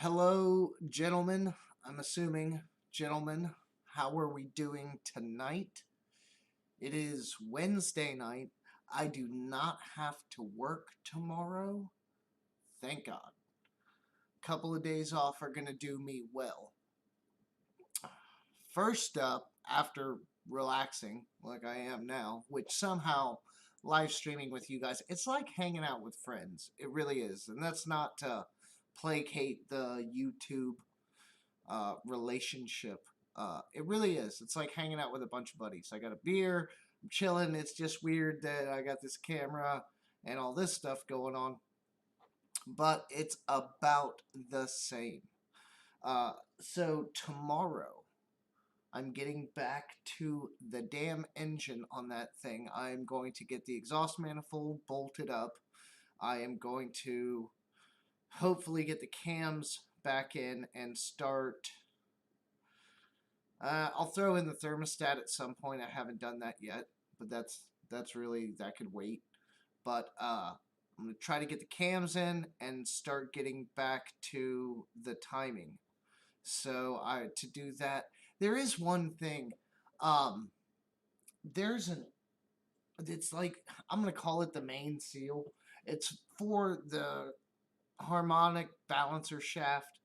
Hello, gentlemen. I'm assuming, gentlemen, how are we doing tonight? It is Wednesday night. I do not have to work tomorrow. Thank God. Couple of days off are going to do me well. First up, after relaxing like I am now, which somehow live streaming with you guys, it's like hanging out with friends. It really is. And that's not to placate the YouTube relationship. It really is. It's like hanging out with a bunch of buddies. I got a beer, I'm chilling. It's just weird that I got this camera and all this stuff going on, but it's about the same. So tomorrow, I'm getting back to the damn engine on that thing. I'm going to get the exhaust manifold bolted up. I am going to hopefully get the cams back in and start. I'll throw in the thermostat at some point. I haven't done that yet, but that's really, that could wait. But I'm gonna try to get the cams in and start getting back to the timing. So to do that, there is one thing. Um, there's an it's like, I'm gonna call it the main seal. It's for the harmonic balancer shaft.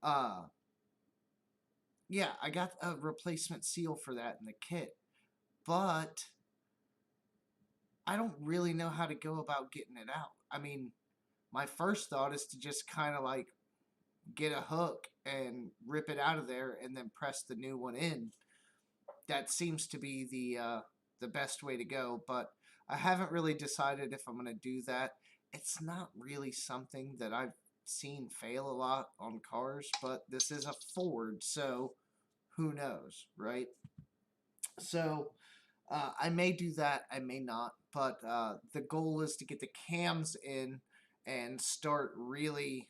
Uh, yeah, I got a replacement seal for that in the kit, but I don't really know how to go about getting it out. I mean, my first thought is to just kind of like get a hook and rip it out of there and then press the new one in. That seems to be the best way to go, but I haven't really decided if I'm going to do that. It's not really something that I've seen fail a lot on cars, but this is a Ford, so who knows, right? So I may do that, I may not, but the goal is to get the cams in and start really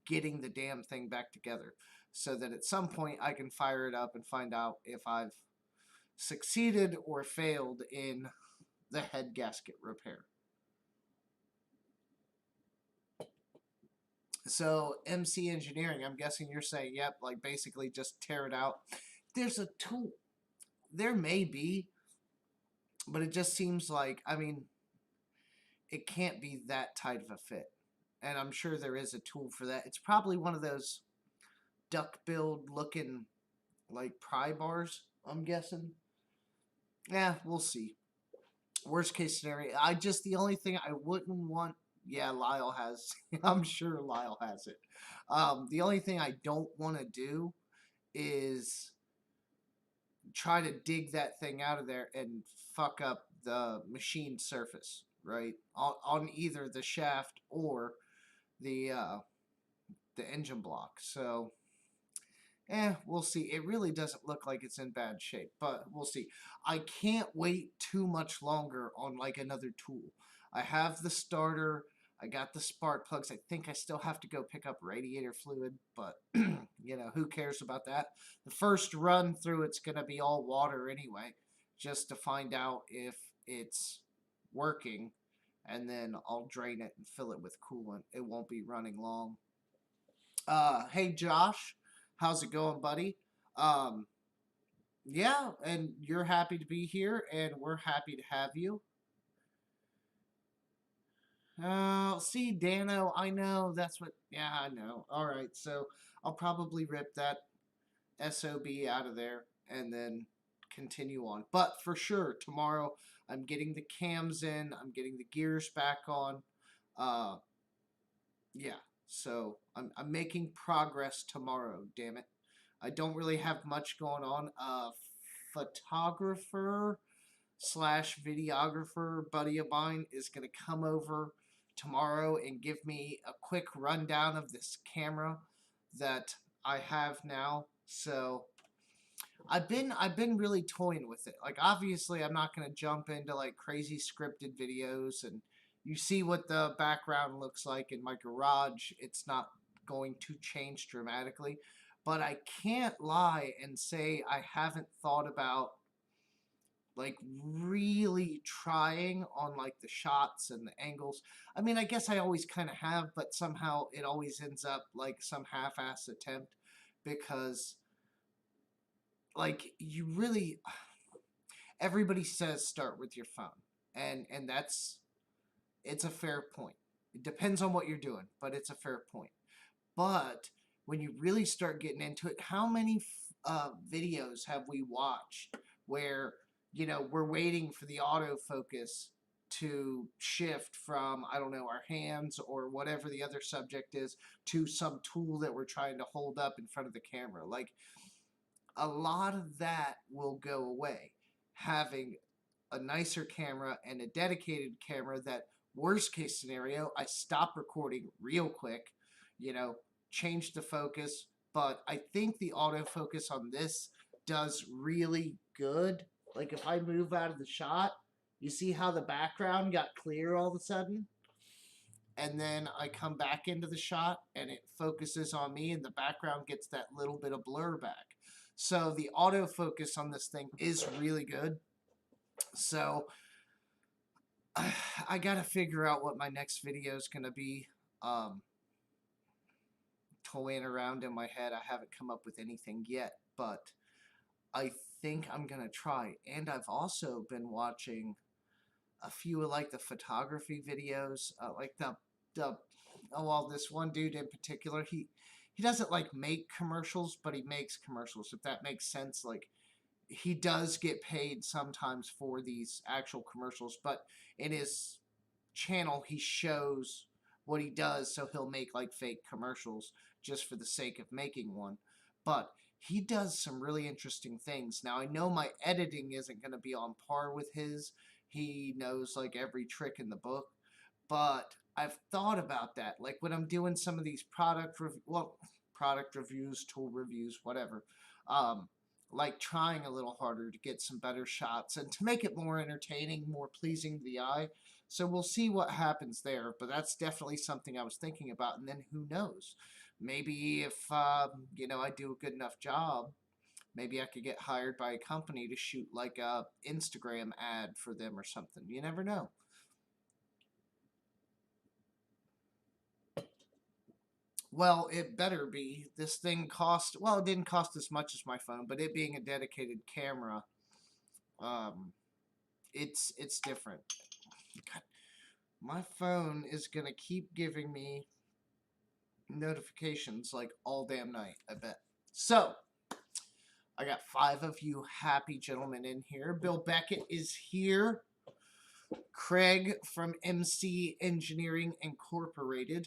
getting the damn thing back together so that at some point I can fire it up and find out if I've succeeded or failed in the head gasket repair. So MC Engineering, I'm guessing you're saying, yep, like basically just tear it out. There's a tool. There may be, but it just seems like, I mean, it can't be that tight of a fit. And I'm sure there is a tool for that. It's probably one of those duck build looking like pry bars, I'm guessing. Yeah, we'll see. Worst case scenario. The only thing I wouldn't want, yeah, Lyle has, I'm sure Lyle has it. The only thing I don't want to do is try to dig that thing out of there and fuck up the machine surface, right? On either the shaft or the uh, the engine block. So, we'll see. It really doesn't look like it's in bad shape, but we'll see. I can't wait too much longer on like another tool. I have the starter. I got the spark plugs. I think I still have to go pick up radiator fluid, but who cares about that? The first run through it's going to be all water anyway, just to find out if it's working, and then I'll drain it and fill it with coolant. It won't be running long. Hey Josh, how's it going, buddy? Um, yeah, and you're happy to be here, and we're happy to have you. See, Dano, I know that's what. Yeah, I know. All right, so I'll probably rip that SOB out of there and then continue on. But for sure, tomorrow I'm getting the cams in. I'm getting the gears back on. Uh, yeah. So I'm making progress tomorrow. Damn it. I don't really have much going on. Photographer slash videographer buddy of mine is going to come over tomorrow and give me a quick rundown of this camera that I have now. So I've been really toying with it. Like, obviously I'm not going to jump into like crazy scripted videos, and you see what the background looks like in my garage. It's not going to change dramatically, but I can't lie and say I haven't thought about like really trying on like the shots and the angles. I mean, I guess I always kind of have, but somehow it always ends up like some half-ass attempt because like you really everybody says start with your phone. And that's it's a fair point. It depends on what you're doing, but it's a fair point. But when you really start getting into it, how many videos have we watched where, we're waiting for the autofocus to shift from, I don't know, our hands or whatever the other subject is to some tool that we're trying to hold up in front of the camera? Like, a lot of that will go away. Having a nicer camera and a dedicated camera that, worst case scenario, I stop recording real quick, you know, change the focus. But I think the autofocus on this does really good. Like if I move out of the shot, you see how the background got clear all of a sudden? And then I come back into the shot and it focuses on me and the background gets that little bit of blur back. So the autofocus on this thing is really good. So I gotta figure out what my next video is gonna be. Toying around in my head, I haven't come up with anything yet, but I think I'm gonna try. And I've also been watching a few of like the photography videos, like the this one dude in particular, he doesn't like make commercials, but he makes commercials, if that makes sense. Like he does get paid sometimes for these actual commercials, but in his channel he shows what he does, so he'll make like fake commercials just for the sake of making one. But he does some really interesting things. Now I know my editing isn't going to be on par with his. He knows like every trick in the book, but I've thought about that. Like when I'm doing some of these product reviews, tool reviews, whatever. Like trying a little harder to get some better shots and to make it more entertaining, more pleasing to the eye. So we'll see what happens there, but that's definitely something I was thinking about. And then who knows? Maybe if, I do a good enough job, maybe I could get hired by a company to shoot like a Instagram ad for them or something. You never know. Well, it better be. This thing cost, well, it didn't cost as much as my phone, but it being a dedicated camera, um, it's different. God, my phone is gonna keep giving me notifications like all damn night, I bet. So, I got 5 of you happy gentlemen in here. Bill Beckett is here. Craig from MC Engineering Incorporated.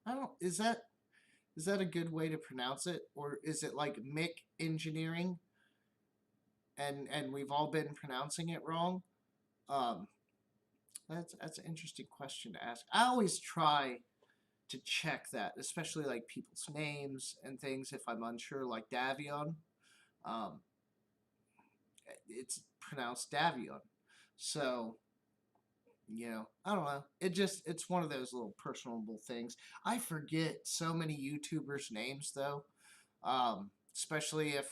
I don't, is that a good way to pronounce it? Or is it like Mick Engineering? And we've all been pronouncing it wrong? Um, that's an interesting question to ask. I always try to check that, especially like people's names and things if I'm unsure, like Davion. Um, it's pronounced Davion. So, I don't know. It's one of those little personable things. I forget so many YouTubers' names though. Especially if,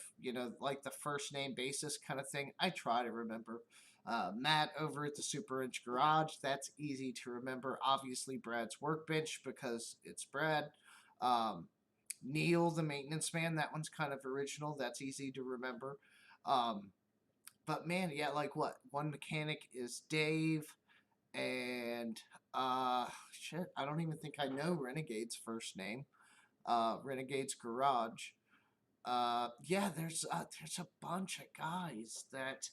like the first name basis kind of thing. I try to remember. Matt over at the Super Inch Garage, that's easy to remember. Obviously, Brad's Workbench because it's Brad. Neil, the maintenance man, that one's kind of original. That's easy to remember. But man, yeah, like what? One mechanic is Dave, and shit, I don't even think I know Renegade's first name. Renegade's Garage. Yeah, there's a bunch of guys that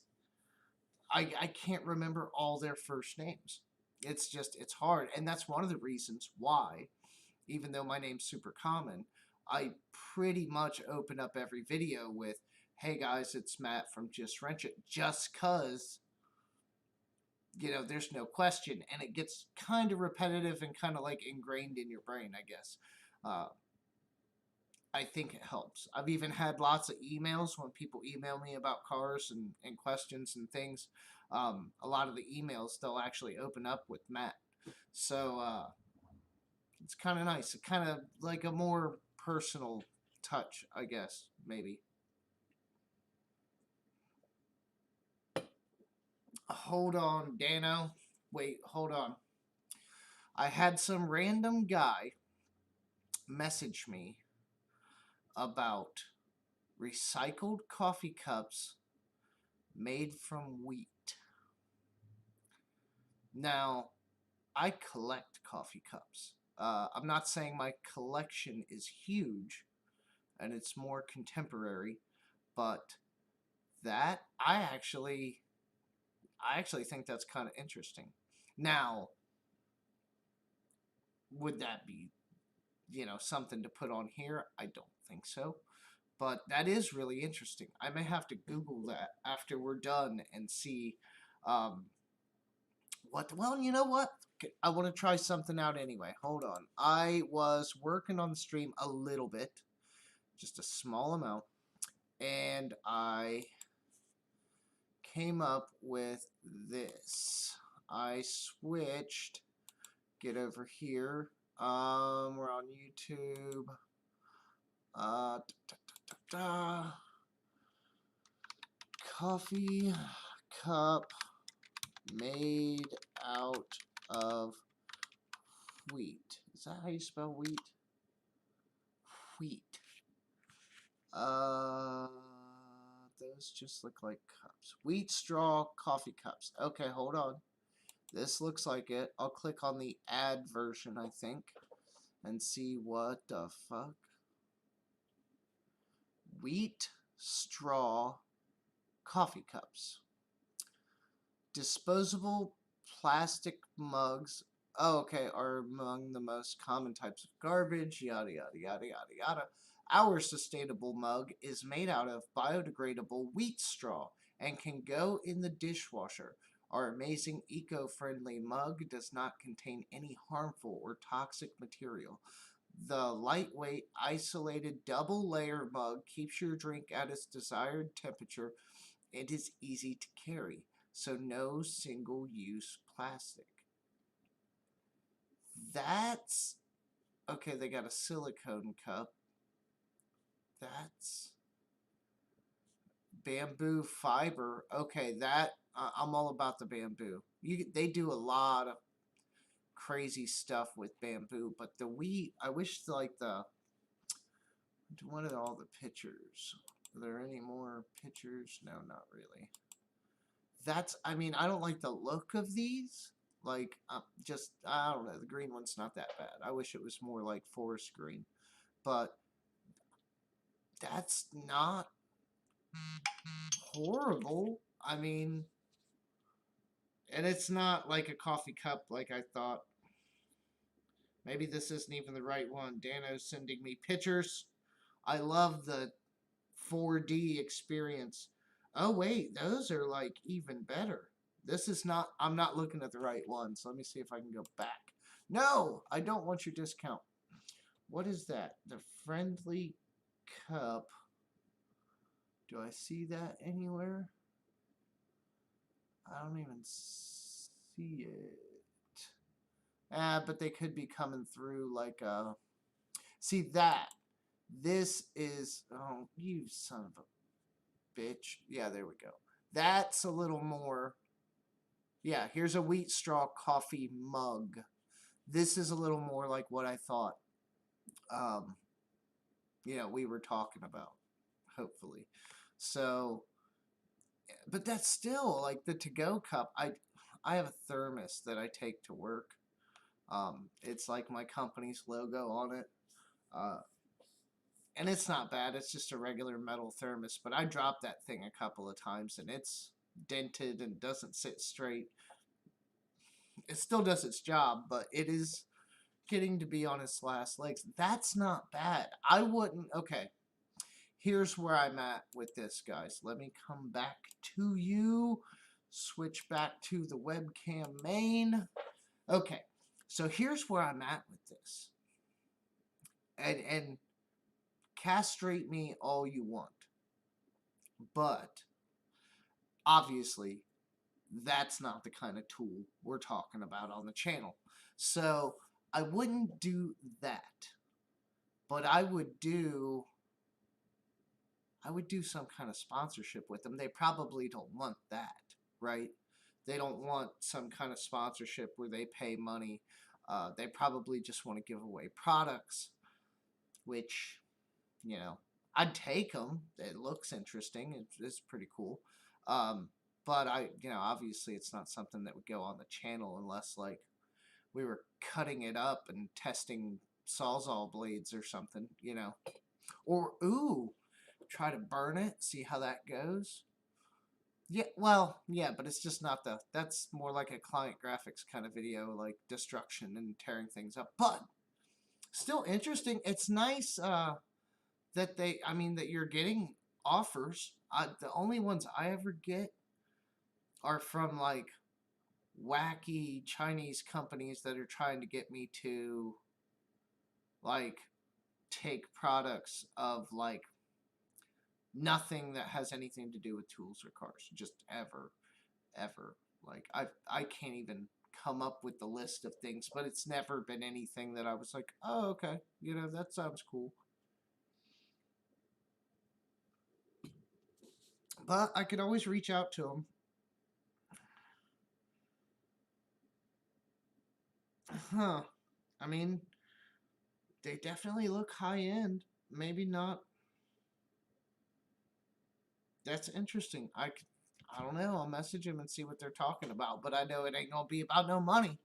I can't remember all their first names. It's hard, and that's one of the reasons why, even though my name's super common, I pretty much open up every video with, "Hey guys, it's Matt from Just Wrench It," just cause there's no question, and it gets kind of repetitive and kind of like ingrained in your brain, I guess. Uh, I think it helps. I've even had lots of emails when people email me about cars and questions and things. A lot of the emails, they'll actually open up with Matt. So it's kind of nice. Kind of like a more personal touch, I guess, maybe. hold on, Dano. Wait, hold on. I had some random guy message me about recycled coffee cups made from wheat. Now, I collect coffee cups. I'm not saying my collection is huge and it's more contemporary, but that I actually think that's kind of interesting. Now, would that be, something to put on here? I don't think so. But that is really interesting. I may have to Google that after we're done and see um, well, you know what? I want to try something out anyway. Hold on. I was working on the stream a little bit, just a small amount, and I came up with this. I switched. Get over here. We're on YouTube. Da, da, da, da. Coffee cup made out of wheat. Is that how you spell wheat? Wheat. Uh, those just look like cups. Wheat straw coffee cups. Okay, hold on. This looks like it. I'll click on the ad version, I think, and see what the fuck. Wheat straw coffee cups. Disposable plastic mugs. Oh, okay, are among the most common types of garbage. Yada yada yada yada yada. Our sustainable mug is made out of biodegradable wheat straw and can go in the dishwasher. Our amazing eco-friendly mug does not contain any harmful or toxic material. The lightweight, isolated, double-layer mug keeps your drink at its desired temperature and is easy to carry, so no single-use plastic. That's... Okay, they got a silicone cup. That's bamboo fiber. Okay, that I'm all about the bamboo. They do a lot of crazy stuff with bamboo, but the wheat. I wish like what are all the pictures? Are there any more pictures? No, not really. I mean, I don't like the look of these. Like, I don't know. The green one's not that bad. I wish it was more like forest green, but that's not horrible. I mean, and it's not like a coffee cup like I thought. Maybe this isn't even the right one. Dano's sending me pictures. I love the 4D experience. Oh, wait, those are like even better. This is not, I'm not looking at the right one, so let me see if I can go back. No, I don't want your discount. What is that? The friendly cup. Do I see that anywhere? I don't even see it. But they could be coming through like see that. This is, oh, you son of a bitch. Yeah, there we go. That's a little more, yeah, here's a wheat straw coffee mug. This is a little more like what I thought, um, we were talking about, hopefully. So, but that's still, like the to-go cup, I have a thermos that I take to work. It's like my company's logo on it. And it's not bad. It's just a regular metal thermos. But I dropped that thing a couple of times, and it's dented and doesn't sit straight. It still does its job, but it is getting to be on its last legs. That's not bad. I wouldn't... Okay. Here's where I'm at with this, guys. Let me come back to you. Switch back to the webcam main. Okay. So here's where I'm at with this. And castrate me all you want. But obviously, that's not the kind of tool we're talking about on the channel. So I wouldn't do that. But I would do some kind of sponsorship with them. They probably don't want that, right? They don't want some kind of sponsorship where they pay money. They probably just want to give away products, which, you know, I'd take them. It looks interesting. It's pretty cool. Um, but obviously it's not something that would go on the channel unless like we were cutting it up and testing Sawzall blades or something, Or, ooh, try to burn it, see how that goes. Yeah, well, yeah, but it's just not that's more like a client graphics kind of video, like destruction and tearing things up. But still interesting. It's nice that that you're getting offers. The only ones I ever get are from like wacky Chinese companies that are trying to get me to like take products of like nothing that has anything to do with tools or cars, just ever. Like I can't even come up with the list of things, but it's never been anything that I was like, oh, okay, that sounds cool. But I could always reach out to them. Huh. I mean, they definitely look high end. Maybe not. That's interesting. I don't know. I'll message them and see what they're talking about. But I know it ain't gonna be about no money.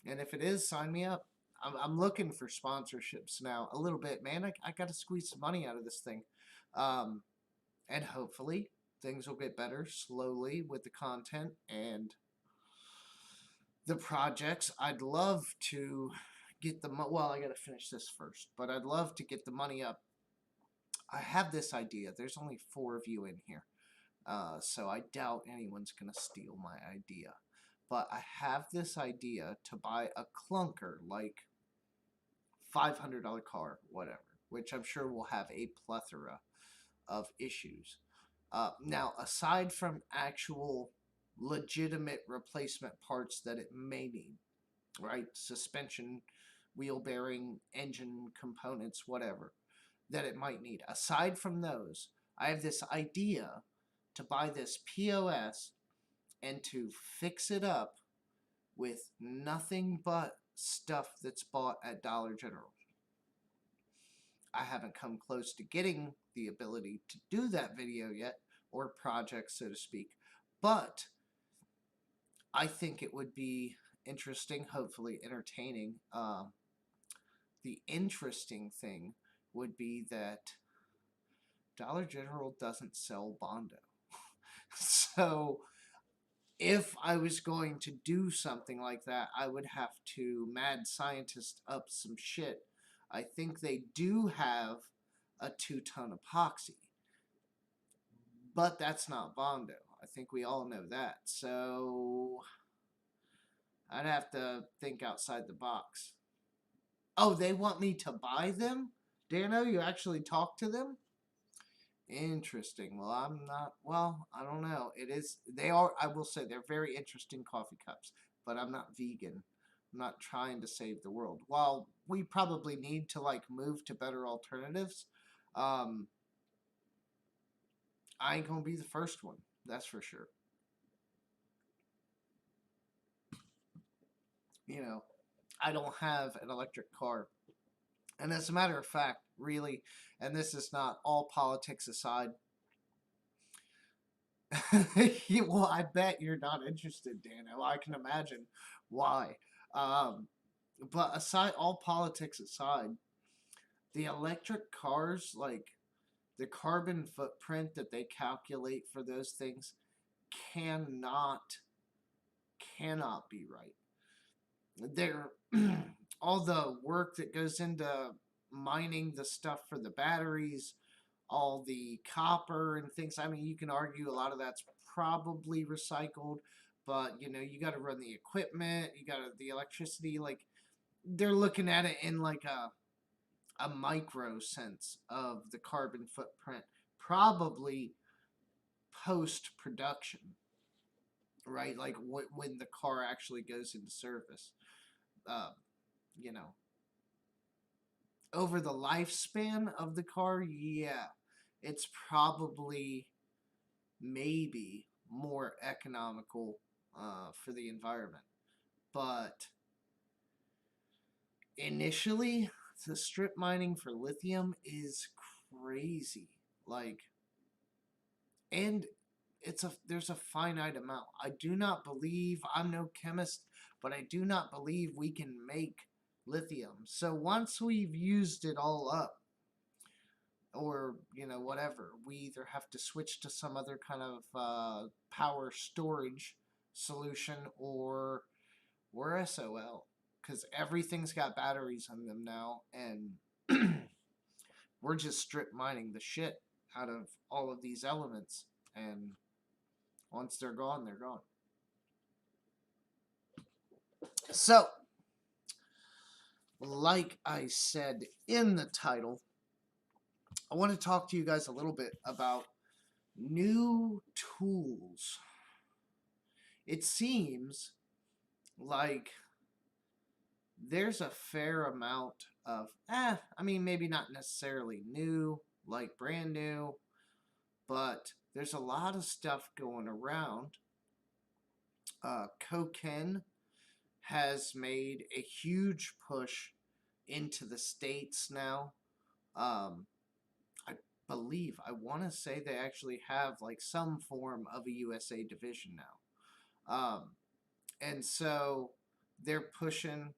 And if it is, sign me up. I'm looking for sponsorships now a little bit, man. I got to squeeze some money out of this thing. Um, and hopefully things will get better slowly with the content and the projects. I'd love to get well, I got to finish this first, but I'd love to get the money up. I have this idea. There's only 4 of you in here. So I doubt anyone's going to steal my idea. But I have this idea to buy a clunker, like $500 car, whatever, which I'm sure will have a plethora of issues. Now, aside from actual legitimate replacement parts that it may need, right? Suspension, wheel bearing, engine components, whatever, that it might need. Aside from those, I have this idea to buy this POS and to fix it up with nothing but stuff that's bought at Dollar General. I haven't come close to getting the ability to do that video yet, or project, so to speak, but I think it would be interesting, hopefully entertaining. The interesting thing would be that Dollar General doesn't sell Bondo. So if I was going to do something like that, I would have to mad scientist up some shit. I think they do have a 2-ton epoxy, but that's not Bondo. I think we all know that. So I'd have to think outside the box. Oh, they want me to buy them? Dano, you actually talk to them? Interesting. Well, I don't know. I will say, they're very interesting coffee cups, but I'm not vegan. I'm not trying to save the world. While we probably need to, like, move to better alternatives, um, I ain't gonna be the first one. That's for sure. I don't have an electric car. And as a matter of fact, really, and this is not all politics aside, well, I bet you're not interested, Dano. I can imagine why. But all politics aside, the electric cars, like the carbon footprint that they calculate for those things, cannot cannot be right. They're all the work that goes into mining the stuff for the batteries, all the copper and things. I mean, you can argue a lot of that's probably recycled, but you got to run the equipment, you got the electricity. Like, they're looking at it in like a micro sense of the carbon footprint, probably post production, right? Like when the car actually goes into service. Uh, you know, over the lifespan of the car, yeah, it's probably maybe more economical for the environment. But initially, the strip mining for lithium is crazy. Like, and there's a finite amount. I do not believe, I'm no chemist, but I do not believe we can make lithium. So once we've used it all up, or whatever, we either have to switch to some other kind of power storage solution, or we're SOL, because everything's got batteries on them now, and we're just strip mining the shit out of all of these elements, and once they're gone, they're gone. So, like I said in the title, I want to talk to you guys a little bit about new tools. It seems like there's a fair amount of, I mean, maybe not necessarily new, like brand new, but there's a lot of stuff going around. Koken has made a huge push into the States now. I believe, I want to say they actually have like some form of a USA division now. And so they're pushing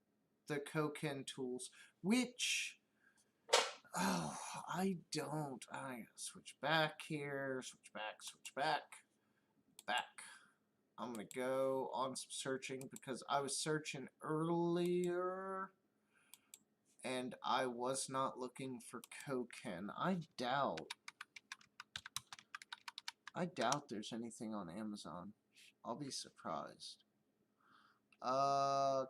the Koken tools, which, oh, I switch back here, switch back. I'm going to go on some searching, because I was searching earlier and I was not looking for Koken. I doubt there's anything on Amazon. I'll be surprised. Oh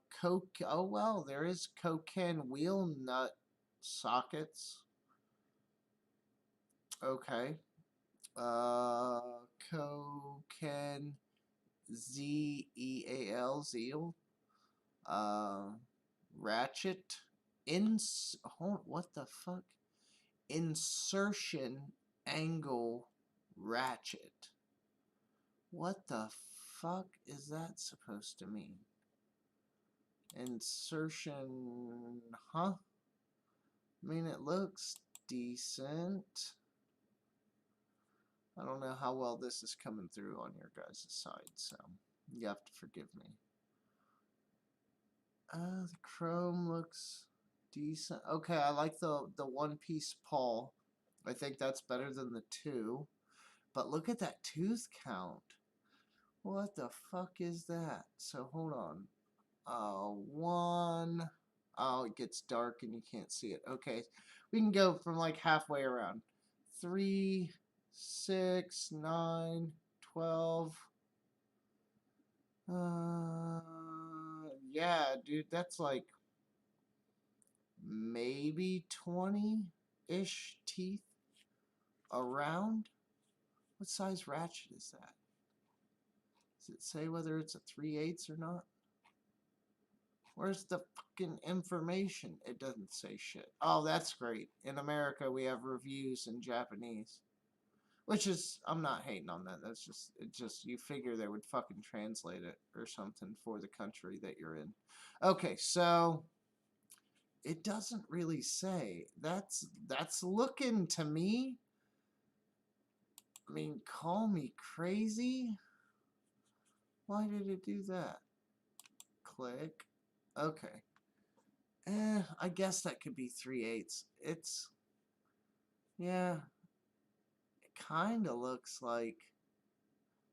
well, there is Koken wheel nut sockets. Okay. Koken Zeal. Ratchet. What the fuck? Insertion angle ratchet. What the fuck is that supposed to mean? Insertion, huh? I mean, it looks decent. I don't know how well this is coming through on your guys' side, so you have to forgive me. The chrome looks decent. Okay, I like the one-piece pawl. I think that's better than the two. But look at that tooth count. What the fuck is that? So hold on. One. Oh, it gets dark and you can't see it. Okay, we can go from like halfway around. 3, 6, 9, 12. Yeah, dude, that's like maybe 20-ish teeth around. What size ratchet is that? Does it say whether it's a 3/8 or not? Where's the fucking information? It doesn't say shit. Oh, that's great. In America, we have reviews in Japanese. Which is, I'm not hating on that. That's just, you figure they would fucking translate it or something for the country that you're in. Okay, so it doesn't really say. That's looking to me. I mean, call me crazy. Why did it do that? Click. Okay. I guess that could be 3/8. It's, yeah, it kind of looks like,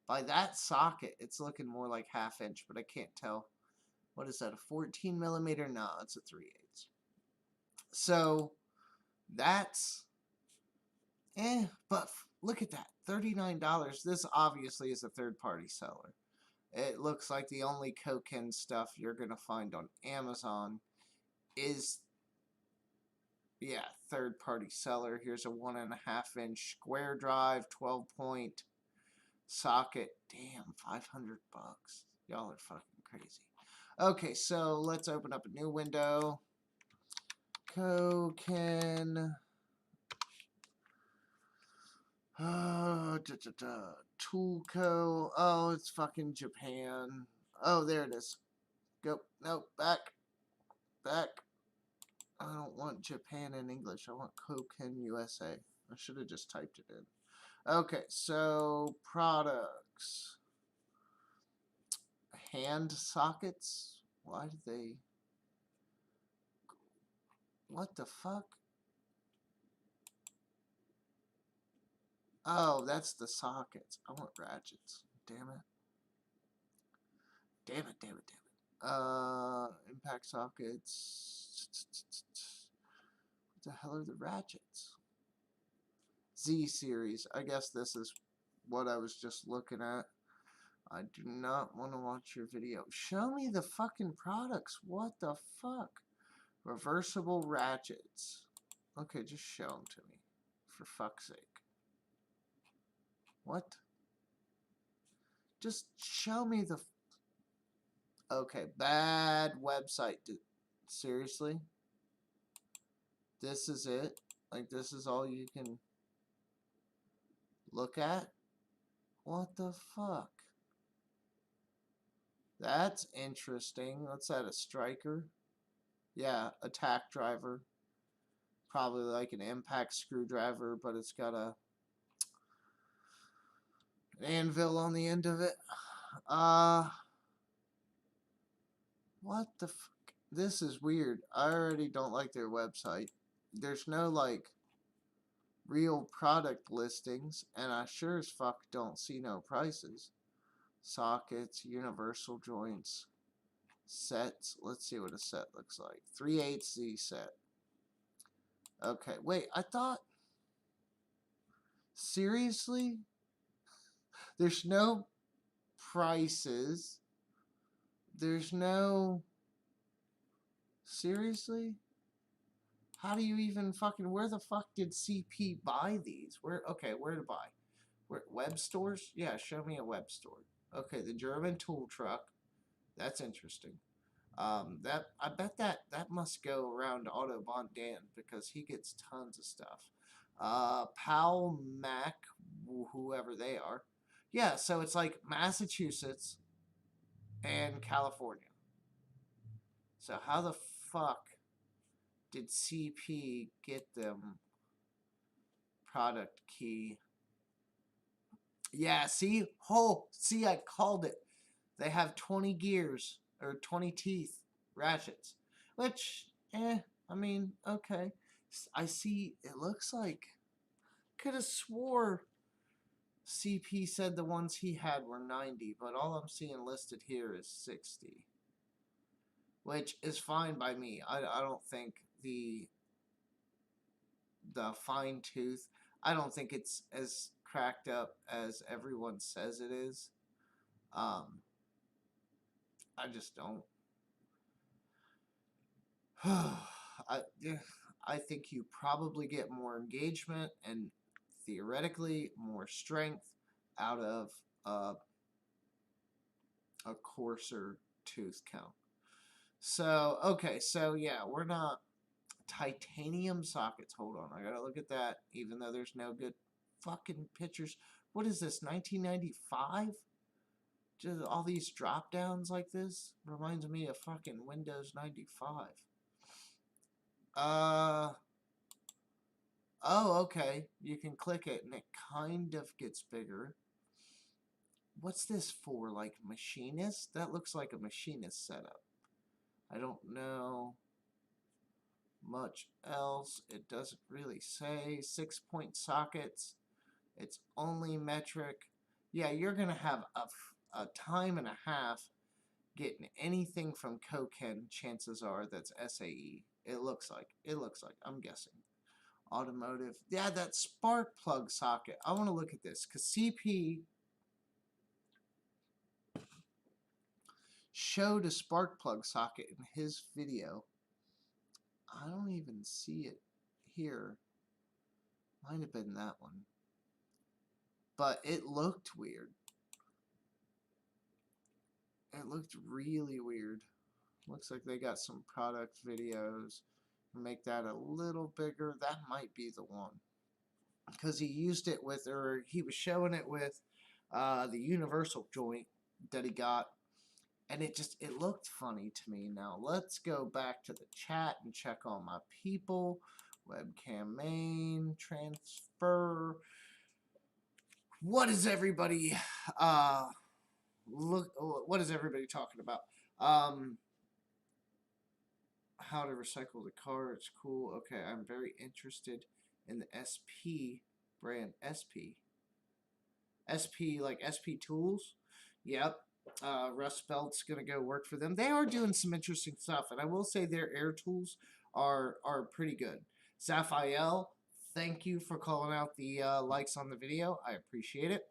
by that socket, it's looking more like 1/2 inch, but I can't tell. What is that, a 14 millimeter? No, it's a 3/8. So, that's, but look at that, $39. This obviously is a third-party seller. It looks like the only Koken stuff you're going to find on Amazon is, yeah, third-party seller. Here's a 1.5 inch square drive, 12-point socket. Damn, $500. Y'all are fucking crazy. Okay, so let's open up a new window. Koken. Toolco. Oh, it's fucking Japan. Oh, there it is. Go. No, back. Back. I don't want Japan in English. I want Koken USA. I should have just typed it in. Okay, so products. Hand sockets. Why did they... What the fuck? Oh, that's the sockets. I want ratchets. Damn it. Damn it, damn it, damn it. Impact sockets. What the hell are the ratchets? Z series. I guess this is what I was just looking at. I do not want to watch your video. Show me the fucking products. What the fuck? Reversible ratchets. Okay, just show them to me. For fuck's sake. What? Just show me the... Okay, bad website. Seriously? This is it? Like, this is all you can look at? What the fuck? That's interesting. Let's add a striker. Yeah, attack driver. Probably like an impact screwdriver, but it's got an anvil on the end of it. What the fuck? This is weird. I already don't like their website. There's no, like, real product listings, and I sure as fuck don't see no prices. Sockets, universal joints, sets. Let's see what a set looks like. 3/8 Z set. Okay, wait, I thought... Seriously? There's no prices. There's no... Seriously? How do you even fucking... Where the fuck did CP buy these? Where? Okay, where to buy? Where? Web stores? Yeah, show me a web store. Okay, the German tool truck. That's interesting. That I bet that must go around Autobahn Dan because he gets tons of stuff. Powell Mac, whoever they are. Yeah, so it's like Massachusetts and California. So how the fuck did CP get them product key? Yeah, see? Oh, see, I called it. They have 20 gears, or 20 teeth ratchets. Which, I mean, okay. I see, it looks like... Could have swore CP said the ones he had were 90, but all I'm seeing listed here is 60. Which is fine by me. I don't think the fine tooth, I don't think it's as cracked up as everyone says it is. I just don't. I think you probably get more engagement and theoretically more strength out of a coarser tooth count. So, okay, so yeah, we're not... Titanium sockets. Hold on, I gotta look at that, even though there's no good fucking pictures. What is this, 1995? Just all these drop downs like this? Reminds me of fucking Windows 95. Oh, okay. You can click it and it kind of gets bigger. What's this for? Like machinist? That looks like a machinist setup. I don't know much else. It doesn't really say. 6-point sockets. It's only metric. Yeah, you're going to have a time and a half getting anything from Koken, chances are that's SAE. It looks like. I'm guessing. Automotive. Yeah, that spark plug socket. I want to look at this because CP showed a spark plug socket in his video. I don't even see it here. Might have been that one. But it looked weird. It looked really weird. Looks like they got some product videos. Make that a little bigger. That might be the one. Because he used it with, or he was showing it with the universal joint that he got, and it looked funny to me. Now let's go back to the chat and check all my people. Webcam main, transfer. What is everybody what is everybody talking about? How to recycle the car, it's cool. Okay, I'm very interested in the SP brand. SP like SP Tools. Yep. Russ Belt's gonna go work for them. They are doing some interesting stuff, and I will say their air tools are pretty good. Zaphael, thank you for calling out the likes on the video. I appreciate it.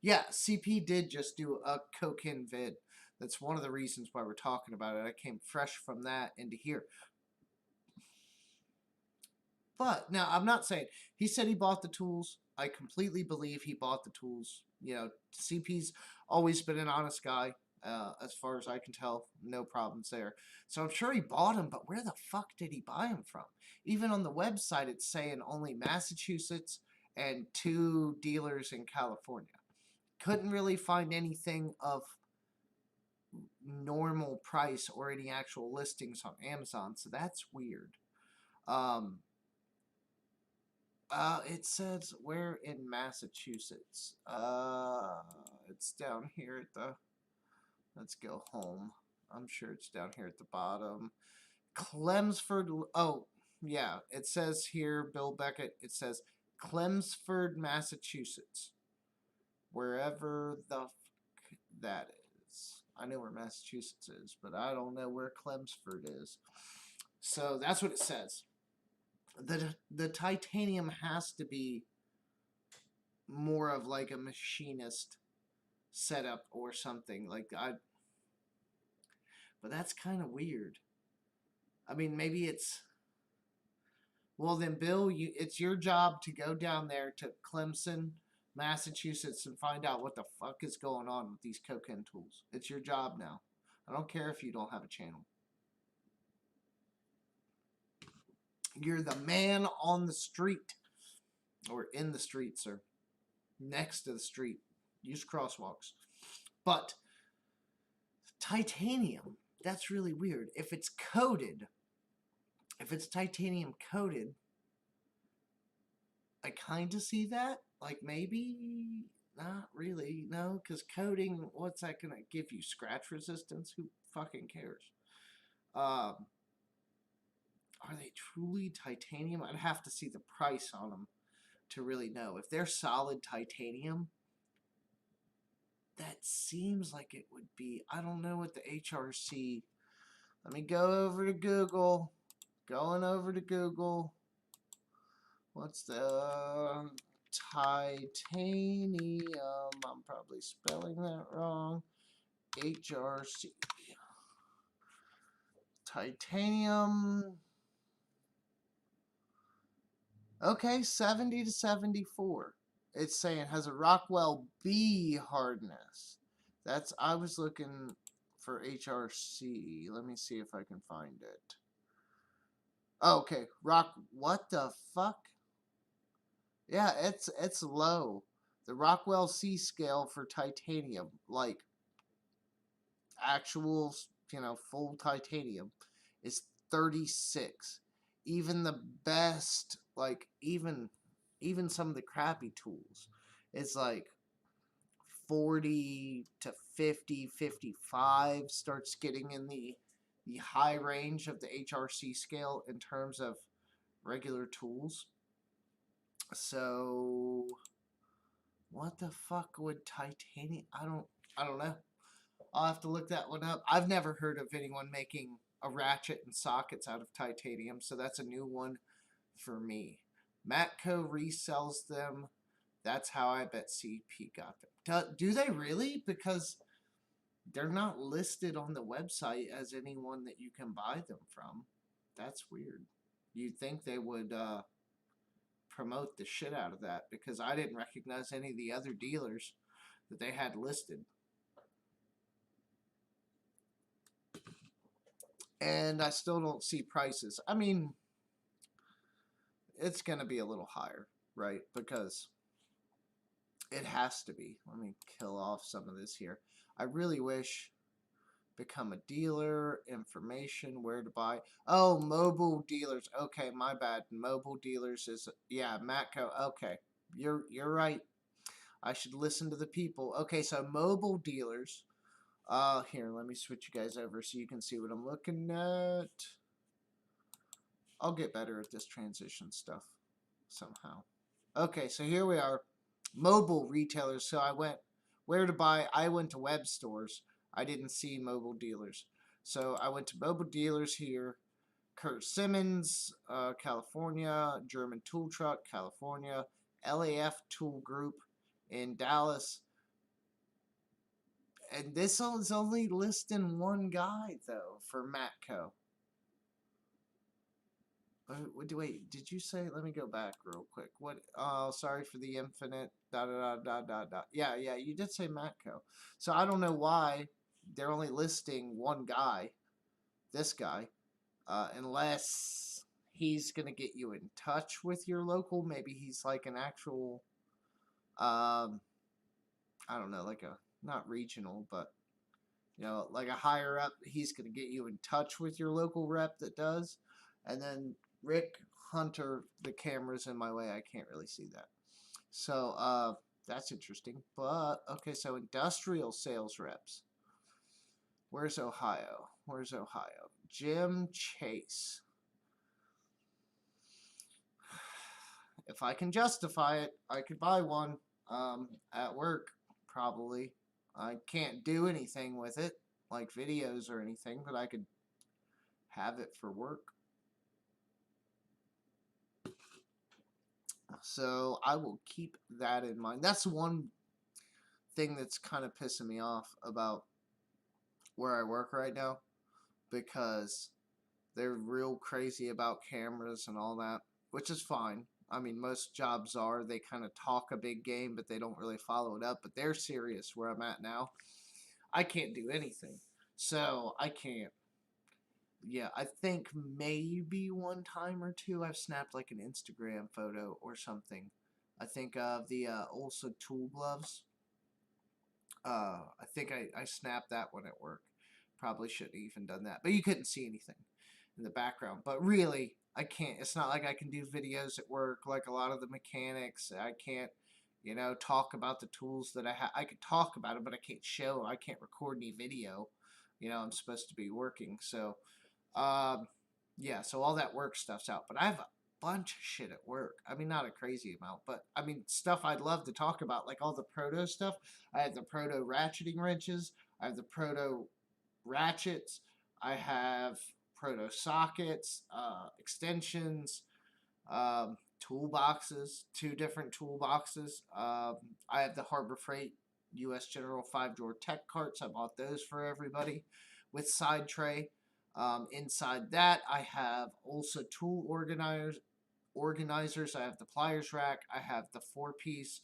Yeah, CP did just do a Kokin vid. That's one of the reasons why we're talking about it. I came fresh from that into here. But now I'm not saying he said he bought the tools. I completely believe he bought the tools. You know, CP's always been an honest guy, as far as I can tell. No problems there. So I'm sure he bought them, but where the fuck did he buy them from? Even on the website, it's saying only Massachusetts and 2 dealers in California. Couldn't really find anything of normal price or any actual listings on Amazon, so that's weird. It says where in Massachusetts. It's down here at the. Let's go home. I'm sure it's down here at the bottom. Chelmsford. Oh, yeah. It says here, Bill Beckett. It says Chelmsford, Massachusetts. Wherever the fuck that is. I know where Massachusetts is, but I don't know where Chelmsford is. So that's what it says. The titanium has to be more of like a machinist setup or something but that's kind of weird. I mean, maybe it's well then Bill, it's your job to go down there to Clemson, Massachusetts and find out what the fuck is going on with these Kokin tools. It's your job now. I don't care if you don't have a channel. You're the man on the street or in the street, sir. Next to the street. Use crosswalks. But titanium, that's really weird. If it's coated, if it's titanium coated, I kind of see that. Like maybe not really. No, because coating, what's that going to give you? Scratch resistance? Who fucking cares? Are they truly titanium? I'd have to see the price on them to really know. If they're solid titanium, that seems like it would be. I don't know what the HRC. Let me go over to Google. Going over to Google. What's the titanium? I'm probably spelling that wrong. HRC. Titanium. Okay, 70 to 74. It's saying it has a Rockwell B hardness. I was looking for HRC. Let me see if I can find it. Oh, okay, what the fuck? Yeah, it's low. The Rockwell C scale for titanium, like actual, full titanium, is 36. Even the best, like even some of the crappy tools, it's like 40 to 50, 55 starts getting in the high range of the HRC scale in terms of regular tools. So what the fuck would titanium? I don't know. I'll have to look that one up. I've never heard of anyone making a ratchet and sockets out of titanium, so that's a new one for me. Matco resells them. That's how I bet CP got them. Do they really? Because they're not listed on the website as anyone that you can buy them from. That's weird. You'd think they would promote the shit out of that, because I didn't recognize any of the other dealers that they had listed. And I still don't see prices. I mean, it's going to be a little higher, right? Because It has to be. Let me kill off some of this here. I really wish become a dealer, information, where to buy. Oh, mobile dealers. Okay, my bad. Mobile dealers is, yeah, Matco. Okay, you're right. I should listen to the people. Okay, so mobile dealers. Here, let me switch you guys over so you can see what I'm looking at. I'll get better at this transition stuff somehow. Okay, so here we are. Mobile retailers. So I went where to buy. I went to web stores. I didn't see mobile dealers. So I went to mobile dealers here. Kurt Simmons, California. German Tool Truck, California. LAF Tool Group in Dallas. And this one's only listing one guy, though, for Matco. Wait, did you say? Let me go back real quick. What? Oh, sorry for the infinite. Da da da da da da. Yeah, you did say Matco. So I don't know why they're only listing one guy, this guy, unless he's gonna get you in touch with your local. Maybe he's like an actual, I don't know, like a not regional, but like a higher up. He's gonna get you in touch with your local rep that does, and then Rick Hunter, the camera's in my way. I can't really see that. So, that's interesting. But, okay, so industrial sales reps. Where's Ohio? Where's Ohio? Jim Chase. If I can justify it, I could buy one at work, probably. I can't do anything with it, like videos or anything, but I could have it for work. So I will keep that in mind. That's one thing that's kind of pissing me off about where I work right now, because they're real crazy about cameras and all that, which is fine. I mean, most jobs are. They kind of talk a big game, but they don't really follow it up. But they're serious where I'm at now. I can't do anything. So I can't. Yeah, I think maybe one time or two I've snapped like an Instagram photo or something. I think of the Olsa tool gloves. I think I snapped that one at work. Probably shouldn't have even done that. But you couldn't see anything in the background. But really, I can't. It's not like I can do videos at work like a lot of the mechanics. I can't, talk about the tools that I have. I could talk about it, but I can't show. I can't record any video. I'm supposed to be working. So, yeah, so all that work stuff's out. But I have a bunch of shit at work. I mean, not a crazy amount, but I mean, stuff I'd love to talk about, like all the proto stuff. I have the proto ratcheting wrenches. I have the proto ratchets. I have proto sockets, extensions, toolboxes, two different toolboxes. I have the Harbor Freight U.S. General 5-drawer tech carts. I bought those for everybody with side tray. Inside that, I have also tool organizers. I have the pliers rack. I have the 4-piece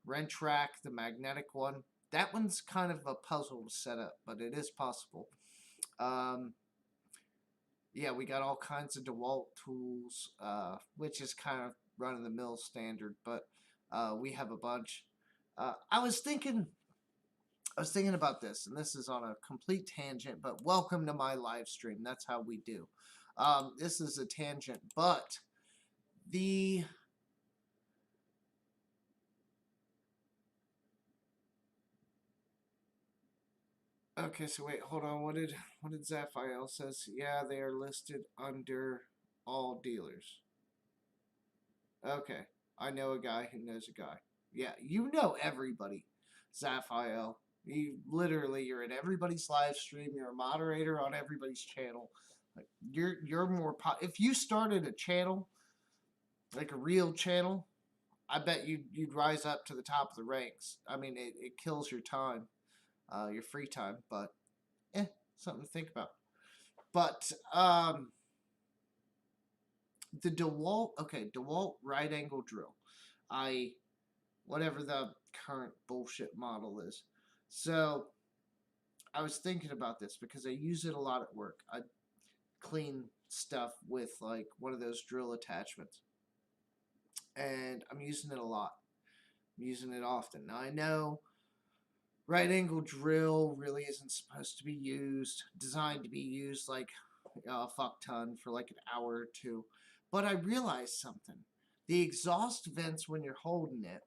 wrench rack, the magnetic one. That one's kind of a puzzle to set up, but it is possible. Yeah, we got all kinds of DeWalt tools, which is kind of run-of-the-mill standard, but we have a bunch. I was thinking about this, and this is on a complete tangent, but welcome to my live stream. That's how we do. This is a tangent, but the okay, so wait, hold on. What did Zaphael says? Yeah, they are listed under all dealers. Okay, I know a guy who knows a guy. Yeah, you know everybody, Zaphael. You're in everybody's live stream. You're a moderator on everybody's channel. Like, you're more if you started a channel, like a real channel, I bet you'd rise up to the top of the ranks. I mean, it kills your time, your free time, but something to think about. But the DeWalt right angle drill. Whatever the current bullshit model is. So I was thinking about this because I use it a lot at work. I clean stuff with like one of those drill attachments, and I'm using it a lot. I'm using it often. Now I know right angle drill really isn't supposed to be used, designed to be used like a fuck ton for like an hour or two. But I realized something. The exhaust vents when you're holding it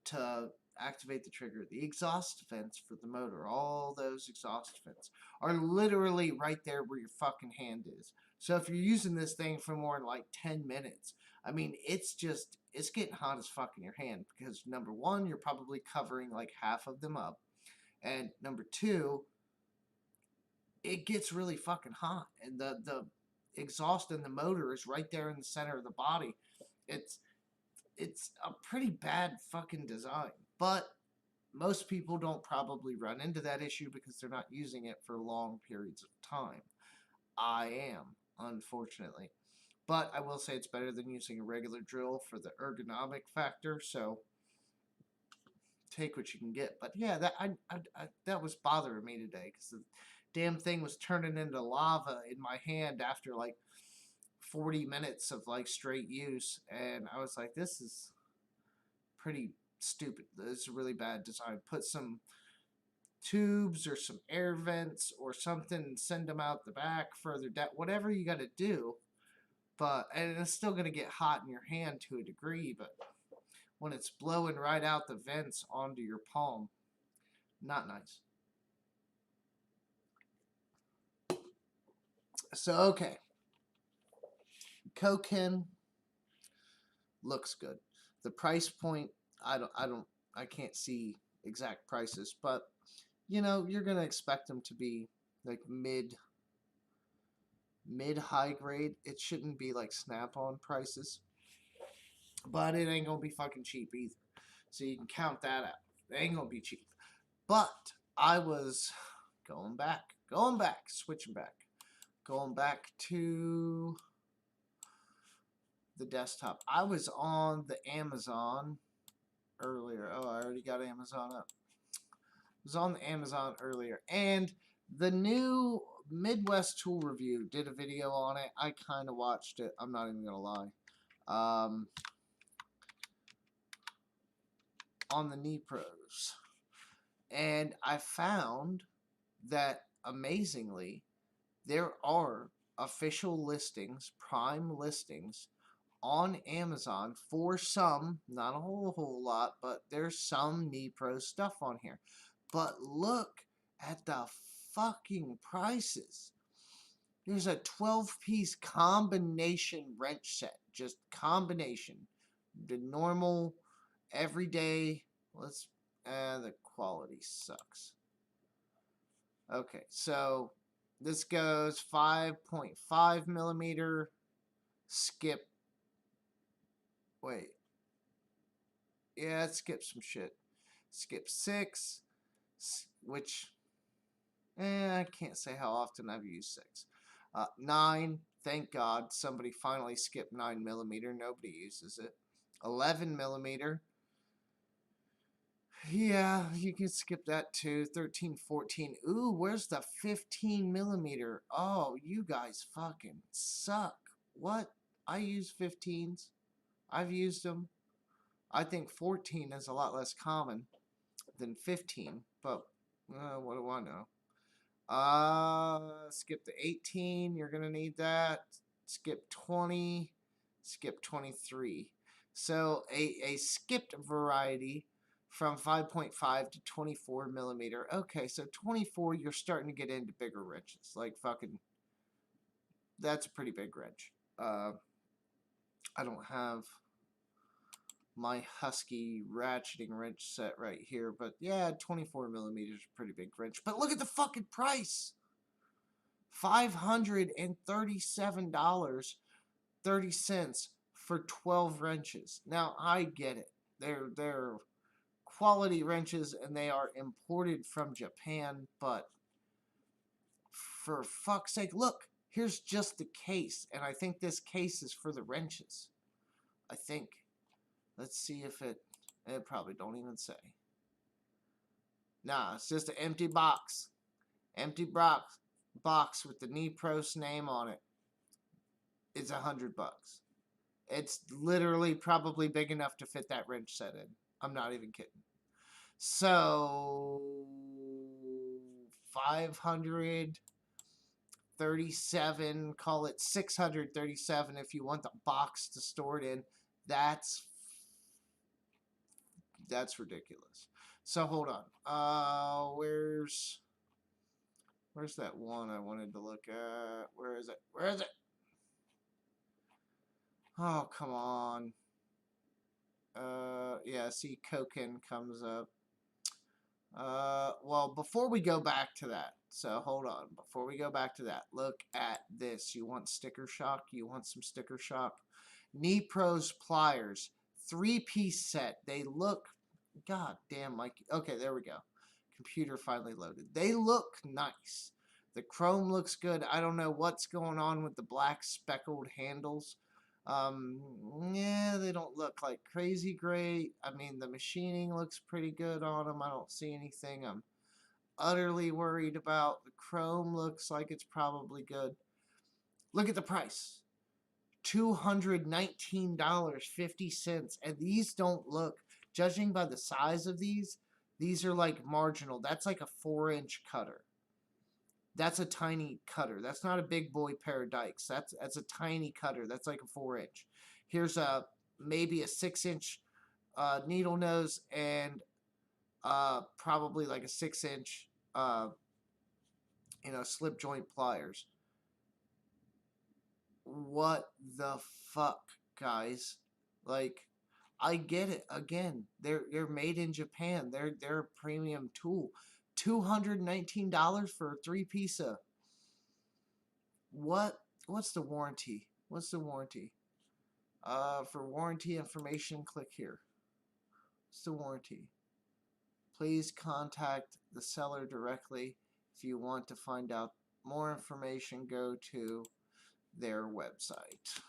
to activate the trigger, the exhaust vents for the motor, all those exhaust vents are literally right there where your fucking hand is. So if you're using this thing for more than like 10 minutes, I mean, it's getting hot as fuck in your hand because number one, you're probably covering like half of them up. And number two, it gets really fucking hot. And the exhaust and the motor is right there in the center of the body. It's it's a pretty bad fucking design. But most people don't probably run into that issue because they're not using it for long periods of time. I am, unfortunately. But I will say it's better than using a regular drill for the ergonomic factor, so take what you can get. But yeah, that was bothering me today because the damn thing was turning into lava in my hand after like 40 minutes of like straight use, and I was like, this is pretty stupid. This is a really bad design. Put some tubes or some air vents or something and send them out the back further down, whatever you got to do. But and it's still going to get hot in your hand to a degree, but when it's blowing right out the vents onto your palm, not nice. So okay, Koken looks good. The price point, I can't see exact prices, but you know, you're gonna expect them to be like mid high grade. It shouldn't be like Snap-on prices, but it ain't gonna be fucking cheap either. So you can count that out. It ain't gonna be cheap. But I was switching back, going back to the desktop. I was on the Amazon earlier. Oh, I already got Amazon up. I was on the Amazon earlier, and the new Midwest Tool Review did a video on it. I kind of watched it. I'm not even gonna lie. On the knee pros, and I found that amazingly there are official listings, prime listings on Amazon for some, not a whole lot, but there's some knee pro stuff on here. But look at the fucking prices. There's a 12-piece combination wrench set, just combination. The normal, everyday, the quality sucks. Okay, so this goes 5.5 millimeter, skip, wait, yeah, it skips some shit. Skip 6, which, I can't say how often I've used 6. 9, thank God, somebody finally skipped 9 millimeter, nobody uses it. 11 millimeter, yeah, you can skip that too. 13, 14. Ooh, where's the 15 millimeter? Oh, you guys fucking suck. What? I use 15s. I've used them. I think 14 is a lot less common than 15, but what do I know? Skip the 18. You're gonna need that. Skip 20. Skip 23. So a skipped variety from 5.5 to 24 millimeter. Okay, so 24, you're starting to get into bigger wrenches. Like fucking, that's a pretty big wrench. I don't have my Husky ratcheting wrench set right here, but yeah, 24 millimeters is a pretty big wrench. But look at the fucking price. $537.30 for 12 wrenches. Now, I get it. They're quality wrenches and they are imported from Japan, but for fuck's sake, look, here's just the case, and I think this case is for the wrenches. I think. Let's see if it probably don't even say. Nah, it's just an empty box. Empty box with the Knee Pros name on it. It's $100. It's literally probably big enough to fit that wrench set in. I'm not even kidding. So 537, call it 637 if you want the box to store it in. That's ridiculous. So hold on. Where's that one I wanted to look at? Where is it? Where is it? Oh, come on. Yeah, see, Koken comes up. Well, before we go back to that, so hold on. Before we go back to that, look at this. You want sticker shock? You want some sticker shock? Kneepro's pliers, 3-piece set. They look, god damn, like, okay, there we go. Computer finally loaded. They look nice. The chrome looks good. I don't know what's going on with the black speckled handles. Yeah, they don't look like crazy great. I mean, the machining looks pretty good on them. I don't see anything I'm utterly worried about. The chrome looks like it's probably good. Look at the price. $219.50. And these don't look, judging by the size of these are like marginal. That's like a 4-inch cutter. That's a tiny cutter. That's not a big boy pair of dikes. That's a tiny cutter. That's like a 4-inch. Here's maybe a 6-inch needle nose and probably like a 6-inch slip joint pliers. What the fuck, guys? Like, I get it. Again, they're made in Japan. They're a premium tool. $219 for a 3-piece. What's the warranty? What's the warranty? For warranty information, click here. What's the warranty? Please contact the seller directly. If you want to find out more information, go to their website.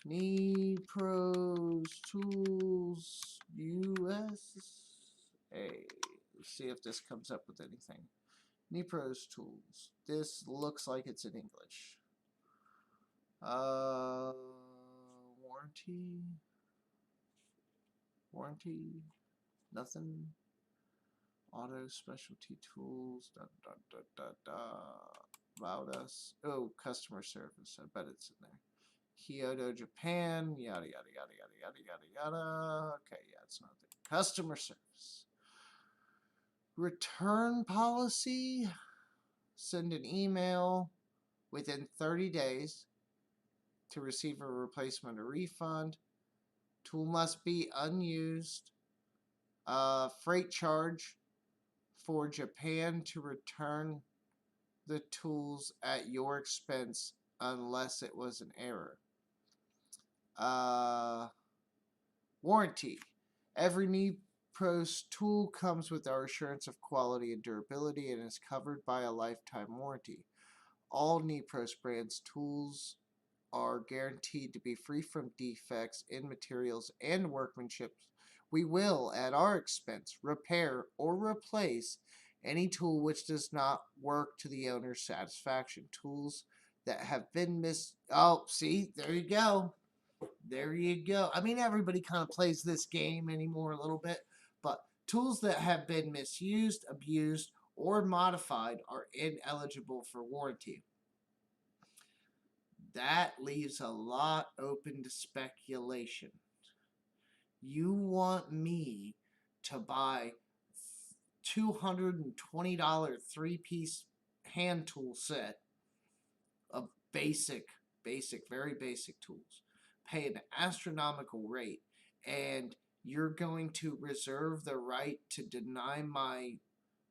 Kneepros Tools USA. Let's see if this comes up with anything. Kneepros Tools. This looks like it's in English. Warranty. Nothing. Auto specialty tools. About us. Oh, customer service. I bet it's in there. Kyoto, Japan, yada, yada, yada, yada, yada, yada, yada. Okay, yeah, it's not there. Customer service. Return policy. Send an email within 30 days to receive a replacement or refund. Tool must be unused. Freight charge for Japan to return the tools at your expense unless it was an error. Warranty. Every Kneepros tool comes with our assurance of quality and durability and is covered by a lifetime warranty. All Kneepros brands tools are guaranteed to be free from defects in materials and workmanship. We will, at our expense, repair or replace any tool which does not work to the owner's satisfaction. Tools that have been Oh, see, there you go. There you go. I mean, everybody kind of plays this game anymore a little bit, but tools that have been misused, abused, or modified are ineligible for warranty. That leaves a lot open to speculation. You want me to buy $220 3-piece hand tool set of very basic tools, pay an astronomical rate, and you're going to reserve the right to deny my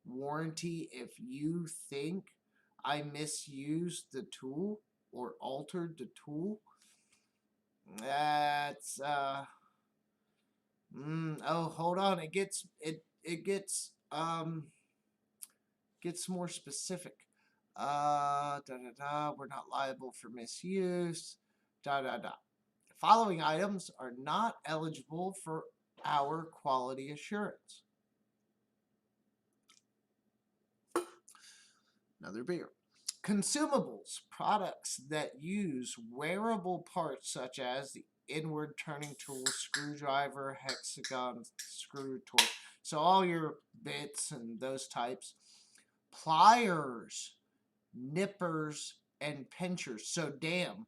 warranty if you think I misused the tool or altered the tool? That's oh, hold on. It gets more specific. We're not liable for misuse. Following items are not eligible for our quality assurance. Another beer. Consumables, products that use wearable parts such as the inward turning tool, screwdriver, hexagon, screw, torque. So all your bits and those types. Pliers, nippers, and pinchers. So damn,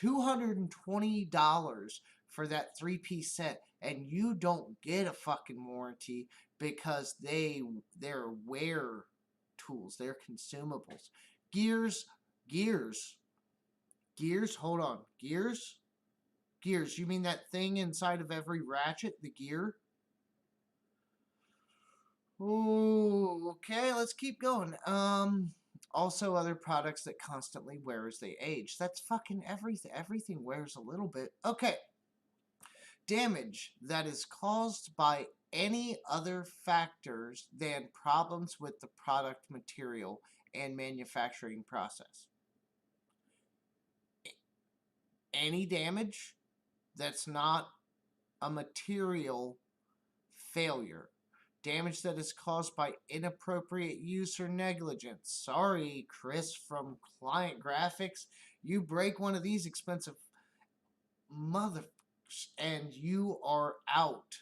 $220 for that 3-piece set, and you don't get a fucking warranty because they're wear tools, they're consumables. Gears, gears, gears. Hold on, gears, gears. You mean that thing inside of every ratchet, the gear? Ooh, okay, let's keep going. Also other products that constantly wear as they age. That's fucking everything. Everything wears a little bit. Okay. Damage that is caused by any other factors than problems with the product material and manufacturing process. Any damage that's not a material failure. Damage that is caused by inappropriate use or negligence. Sorry, Chris from Client Graphics. You break one of these expensive mother and you are out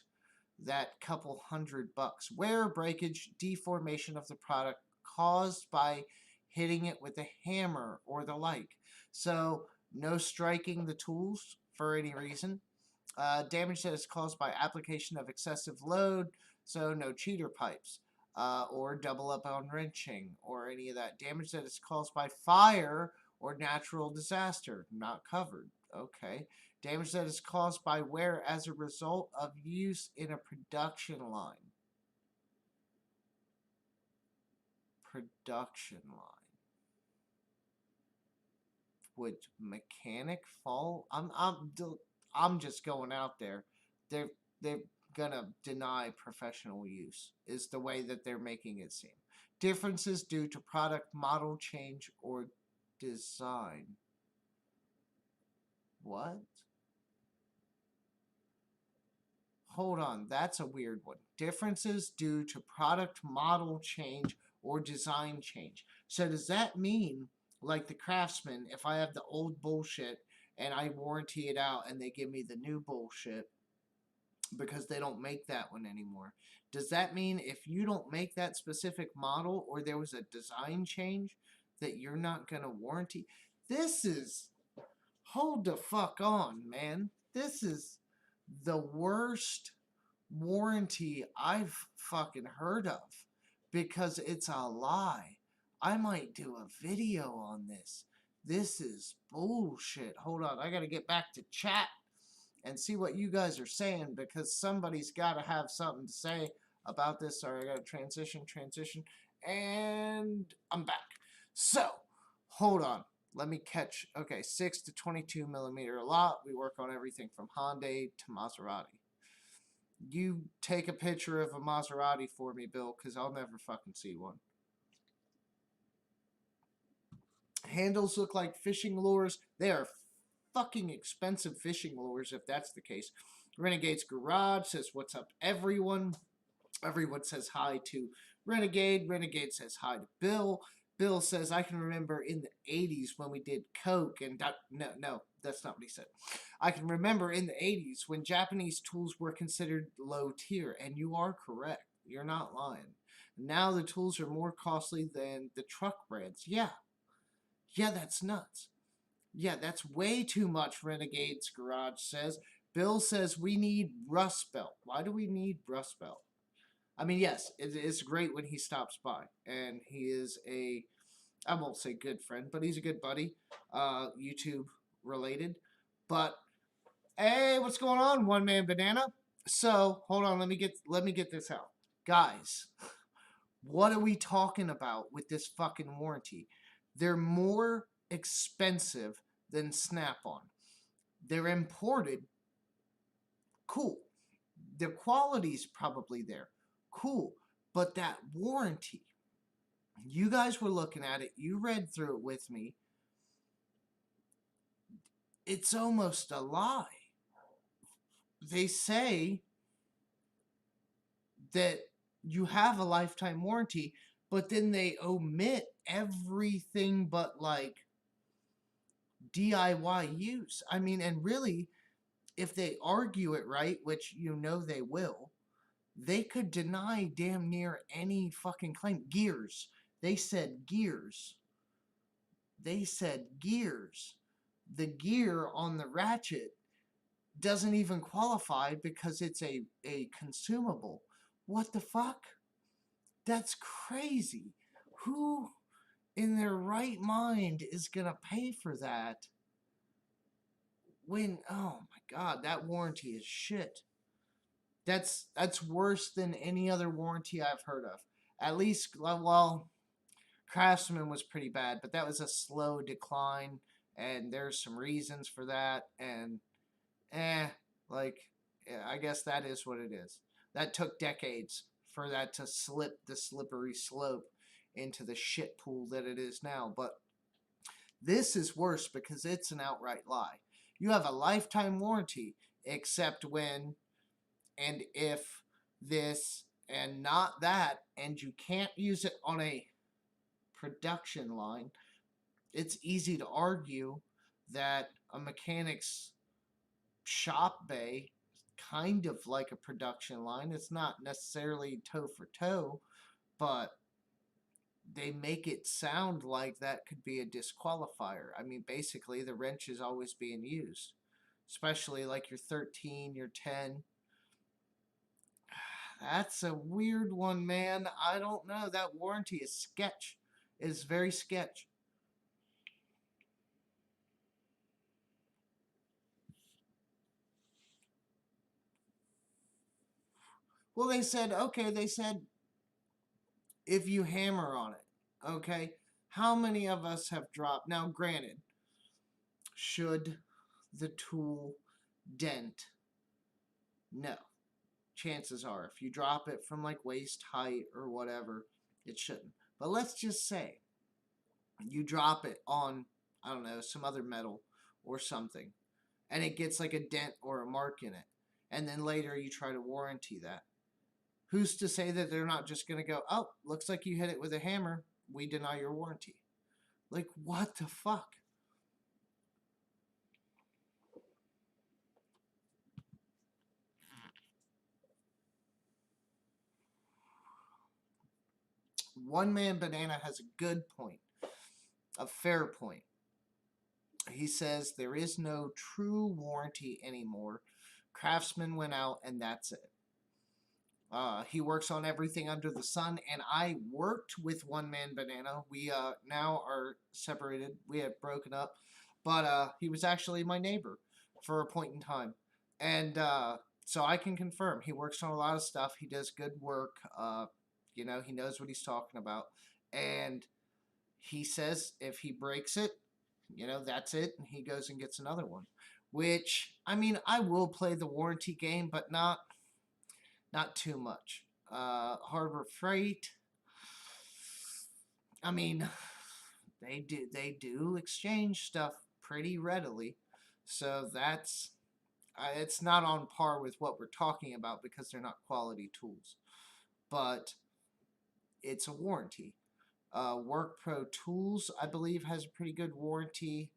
that couple $100. Wear breakage, deformation of the product caused by hitting it with a hammer or the like. So no striking the tools for any reason. Damage that is caused by application of excessive load, so no cheater pipes, or double up on wrenching, or any of that. Damage that is caused by fire or natural disaster, not covered. Okay. Damage that is caused by wear as a result of use in a production line. Production line. Would mechanic fall? I'm just going out there. They're gonna deny professional use is the way that they're making it seem. Differences due to product model change or design. What? Hold on, that's a weird one. Differences due to product model change or design change. So does that mean, like the Craftsman, if I have the old bullshit and I warranty it out and they give me the new bullshit because they don't make that one anymore, does that mean if you don't make that specific model or there was a design change that you're not going to warranty? This is, hold the fuck on, man. This is the worst warranty I've fucking heard of because it's a lie. I might do a video on this. This is bullshit. Hold on, I gotta get back to chat and see what you guys are saying because somebody's gotta have something to say about this. Sorry, I gotta transition, and I'm back. So, hold on. Let me catch, okay, 6 to 22 millimeter a lot. We work on everything from Hyundai to Maserati. You take a picture of a Maserati for me, Bill, because I'll never fucking see one. Handles look like fishing lures. They are fucking expensive fishing lures if that's the case. Renegade's Garage says, what's up, everyone? Everyone says hi to Renegade. Renegade says hi to Bill. Bill says, I can remember in the 80s when we did Coke and... No, that's not what he said. I can remember in the 80s when Japanese tools were considered low tier, and you are correct. You're not lying. Now the tools are more costly than the truck brands. Yeah, that's nuts. Yeah, that's way too much, Renegade's Garage says. Bill says we need Rust Belt. Why do we need Rust Belt? I mean, yes, it's great when he stops by, and he is a, I won't say good friend, but he's a good buddy, YouTube related. But hey, what's going on, One Man Banana? So hold on, let me get this out, guys. What are we talking about with this fucking warranty? They're more expensive than Snap-on. They're imported. Cool. The quality's probably there. Cool. But that warranty, you guys were looking at it. You read through it with me. It's almost a lie. They say that you have a lifetime warranty, but then they omit everything but like DIY use. I mean, and really, if they argue it right, which you know they will, they could deny damn near any fucking claim. Gears. They said gears. They said gears. The gear on the ratchet doesn't even qualify because it's a consumable. What the fuck? That's crazy. Who in their right mind is gonna pay for that when, oh my god, that warranty is shit. That's worse than any other warranty I've heard of. At least, well, Craftsman was pretty bad, but that was a slow decline, and there's some reasons for that, and eh, like, yeah, I guess that is what it is. That took decades for that to slip the slippery slope into the shit pool that it is now. But this is worse because it's an outright lie. You have a lifetime warranty, except when and if this and not that, and you can't use it on a production line. It's easy to argue that a mechanic's shop bay is kind of like a production line. It's not necessarily toe for toe, but they make it sound like that could be a disqualifier. I mean, basically, the wrench is always being used, especially like your 13, your 10. That's a weird one, man. I don't know. That warranty is sketch. Is very sketch. Well, they said, okay, they said if you hammer on it, okay? How many of us have dropped? Now, granted, should the tool dent? No. Chances are, if you drop it from like waist height or whatever, it shouldn't. But let's just say you drop it on, I don't know, some other metal or something, and it gets like a dent or a mark in it, and then later you try to warranty that. Who's to say that they're not just going to go, oh, looks like you hit it with a hammer, we deny your warranty? Like, what the fuck? One Man Banana has a good point, a fair point. He says there is no true warranty anymore. Craftsman went out and that's it. He works on everything under the sun, and I worked with One Man Banana. We now are separated. We have broken up, but he was actually my neighbor for a point in time, and so I can confirm he works on a lot of stuff. He does good work. You know, he knows what he's talking about, and he says if he breaks it, you know, that's it, and he goes and gets another one. Which, I mean, I will play the warranty game, but not too much. Harbor Freight. I mean, they do exchange stuff pretty readily, so that's it's not on par with what we're talking about because they're not quality tools, but it's a warranty. Work Pro Tools, I believe, has a pretty good warranty.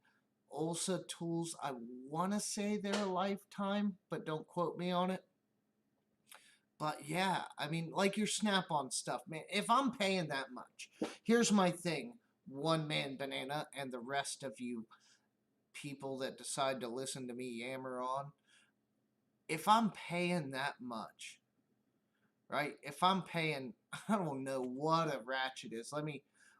Ulsa Tools, I want to say they're a lifetime, but don't quote me on it. But yeah, I mean, like your Snap-on stuff, man. If I'm paying that much, here's my thing, One Man Banana and the rest of you people that decide to listen to me yammer on. If I'm paying that much, right? If I'm paying, I don't know what a ratchet is.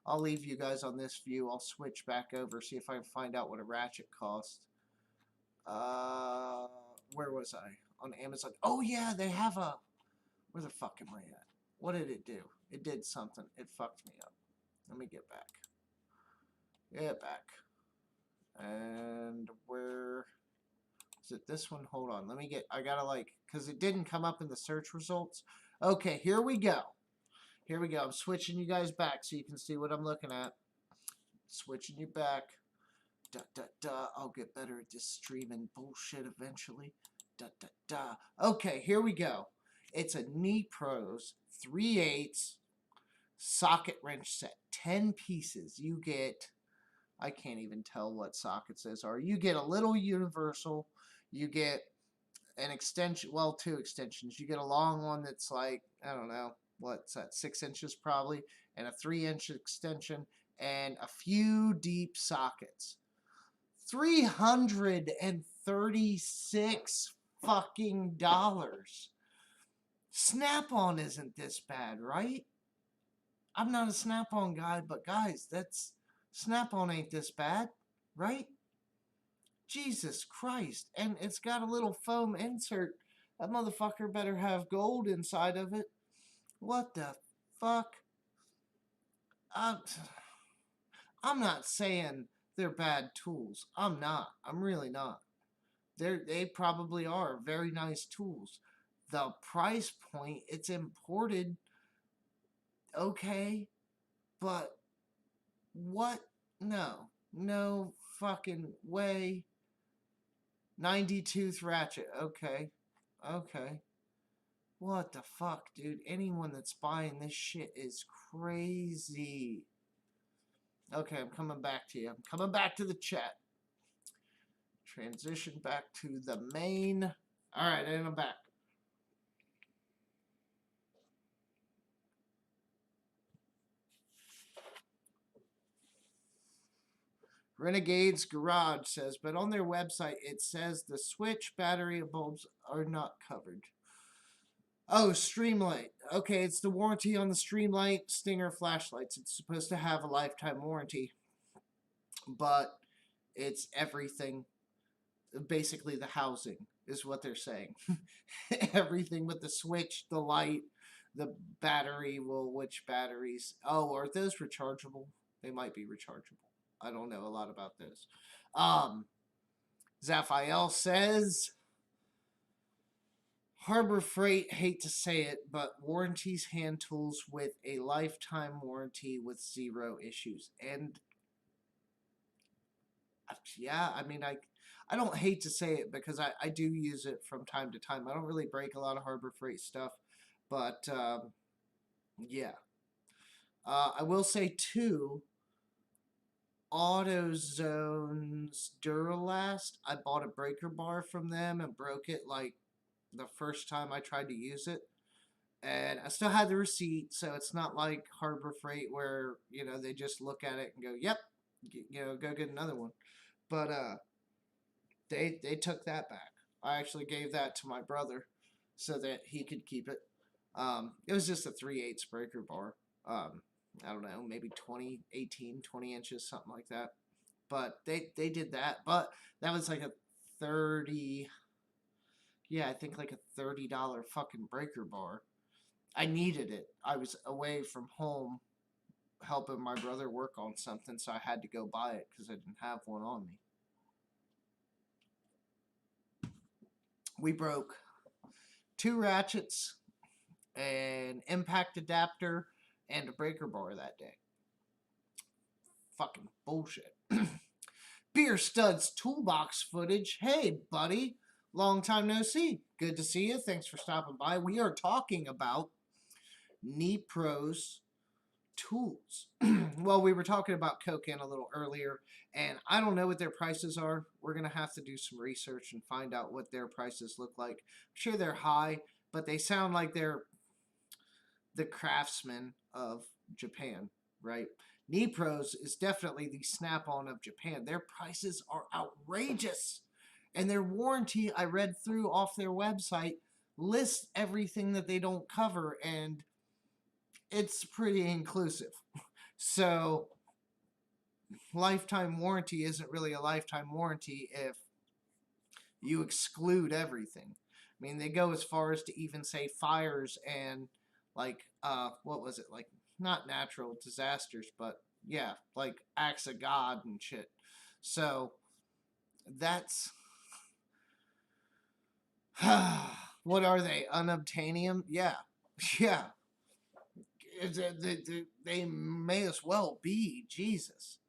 I'll leave you guys on this view. I'll switch back over, see if I can find out what a ratchet costs. Where was I? On Amazon. Oh yeah, they have a, where the fuck am I at? What did it do? It did something. It fucked me up. Let me get back. Get back. And where is it? This one? Hold on. Let me get, I gotta like, because it didn't come up in the search results. Okay, here we go. Here we go. I'm switching you guys back so you can see what I'm looking at. Switching you back. Da da da. I'll get better at this streaming bullshit eventually. Da da da. Okay, here we go. It's a Knee-Pros 3/8 socket wrench set. 10 pieces. You get, I can't even tell what sockets those are. You get a little universal. You get an extension, well, two extensions. You get a long one that's like, I don't know, what's that, 6 inches probably, and a 3-inch extension, and a few deep sockets. $336 fucking dollars. Snap-on isn't this bad, right? I'm not a Snap-on guy, but guys, that's Snap-on ain't this bad, right? Jesus Christ. And it's got a little foam insert. That motherfucker better have gold inside of it. What the fuck? I'm not saying they're bad tools. I'm not. I'm really not. They probably are very nice tools. The price point, it's imported, okay, but what? No. No fucking way. 90 tooth ratchet. Okay. Okay. What the fuck, dude? Anyone that's buying this shit is crazy. Okay, I'm coming back to you. I'm coming back to the chat. Transition back to the main. Alright, and I'm back. Renegade's Garage says, but on their website it says the switch, battery, and bulbs are not covered. Oh, Streamlight. Okay, it's the warranty on the Streamlight Stinger flashlights. It's supposed to have a lifetime warranty, but it's everything. Basically, the housing is what they're saying. Everything but the switch, the light, the battery. Well, which batteries? Oh, are those rechargeable? They might be rechargeable. I don't know a lot about this. Zaphael says, Harbor Freight, hate to say it, but warranties hand tools with a lifetime warranty with 0 issues. And yeah, I mean, I don't hate to say it because I do use it from time to time. I don't really break a lot of Harbor Freight stuff, but yeah. I will say too, AutoZone's Duralast, I bought a breaker bar from them and broke it like the first time I tried to use it. And I still had the receipt, so it's not like Harbor Freight where, you know, they just look at it and go, yep, you know, go get another one. But they took that back. I actually gave that to my brother so that he could keep it. It was just a 3/8 breaker bar. I don't know, maybe 20 inches, something like that. But they did that. But that was like a 30, yeah, I think like a $30 fucking breaker bar. I needed it. I was away from home helping my brother work on something, so I had to go buy it because I didn't have one on me. We broke 2 ratchets, an impact adapter, and a breaker bar that day. Fucking bullshit. Beer Studs Toolbox footage. Hey, buddy. Long time no see. Good to see you. Thanks for stopping by. We are talking about Nepro's tools. Well, we were talking about Koken a little earlier, and I don't know what their prices are. We're going to have to do some research and find out what their prices look like. I'm sure they're high, but they sound like they're the Craftsman of Japan, right? Nepro's is definitely the Snap-on of Japan. Their prices are outrageous. And their warranty, I read through off their website, lists everything that they don't cover, and it's pretty inclusive. So, lifetime warranty isn't really a lifetime warranty if you exclude everything. I mean, they go as far as to even say fires and, like, what was it? Like, not natural disasters, but, yeah, like acts of God and shit. So, that's... what are they? Unobtainium? Yeah. Yeah. They may as well be. Jesus.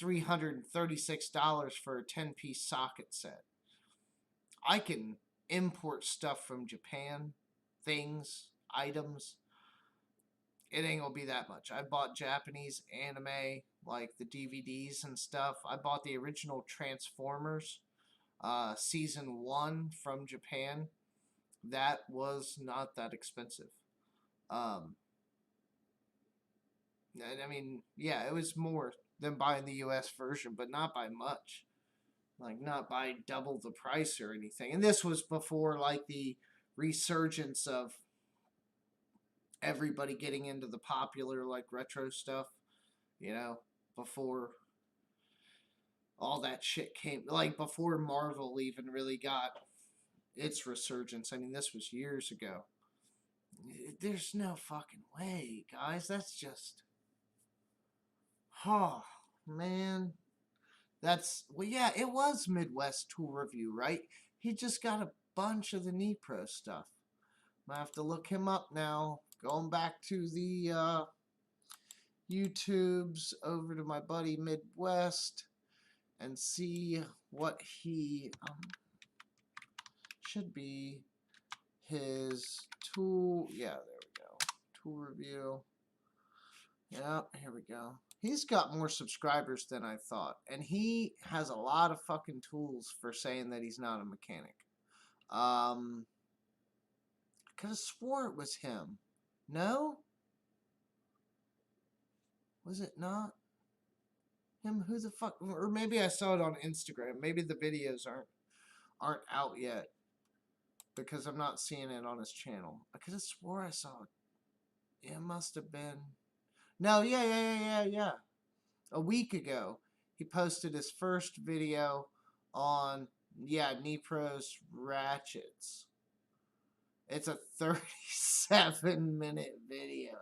$336 for a 10-piece socket set. I can import stuff from Japan, things, items. It ain't gonna be that much. I bought Japanese anime, like the DVDs and stuff. I bought the original Transformers season 1 from Japan, that was not that expensive. Um, and I mean, yeah, it was more than buying the US version, but not by much. Like, not by double the price or anything. And this was before, like, the resurgence of everybody getting into the popular, like, retro stuff, you know, before all that shit came, like, before Marvel even really got its resurgence. I mean, this was years ago. There's no fucking way, guys. That's just, oh, man. That's, well, yeah, it was Midwest Tool Review, right? He just got a bunch of the Nepro stuff. I have to look him up now. Going back to the YouTubes, over to my buddy Midwest, and see what he should be his tool. Yeah, there we go. Tool review. Yeah, here we go. He's got more subscribers than I thought, and he has a lot of fucking tools for saying that he's not a mechanic. I could have swore it was him. No? Was it not him? Who the fuck? Or maybe I saw it on Instagram. Maybe the videos aren't out yet because I'm not seeing it on his channel. I could have swore I saw it. It must have been. No, yeah. A week ago, he posted his first video on, yeah, Nepro's ratchets. It's a 37-minute video.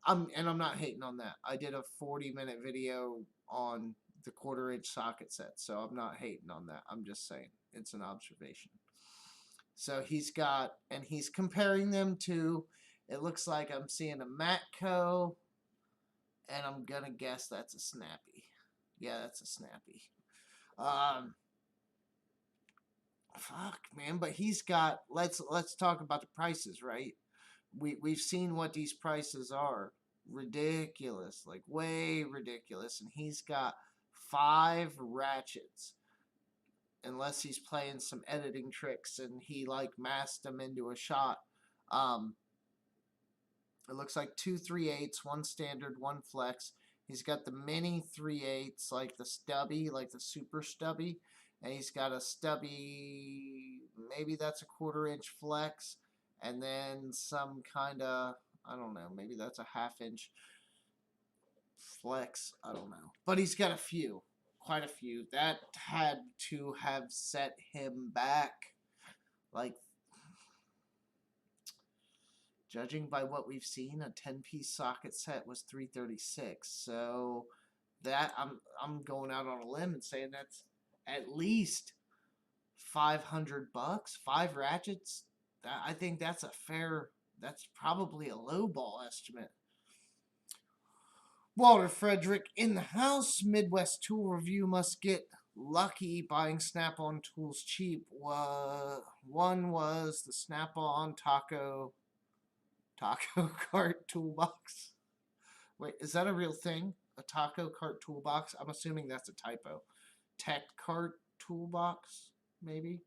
And I'm not hating on that. I did a 40-minute video on the 1/4-inch socket set, so I'm not hating on that. I'm just saying it's an observation. So he's got, and he's comparing them to, it looks like I'm seeing a Matco, and I'm gonna guess that's a Snappy. Yeah, that's a Snappy. Fuck, man, but he's got, let's talk about the prices, right? We've seen what these prices are. Ridiculous, like way ridiculous. And he's got 5 ratchets. Unless he's playing some editing tricks and he like masked them into a shot. It looks like 2 3/8, 1 standard, 1 flex. He's got the mini 3/8, like the stubby, like the super stubby. And he's got a stubby, maybe that's a 1/4-inch flex. And then some kind of, I don't know, maybe that's a 1/2 inch flex. I don't know. But he's got a few, quite a few. That had to have set him back. Like, judging by what we've seen, a 10-piece socket set was $336. So that I'm going out on a limb and saying that's at least $500. 5 ratchets. I think that's a fair. That's probably a low ball estimate. Walter Frederick in the house. Midwest Tool Review must get lucky buying Snap-on tools cheap. One was the Snap-on Taco Cart Toolbox. Wait, is that a real thing? A Taco Cart Toolbox? I'm assuming that's a typo. Tech Cart Toolbox, maybe?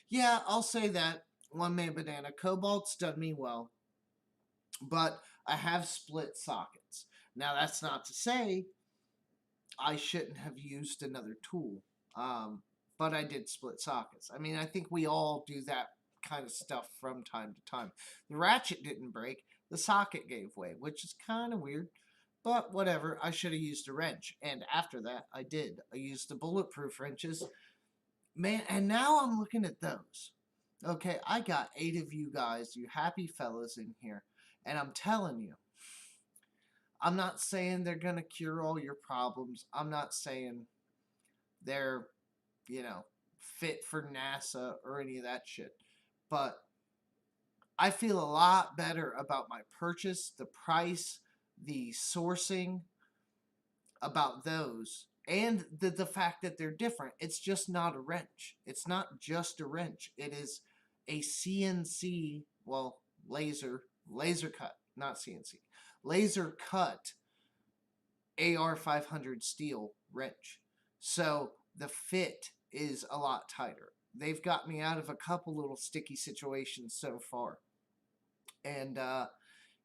Yeah, I'll say that. One Man Banana. Cobalt's done me well. But I have split sockets. Now, that's not to say I shouldn't have used another tool. But I did split sockets. I mean, I think we all do that kind of stuff from time to time. The ratchet didn't break. The socket gave way, which is kind of weird. But whatever, I should have used a wrench. And after that, I did. I used the bulletproof wrenches. Man, and now I'm looking at those. Okay, I got 8 of you guys, you happy fellas in here. And I'm telling you, I'm not saying they're going to cure all your problems. I'm not saying they're, fit for NASA or any of that shit. But I feel a lot better about my purchase, the price, the sourcing, about those, and the fact that they're different. It's just not a wrench. It's not just a wrench. It is a CNC, well, laser cut. not CNC, laser cut AR500 steel wrench. So the fit is a lot tighter. They've got me out of a couple little sticky situations so far. And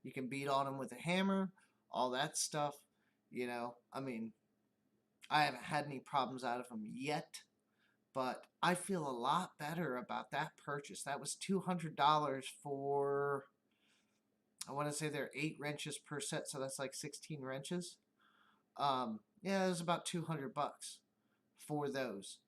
you can beat on them with a hammer, all that stuff. You know, I mean, I haven't had any problems out of them yet, but I feel a lot better about that purchase. That was $200 for, I want to say they're 8 wrenches per set, so that's like 16 wrenches. Yeah, it was about 200 bucks for those.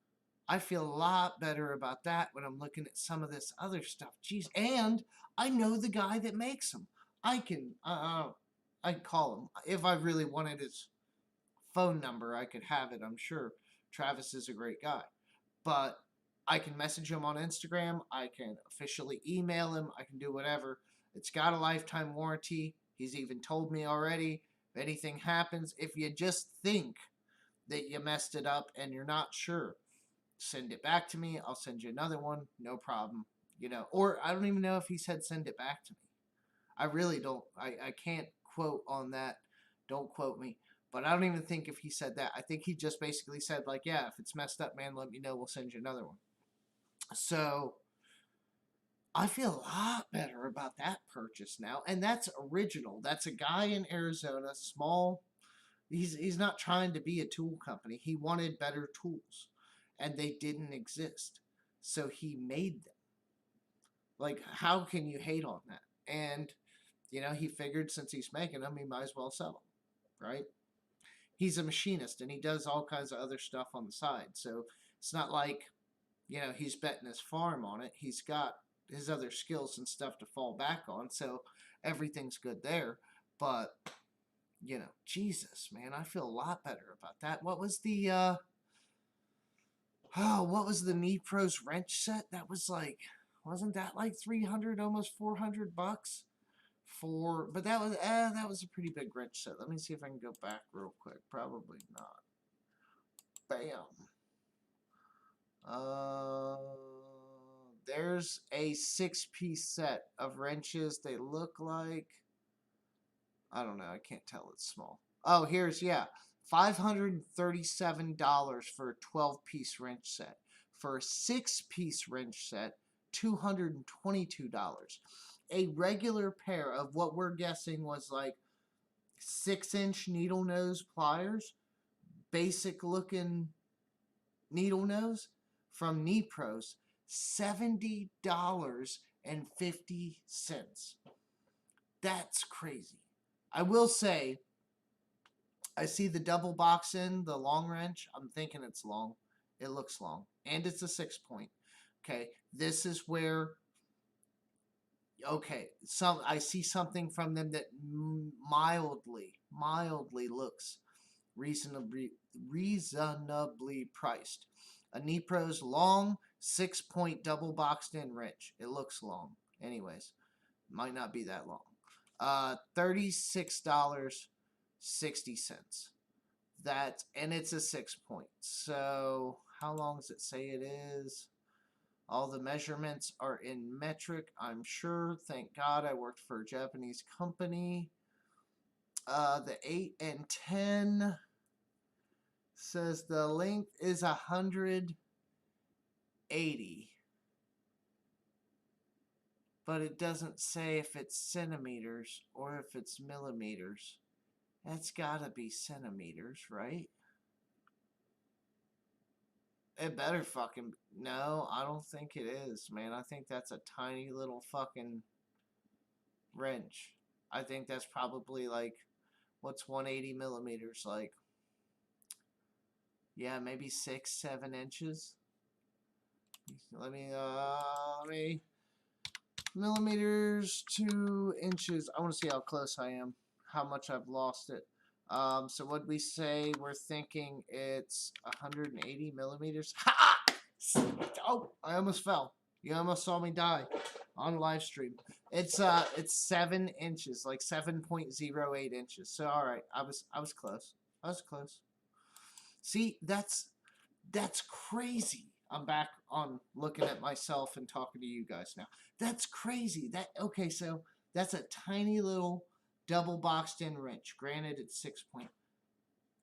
I feel a lot better about that when I'm looking at some of this other stuff. Jeez, and I know the guy that makes them. I can, I'd call him if I really wanted his phone number. I could have it. I'm sure Travis is a great guy, but I can message him on Instagram. I can officially email him. I can do whatever. It's got a lifetime warranty. He's even told me already. If anything happens, if you just think that you messed it up and you're not sure, send it back to me. I'll send you another one. No problem. You know, or I don't even know if he said send it back to me. I really don't. I can't quote on that. Don't quote me. But I don't even think if he said that. I think he just basically said, like, yeah, if it's messed up, man, let me know. We'll send you another one. So I feel a lot better about that purchase now. And that's original. That's a guy in Arizona, small. He's not trying to be a tool company. He wanted better tools, and they didn't exist. So he made them. Like, how can you hate on that? And, you know, he figured since he's making them, he might as well sell them, right? He's a machinist, and he does all kinds of other stuff on the side. So it's not like, you know, he's betting his farm on it. He's got his other skills and stuff to fall back on. So everything's good there. But, you know, Jesus, man, I feel a lot better about that. What was the Knee-Pros wrench set? That was like, wasn't that like 300, almost 400 bucks? But that was a pretty big wrench set. Let me see if I can go back real quick. Probably not. Bam. There's a 6-piece set of wrenches. They look like, I don't know, I can't tell, it's small. Oh, here's, yeah, $537 for a 12-piece wrench set. For a 6-piece wrench set, $222. A regular pair of what we're guessing was like 6-inch needle nose pliers, basic looking needle nose from Knee-Pros, $70.50. That's crazy. I will say, I see the double box in the long wrench. I'm thinking it's long. It looks long. And it's a 6-point. Okay. This is where, okay, I see something from them that mildly looks reasonably priced. A Knee-Pros long 6-point double boxed in wrench. It looks long. Anyways, might not be that long. $36.60. And it's a 6-point. So how long does it say it is? All the measurements are in metric, I'm sure. Thank God I worked for a Japanese company. The 8 and 10 says the length is 180. But it doesn't say if it's centimeters or if it's millimeters. That's gotta be centimeters, right? It better fucking... No, I don't think it is, man. I think that's a tiny little fucking wrench. I think that's probably like... What's 180 millimeters like? Yeah, maybe 6-7 inches. Let me... Millimeters to inches. I want to see how close I am. How much I've lost it. So what we say? We're thinking it's 180 millimeters. Ha! Oh, I almost fell. You almost saw me die on live stream. It's 7 inches, like 7.08 inches. So all right, I was close. I was close. See, that's crazy. I'm back on looking at myself and talking to you guys now. That's crazy. Okay, so that's a tiny little double boxed in wrench. Granted, it's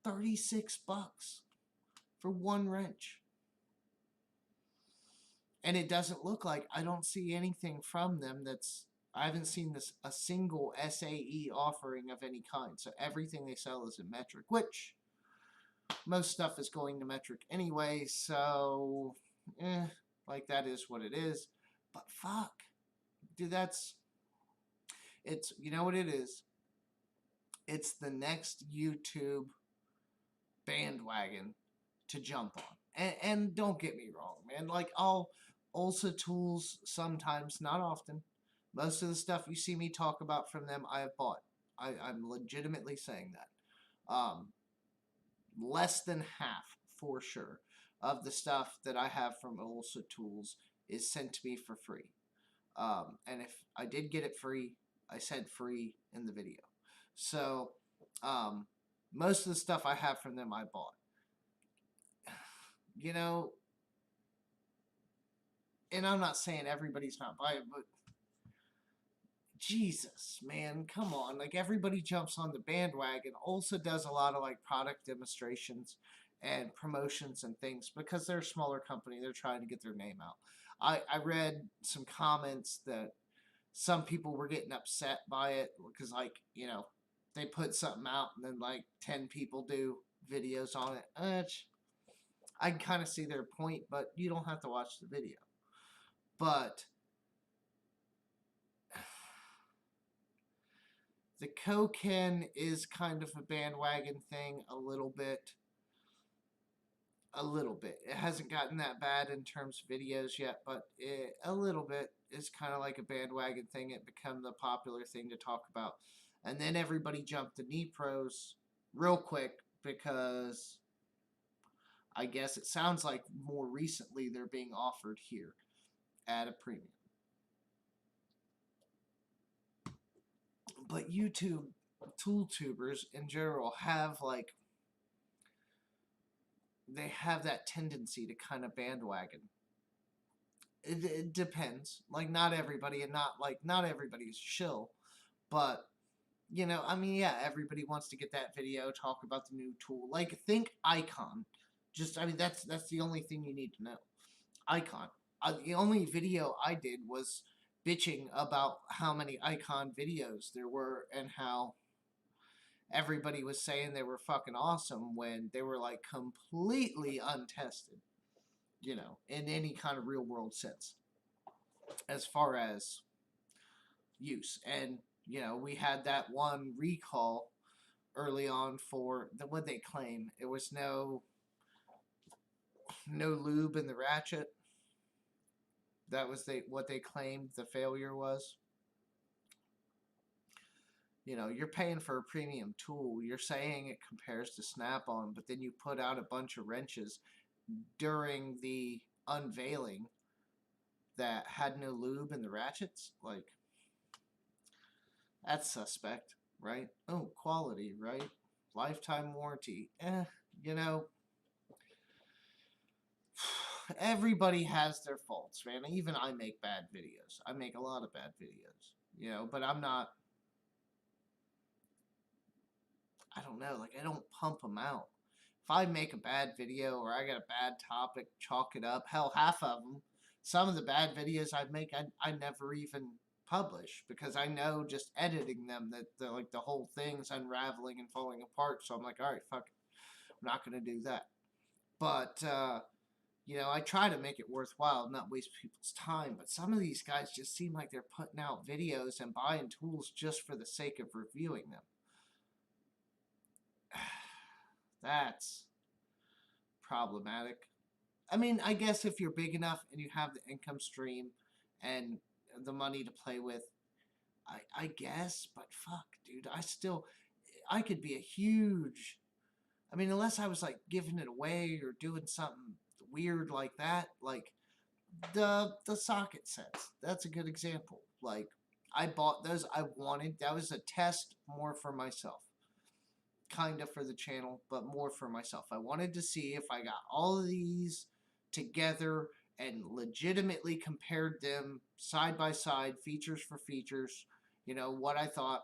36 bucks for one wrench. And it doesn't look like, I don't see anything from them I haven't seen a single SAE offering of any kind. So everything they sell is in metric, which most stuff is going to metric anyway. So, like that is what it is. But fuck, dude, you know what it is? It's the next YouTube bandwagon to jump on. And don't get me wrong, man. Like, Ulsa Tools sometimes, not often. Most of the stuff you see me talk about from them, I have bought. I'm legitimately saying that. Less than half, for sure, of the stuff that I have from Ulsa Tools is sent to me for free. And if I did get it free, I said free in the video. So, most of the stuff I have from them, I bought. You know, and I'm not saying everybody's not buying, but Jesus, man, come on. Like, everybody jumps on the bandwagon. Ulsa does a lot of, like, product demonstrations and promotions and things because they're a smaller company. They're trying to get their name out. I read some comments that some people were getting upset by it because, like, you know, they put something out and then, like, 10 people do videos on it. I kind of see their point, but you don't have to watch the video. But the Koken is kind of a bandwagon thing a little bit. A little bit. It hasn't gotten that bad in terms of videos yet, but a little bit is kind of like a bandwagon thing. It became the popular thing to talk about. And then everybody jumped to Knee Pros real quick because I guess it sounds like more recently they're being offered here at a premium. But YouTube tool tubers in general have, like, they have that tendency to kind of bandwagon. It depends. Like, not everybody, and not everybody's shill, but, you know, I mean, yeah, everybody wants to get that video, talk about the new tool. Like, think Icon. I mean, that's the only thing you need to know. Icon. The only video I did was bitching about how many Icon videos there were and how everybody was saying they were fucking awesome when they were, like, completely untested, you know, in any kind of real world sense as far as use. And, you know, we had that one recall early on for what they claim. It was no lube in the ratchet. That was what they claimed the failure was. You know, you're paying for a premium tool. You're saying it compares to Snap-on, but then you put out a bunch of wrenches during the unveiling that had no lube in the ratchets. Like, that's suspect, right? Oh, quality, right? Lifetime warranty. You know, everybody has their faults, man. Even I make bad videos. I make a lot of bad videos, you know, but I'm not, I don't know, like, I don't pump them out. If I make a bad video or I got a bad topic, chalk it up. Hell, half of them, some of the bad videos I make, I never even publish because I know just editing them that the whole thing's unraveling and falling apart. So I'm like, all right, fuck it. I'm not going to do that. But, you know, I try to make it worthwhile, not waste people's time. But some of these guys just seem like they're putting out videos and buying tools just for the sake of reviewing them. That's problematic. I mean, I guess if you're big enough and you have the income stream and the money to play with, I guess, but fuck, dude, I could be a huge, I mean, unless I was, like, giving it away or doing something weird like that, like, the socket sets, that's a good example. Like, I bought those, that was a test more for myself. Kind of for the channel, but more for myself. I wanted to see if I got all of these together and legitimately compared them side by side, features for features, you know, what I thought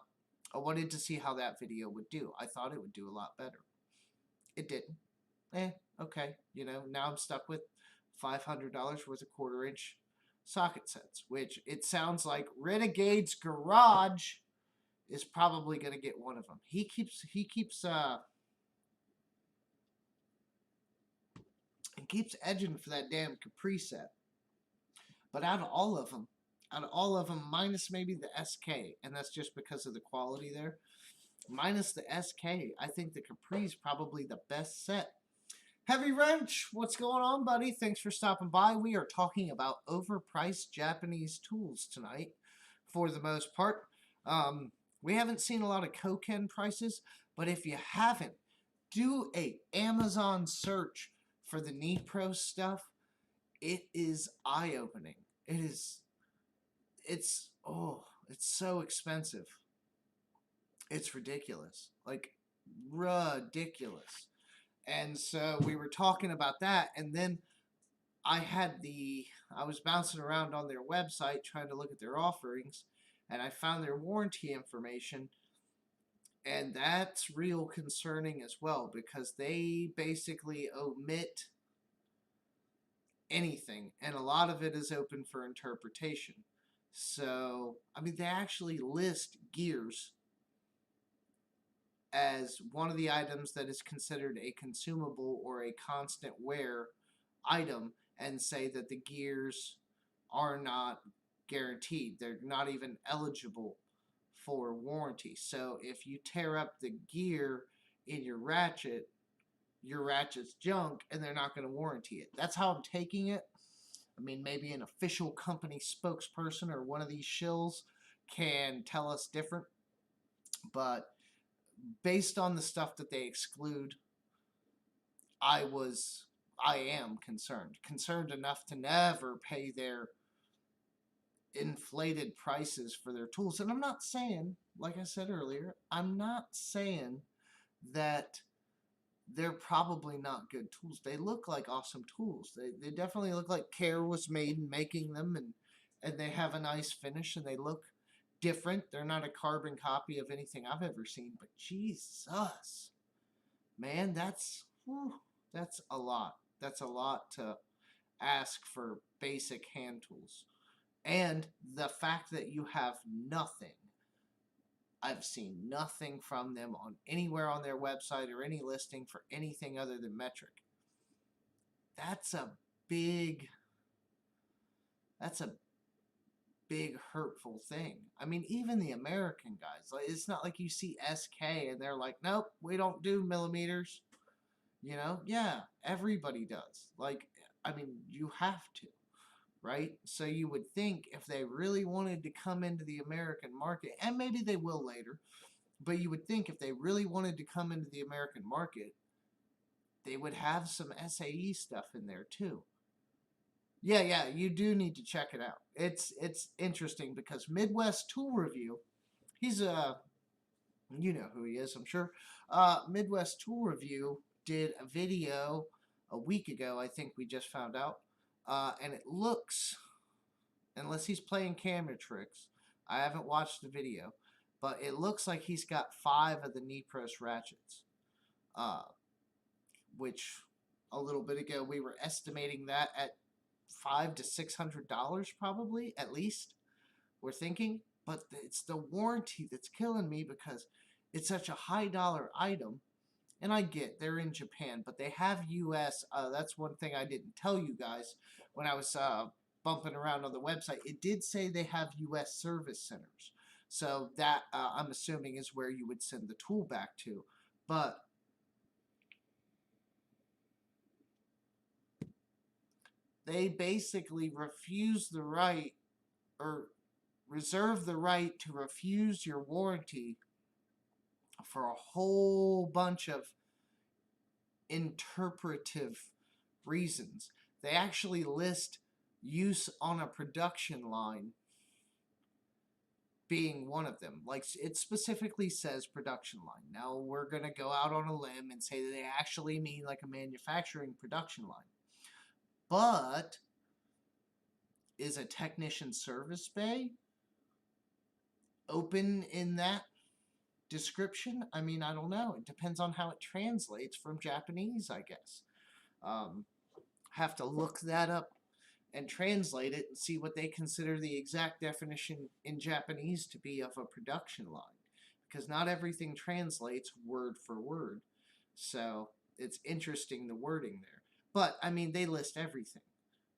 I wanted to see how that video would do. I thought it would do a lot better. It didn't. Okay. You know, now I'm stuck with $500 worth of quarter-inch socket sets, which it sounds like Renegade's Garage is probably going to get one of them. He keeps edging for that damn Capri set. But out of all of them, minus maybe the SK, and that's just because of the quality there, minus the SK, I think the Capri is probably the best set. Heavy Wrench, what's going on, buddy? Thanks for stopping by. We are talking about overpriced Japanese tools tonight, for the most part. We haven't seen a lot of Koken prices, but if you haven't, do a Amazon search for the Knee-Pro stuff. It is eye-opening. It's so expensive. It's ridiculous. Like, ridiculous. And so we were talking about that, and then I was bouncing around on their website trying to look at their offerings, and I found their warranty information, and that's real concerning as well, because they basically omit anything, and a lot of it is open for interpretation. So, I mean, they actually list gears as one of the items that is considered a consumable or a constant wear item, and say that the gears are not guaranteed. They're not even eligible for warranty. So if you tear up the gear in your ratchet's junk, and they're not going to warranty it. That's how I'm taking it. I mean, maybe an official company spokesperson or one of these shills can tell us different, but based on the stuff that they exclude, I am concerned enough to never pay their inflated prices for their tools. And I'm not saying, like I said earlier, I'm not saying that they're probably not good tools. They look like awesome tools. They definitely look like care was made in making them, and they have a nice finish, and they look different. They're not a carbon copy of anything I've ever seen, but Jesus, man, that's a lot. That's a lot to ask for basic hand tools. And the fact that you have nothing, I've seen nothing from them on anywhere on their website or any listing for anything other than metric. That's a big hurtful thing. I mean, even the American guys, like, it's not like you see SK and they're like, nope, we don't do millimeters. You know, yeah, everybody does. Like, I mean, you have to, right? So you would think if they really wanted to come into the American market, and maybe they will later, but you would think if they really wanted to come into the American market, they would have some SAE stuff in there too. Yeah, you do need to check it out. It's interesting because Midwest Tool Review, he's you know who he is, I'm sure. Midwest Tool Review did a video a week ago, I think we just found out, and it looks, unless he's playing camera tricks, I haven't watched the video, but it looks like he's got 5 of the Knee-Pros ratchets, which a little bit ago we were estimating that at $500 to $600 probably, at least, we're thinking. But it's the warranty that's killing me, because it's such a high dollar item. And I get they're in Japan, but they have US. That's one thing I didn't tell you guys when I was bumping around on the website. It did say they have US service centers. So that, I'm assuming, is where you would send the tool back to. But they basically refuse the right, or reserve the right, to refuse your warranty for a whole bunch of interpretive reasons. They actually list use on a production line being one of them. Like, it specifically says production line. Now we're going to go out on a limb and say that they actually mean like a manufacturing production line. But is a technician service bay open in that description? I mean, I don't know. It depends on how it translates from Japanese, I guess. Um, have to look that up and translate it and see what they consider the exact definition in Japanese to be of a production line. Because not everything translates word for word. So it's interesting the wording there. But, I mean, they list everything.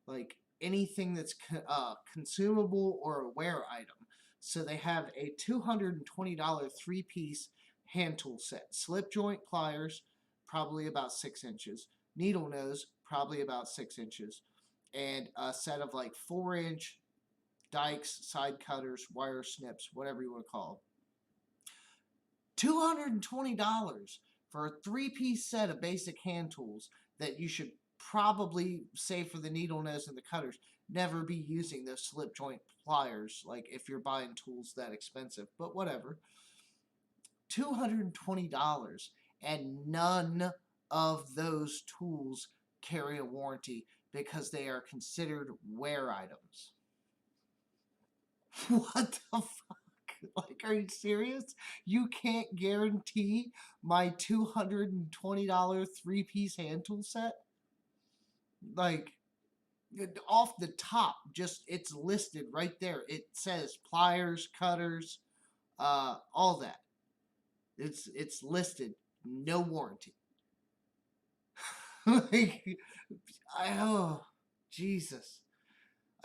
Like anything that's consumable or a wear item. So they have a $220 three-piece hand tool set. Slip joint pliers, probably about 6 inches. Needle nose, probably about 6 inches. And a set of like 4-inch dikes, side cutters, wire snips, whatever you want to call them. $220 for a three-piece set of basic hand tools that you should probably, say for the needle nose and the cutters, never be using those slip joint pliers, like if you're buying tools that expensive, but whatever. $220, and none of those tools carry a warranty because they are considered wear items. What the fuck? Like, are you serious? You can't guarantee my $220 three-piece hand tool set? Like, off the top, just it's listed right there. It says pliers, cutters, all that. It's listed, no warranty. Like, oh, Jesus.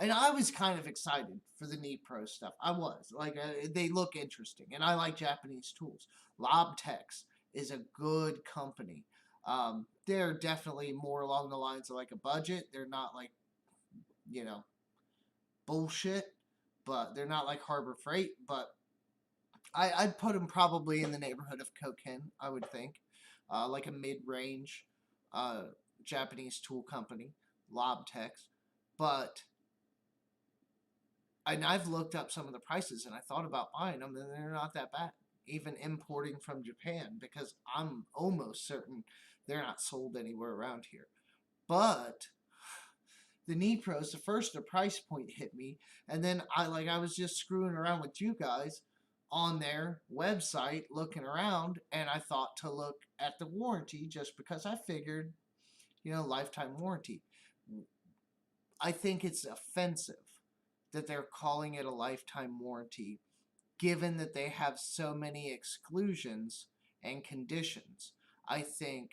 And I was kind of excited for the Knee Pro stuff. I was. Like, they look interesting. And I like Japanese tools. Lobtex is a good company. They're definitely more along the lines of like a budget. They're not like, you know, bullshit. But they're not like Harbor Freight. But I'd put them probably in the neighborhood of Koken, I would think. Like a mid-range Japanese tool company. Lobtex. But and I've looked up some of the prices and I thought about buying them and they're not that bad. Even importing from Japan because I'm almost certain they're not sold anywhere around here. But the Knee Pros, the price point hit me, and then I was just screwing around with you guys on their website looking around, and I thought to look at the warranty just because I figured, lifetime warranty. I think it's offensive that they're calling it a lifetime warranty, given that they have so many exclusions and conditions. I think,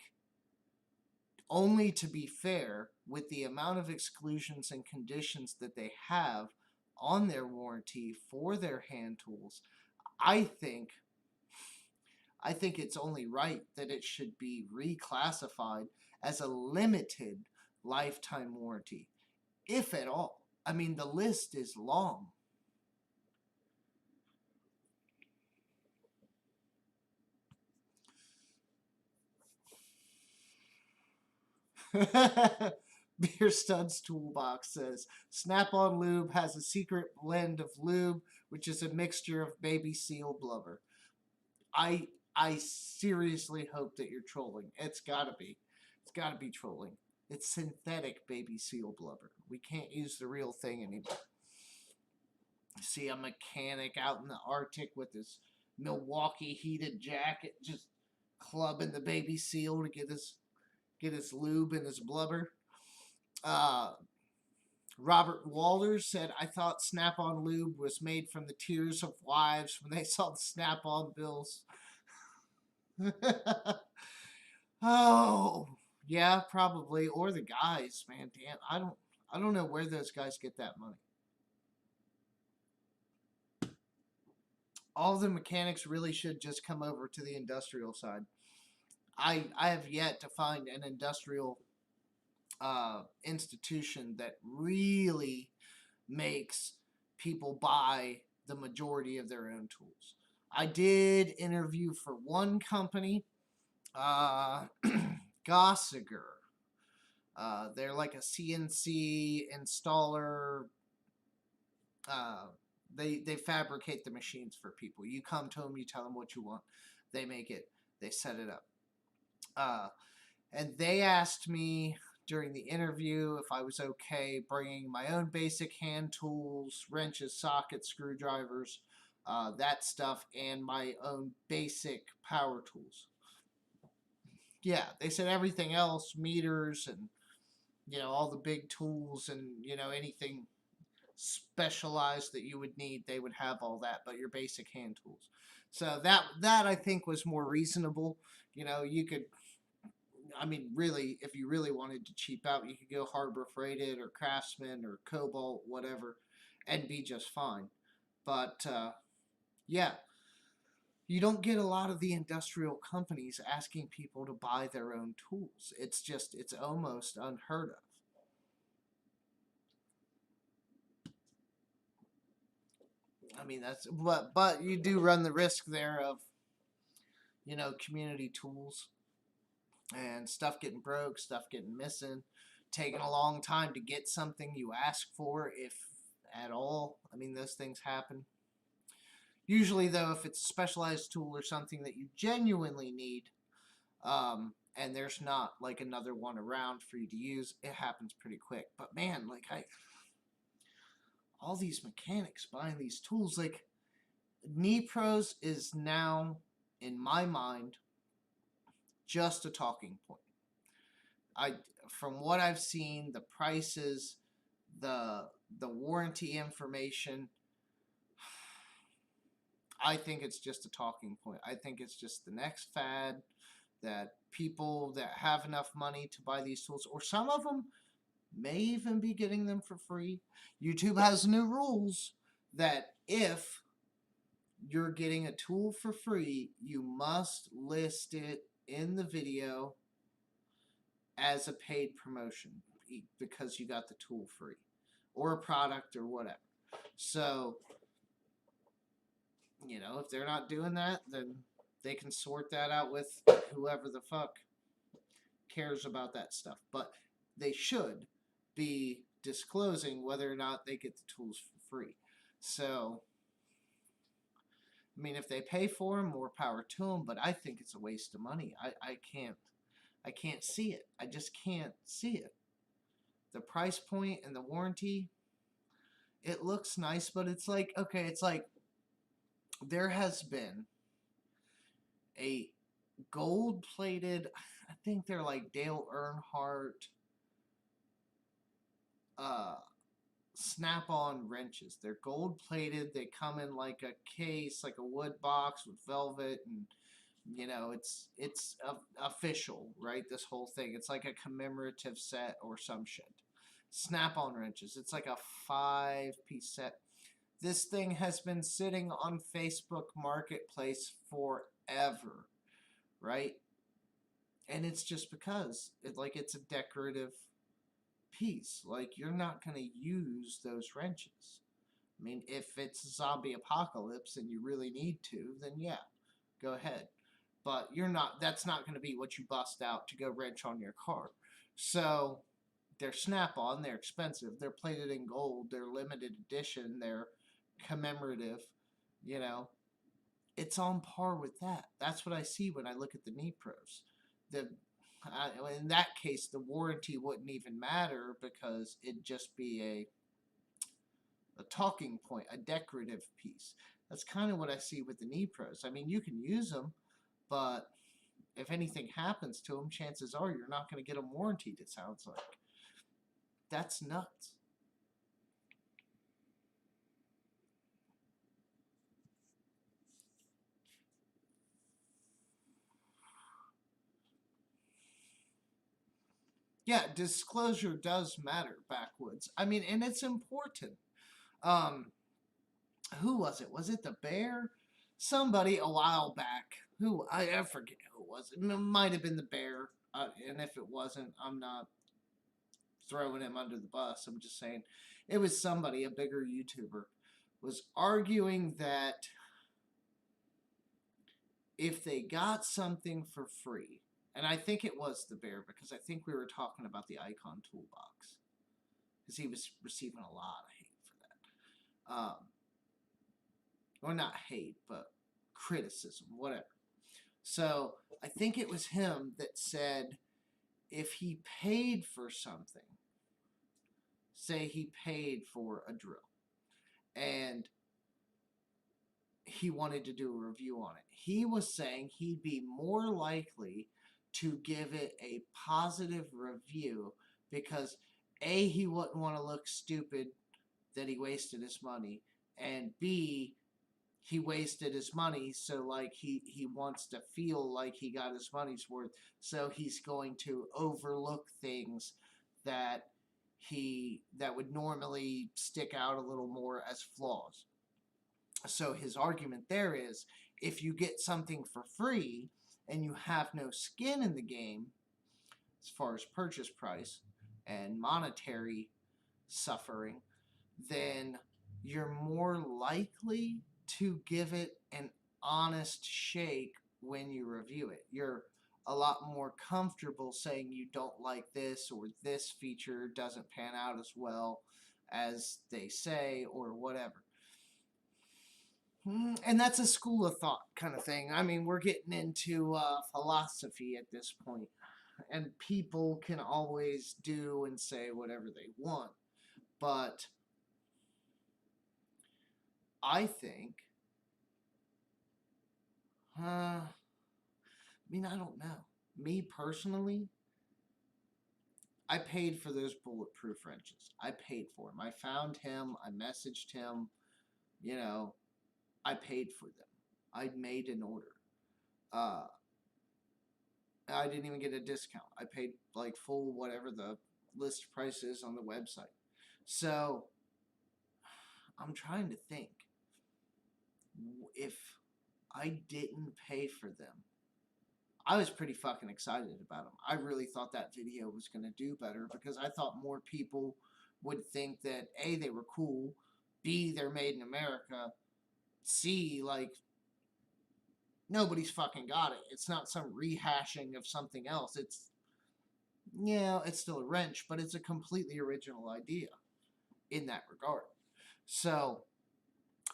only to be fair, with the amount of exclusions and conditions that they have on their warranty for their hand tools, I think it's only right that it should be reclassified as a limited lifetime warranty, if at all. I mean, the list is long. Beer Studs Toolbox says Snap-on Lube has a secret blend of lube, which is a mixture of baby seal blubber. I seriously hope that you're trolling. It's gotta be. It's gotta be trolling. It's synthetic baby seal blubber. We can't use the real thing anymore. See a mechanic out in the Arctic with his Milwaukee heated jacket, just clubbing the baby seal to get his lube and his blubber. Robert Walters said, I thought Snap-on Lube was made from the tears of wives when they saw the Snap-on bills. Oh, yeah, probably. Or the guys, man. Damn, I don't know where those guys get that money. All the mechanics really should just come over to the industrial side. I have yet to find an industrial institution that really makes people buy the majority of their own tools. I did interview for one company, Gossiger. They're like a CNC installer. They fabricate the machines for people. You come to them, you tell them what you want, they make it, they set it up. And they asked me during the interview if I was okay bringing my own basic hand tools, wrenches, sockets, screwdrivers, that stuff, and my own basic power tools. Yeah, they said everything else, meters and all the big tools and anything specialized that you would need, they would have all that, but your basic hand tools. So that I think was more reasonable. You could, I mean, really, if you really wanted to cheap out, you could go Harbor Freighted or Craftsman or Cobalt, whatever, and be just fine. But yeah, you don't get a lot of the industrial companies asking people to buy their own tools. It's almost unheard of. I mean, but you do run the risk there of community tools and stuff getting broke, stuff getting missing, taking a long time to get something you ask for, if at all. I mean, those things happen. Usually, though, if it's a specialized tool or something that you genuinely need, and there's not like another one around for you to use, it happens pretty quick. But man, like all these mechanics buying these tools, like Knee-Pros is now, in my mind, just a talking point. From what I've seen, the prices, the warranty information, I think it's just a talking point. I think it's just the next fad that people that have enough money to buy these tools, or some of them may even be getting them for free. YouTube has new rules that if you're getting a tool for free, you must list it in the video as a paid promotion because you got the tool free or a product or whatever. So, if they're not doing that, then they can sort that out with whoever the fuck cares about that stuff. But they should be disclosing whether or not they get the tools for free. So, I mean, if they pay for them, more power to them. But I think it's a waste of money. I can't see it. I just can't see it. The price point and the warranty, it looks nice, but it's like, okay, it's like there has been a gold-plated, I think they're like Dale Earnhardt snap-on wrenches. They're gold-plated. They come in like a case, like a wood box with velvet, and it's official, right? This whole thing. It's like a commemorative set or some shit. Snap-on wrenches. It's like a 5-piece set. This thing has been sitting on Facebook Marketplace forever, right? And it's just because it's a decorative piece. Like, you're not going to use those wrenches. I mean, if it's a zombie apocalypse and you really need to, then yeah, go ahead. But that's not going to be what you bust out to go wrench on your car. So they're Snap-on, they're expensive, they're plated in gold, they're limited edition, they're commemorative, it's on par with that. That's what I see when I look at the Knee-Pros. In that case, the warranty wouldn't even matter because it'd just be a talking point, a decorative piece. That's kind of what I see with the Knee-Pros. I mean, you can use them, but if anything happens to them, chances are you're not going to get them warranted, it sounds like. That's nuts. Yeah, disclosure does matter, Backwoods. I mean, and it's important. Um, who was it? Was it the Bear? Somebody a while back. Who I forget who it was. It might have been the Bear. And if it wasn't, I'm not throwing him under the bus. I'm just saying it was somebody, a bigger YouTuber, was arguing that if they got something for free, and I think it was the Bear because I think we were talking about the Icon Toolbox because he was receiving a lot of hate for that. Or not hate, but criticism, whatever. So I think it was him that said if he paid for something, say he paid for a drill, and he wanted to do a review on it. He was saying he'd be more likely to give it a positive review because A, he wouldn't want to look stupid that he wasted his money, and B, he wasted his money, so like he wants to feel like he got his money's worth, so he's going to overlook things that that would normally stick out a little more as flaws. So his argument there is, if you get something for free and you have no skin in the game as far as purchase price and monetary suffering, then you're more likely to give it an honest shake when you review it. You're a lot more comfortable saying you don't like this, or this feature doesn't pan out as well as they say, or whatever. And that's a school of thought kind of thing. I mean, we're getting into philosophy at this point, and people can always do and say whatever they want. But I think, I mean, I don't know. Me personally, I paid for those bulletproof wrenches. I paid for them. I found him. I messaged him. You know, I paid for them. I made an order. Uh, I didn't even get a discount. I paid like full whatever the list price is on the website. So I'm trying to think, if I didn't pay for them, I was pretty fucking excited about them. I really thought that video was going to do better because I thought more people would think that A, they were cool, B, they're made in America, C, like, nobody's fucking got it. It's not some rehashing of something else. It's, yeah, it's still a wrench, but it's a completely original idea in that regard. So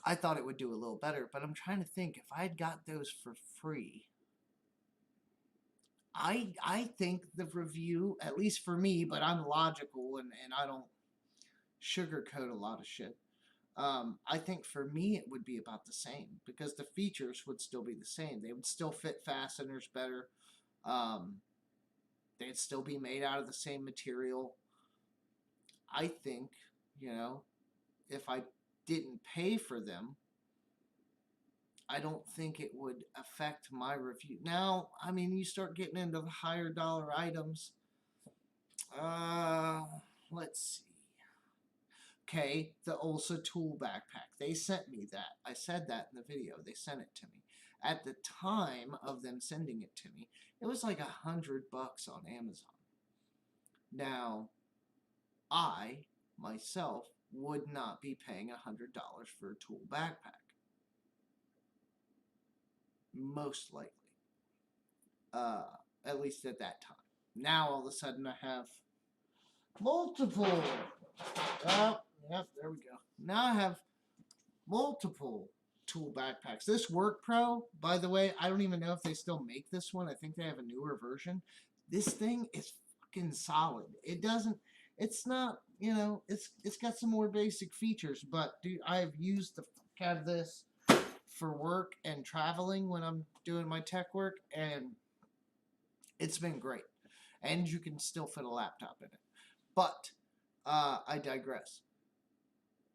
I thought it would do a little better, but I'm trying to think, if I had got those for free, I think the review, at least for me, but I'm logical and I don't sugarcoat a lot of shit. I think for me it would be about the same because the features would still be the same. They would still fit fasteners better. Um, they'd still be made out of the same material. I think, you know, if I didn't pay for them, I don't think it would affect my review. Now, I mean, you start getting into the higher dollar items. Let's see. Okay, the Olsa tool backpack. They sent me that. I said that in the video. They sent it to me. At the time of them sending it to me, it was like $100 on Amazon. Now, I, myself, would not be paying $100 for a tool backpack. Most likely. At least at that time. Now, all of a sudden, I have multiple. Yep, there we go. Now I have multiple tool backpacks. This Work Pro, by the way, I don't even know if they still make this one. I think they have a newer version. This thing is fucking solid. It's not, you know, it's got some more basic features, but dude, I've used the fuck out of this for work and traveling when I'm doing my tech work, and it's been great. And you can still fit a laptop in it. But I digress.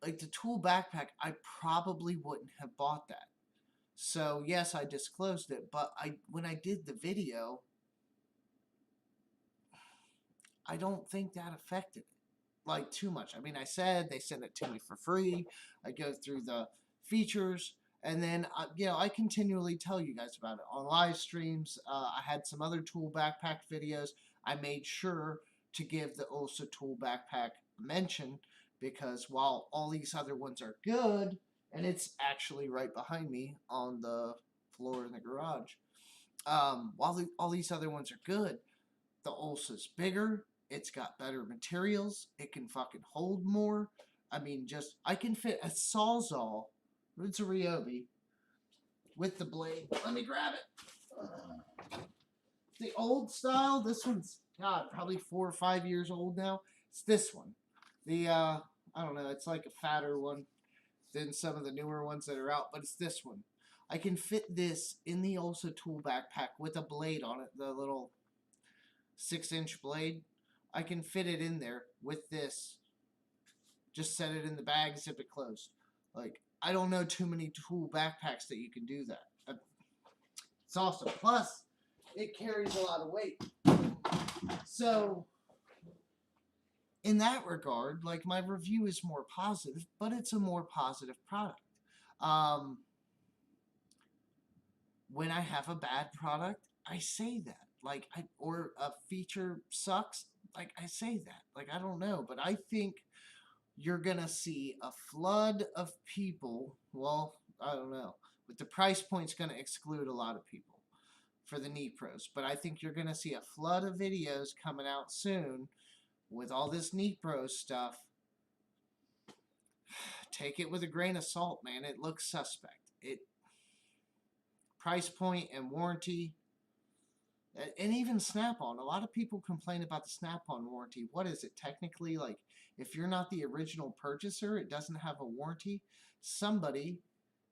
Like the tool backpack, I probably wouldn't have bought that. So yes, I disclosed it, but when I did the video, I don't think that affected it like too much. I mean, I said they sent it to me for free. I go through the features, and then you know, I continually tell you guys about it on live streams. I had some other tool backpack videos. I made sure to give the Olsa tool backpack mention because while all these other ones are good, and it's actually right behind me on the floor in the garage, while all these other ones are good, the Olsa's bigger. It's got better materials. It can fucking hold more. I mean, I can fit a Sawzall. It's a Ryobi with the blade. Let me grab it. The old style. This one's, God, probably 4 or 5 years old now. It's this one. The, I don't know. It's like a fatter one. than some of the newer ones that are out, but it's this one. I can fit this in the Ulsa tool backpack with a blade on it, the little 6-inch blade. I can fit it in there with this. Just set it in the bag, zip it closed. Like, I don't know too many tool backpacks that you can do that. It's awesome. Plus, it carries a lot of weight. So, in that regard, like, my review is more positive, but it's a more positive product. When I have a bad product, I say that. Like, or a feature sucks, like, I say that. Like, I don't know, but I think you're gonna see a flood of people. Well, I don't know, but the price point's gonna exclude a lot of people for the Knee Pros. But I think you're gonna see a flood of videos coming out soon with all this Knee Pro stuff. Take it with a grain of salt, man. It looks suspect. Price point and warranty, and even Snap-on. A lot of people complain about the Snap-on warranty. What is it technically? Like, if you're not the original purchaser, it doesn't have a warranty. Somebody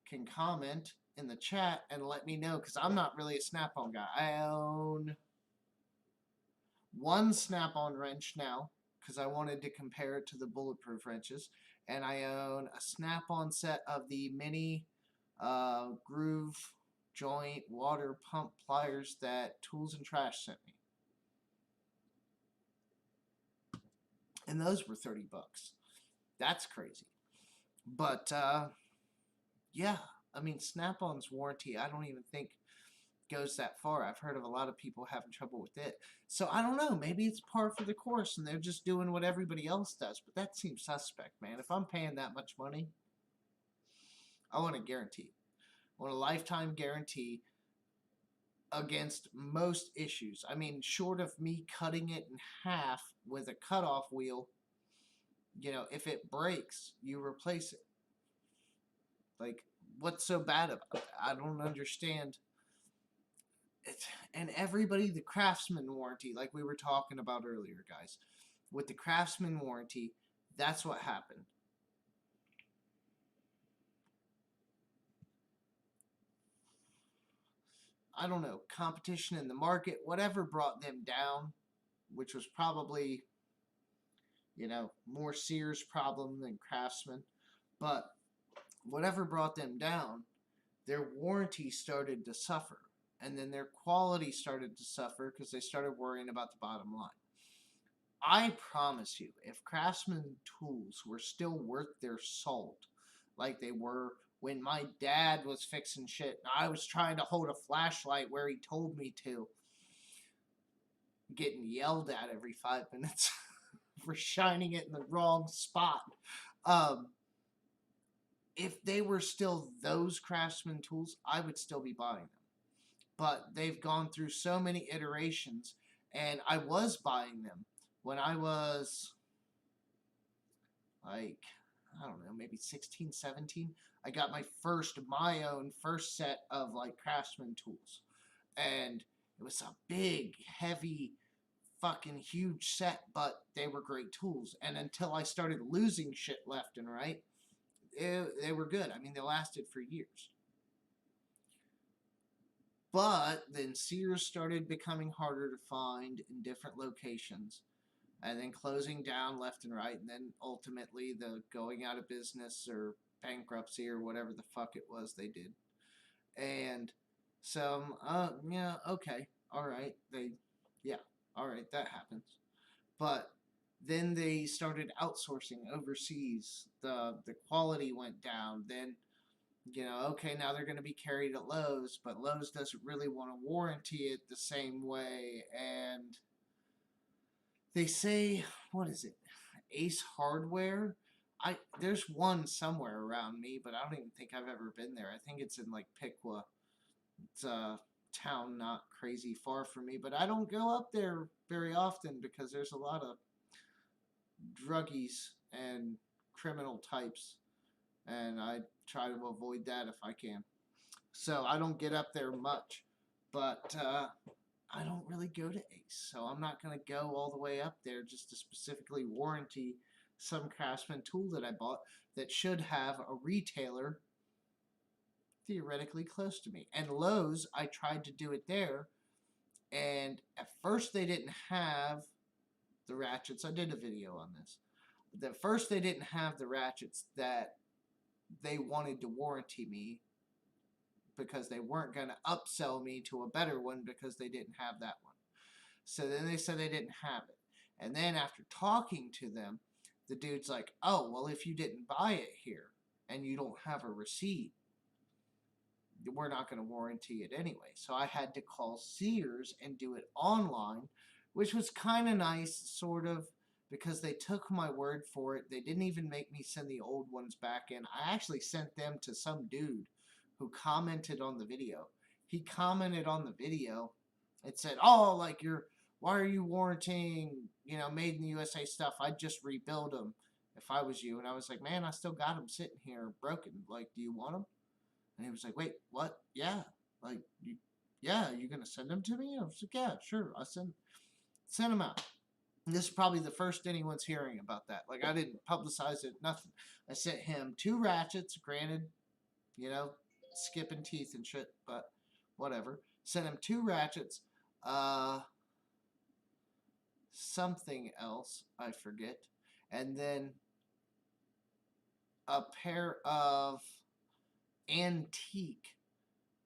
can comment in the chat and let me know, because I'm not really a Snap-on guy. I own one Snap-on wrench now because I wanted to compare it to the bulletproof wrenches, and I own a Snap-on set of the mini groove joint water pump pliers that Tools and Trash sent me. And those were $30. That's crazy. But, yeah, I mean, Snap-on's warranty, I don't even think goes that far. I've heard of a lot of people having trouble with it. So, I don't know. Maybe it's par for the course and they're just doing what everybody else does. But that seems suspect, man. If I'm paying that much money, I want a guarantee. I want a lifetime guarantee against most issues. I mean, short of me cutting it in half with a cutoff wheel, you know, if it breaks, you replace it. Like, what's so bad about it? I don't understand. And everybody, the Craftsman warranty, like we were talking about earlier, guys, with the Craftsman warranty, that's what happened. I don't know, competition in the market, whatever brought them down, which was probably, you know, more Sears problem than Craftsman, but whatever brought them down, their warranty started to suffer, and then their quality started to suffer because they started worrying about the bottom line. I promise you, if Craftsman tools were still worth their salt, like they were when my dad was fixing shit, I was trying to hold a flashlight where he told me to, getting yelled at every 5 minutes for shining it in the wrong spot. If they were still those Craftsman tools, I would still be buying them. But they've gone through so many iterations, and I was buying them when I was, like, I don't know, maybe 16, 17. I got my own first set of, like, Craftsman tools. And it was a big, heavy, fucking huge set, but they were great tools. And until I started losing shit left and right, they were good. I mean, they lasted for years. But then Sears started becoming harder to find in different locations, and then closing down left and right, and then ultimately the going out of business or bankruptcy or whatever the fuck it was they did. And so, yeah, okay, all right, all right, that happens. But then they started outsourcing overseas. The quality went down. Then, you know, okay, now they're going to be carried at Lowe's, but Lowe's doesn't really want to warranty it the same way. And they say, what is it? Ace Hardware? There's one somewhere around me, but I don't even think I've ever been there. I think it's in, like, Piqua. It's a town not crazy far from me, but I don't go up there very often because there's a lot of druggies and criminal types, and I try to avoid that if I can. So I don't get up there much, but I don't really go to Ace, so I'm not going to go all the way up there just to specifically warranty some Craftsman tool that I bought that should have a retailer theoretically close to me. And Lowe's, I tried to do it there, and at first they didn't have the ratchets. I did a video on this. At first they didn't have the ratchets that they wanted to warranty me, because they weren't going to upsell me to a better one because they didn't have that one. So then they said they didn't have it. And then after talking to them, the dude's like, oh, well, if you didn't buy it here and you don't have a receipt, we're not going to warranty it anyway. So I had to call Sears and do it online, which was kind of nice, sort of, because they took my word for it. They didn't even make me send the old ones back in. I actually sent them to some dude who commented on the video. He commented on the video and said, oh, like, why are you warranting, made in the USA stuff? I'd just rebuild them if I was you. And I was like, man, I still got them sitting here broken. Like, do you want them? And he was like, wait, what? Yeah. Like, you're going to send them to me? I was like, yeah, sure. I send them out. And this is probably the first anyone's hearing about that. Like, I didn't publicize it, nothing. I sent him 2 ratchets, granted, skipping teeth and shit, but whatever. Sent him 2 ratchets, something else, I forget, and then a pair of antique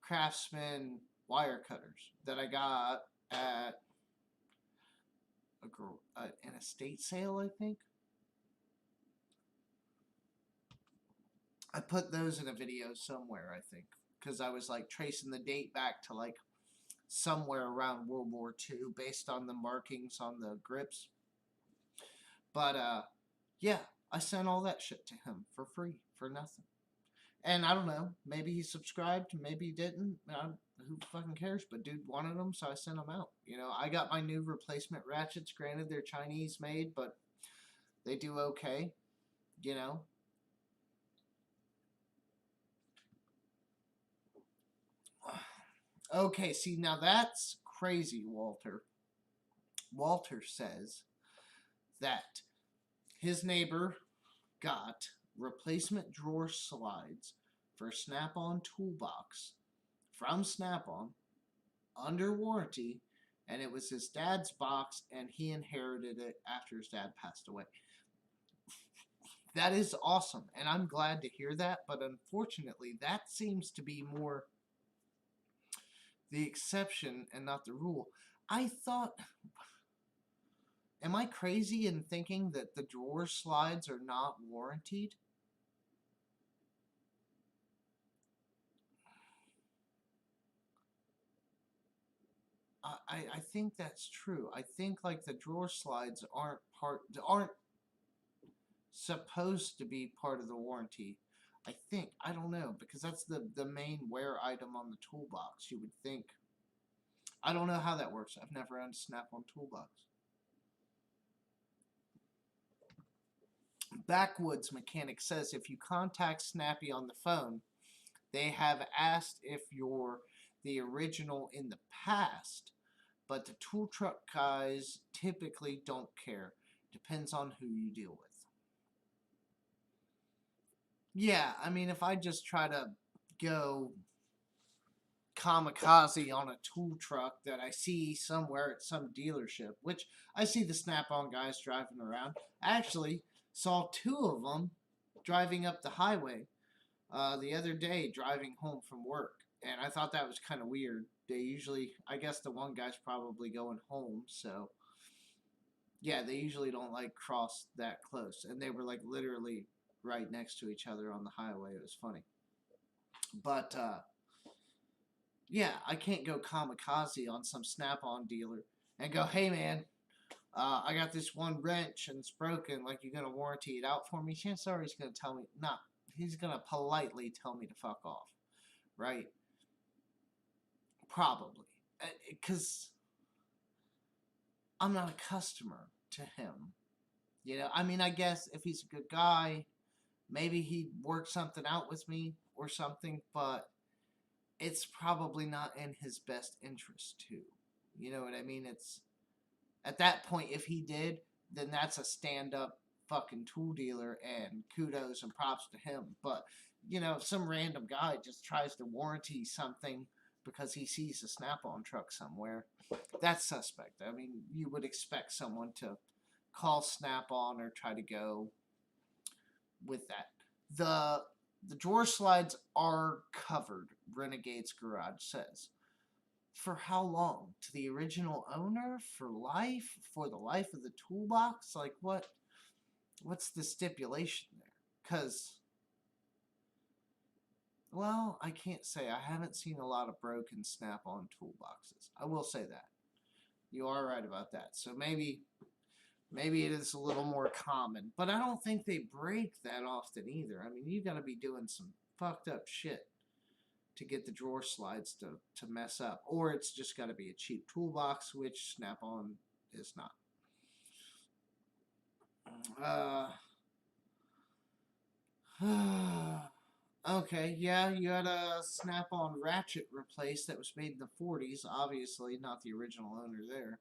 Craftsman wire cutters that I got at an estate sale, I think. I put those in a video somewhere, I think, because I was like tracing the date back to like somewhere around World War II based on the markings on the grips. But yeah, I sent all that shit to him for free, for nothing. And I don't know, maybe he subscribed, maybe he didn't. Who fucking cares? But dude wanted them, so I sent them out. I got my new replacement ratchets. Granted, they're Chinese made, but they do okay. Okay, see, now that's crazy, Walter. Walter says that his neighbor got replacement drawer slides for Snap-on Toolbox from Snap-on under warranty, and it was his dad's box, and he inherited it after his dad passed away. That is awesome, and I'm glad to hear that, but unfortunately, that seems to be more the exception and not the rule. I thought, am I crazy in thinking that the drawer slides are not warranted? I think that's true. I think like the drawer slides aren't supposed to be part of the warranty. I think, I don't know, because that's the main wear item on the toolbox. You would think. I don't know how that works. I've never owned a Snap-on Toolbox. Backwoods Mechanic says if you contact Snappy on the phone, they have asked if you're the original in the past, but the tool truck guys typically don't care. Depends on who you deal with. Yeah, I mean, if I just try to go kamikaze on a tool truck that I see somewhere at some dealership, which I see the Snap-on guys driving around. I actually saw 2 of them driving up the highway the other day, driving home from work, and I thought that was kind of weird. They usually, I guess the one guy's probably going home, so yeah, they usually don't like cross that close, and they were like literally right next to each other on the highway. It was funny. But yeah, I can't go kamikaze on some Snap-on dealer and go, hey man, I got this one wrench and it's broken, like, you're going to warranty it out for me? Chances are he's going to tell me, nah, he's going to politely tell me to fuck off, right? Probably. Because I'm not a customer to him. I mean, I guess if he's a good guy, maybe he'd work something out with me or something, but it's probably not in his best interest to. You know what I mean? It's at that point, if he did, then that's a stand-up fucking tool dealer, and kudos and props to him. But, you know, if some random guy just tries to warranty something because he sees a Snap-on truck somewhere, that's suspect. I mean, you would expect someone to call Snap-on or try to go with that. The drawer slides are covered, Renegade's Garage says. For how long? To the original owner? For life? For the life of the toolbox? Like, what's the stipulation there? Because, well, I can't say. I haven't seen a lot of broken Snap-on toolboxes. I will say that. You are right about that. So maybe it is a little more common. But I don't think they break that often either. I mean, you got to be doing some fucked up shit to get the drawer slides to mess up. Or it's just got to be a cheap toolbox, which Snap-on is not. Okay, yeah, you had a Snap-on ratchet replaced that was made in the 40s. Obviously, not the original owner there.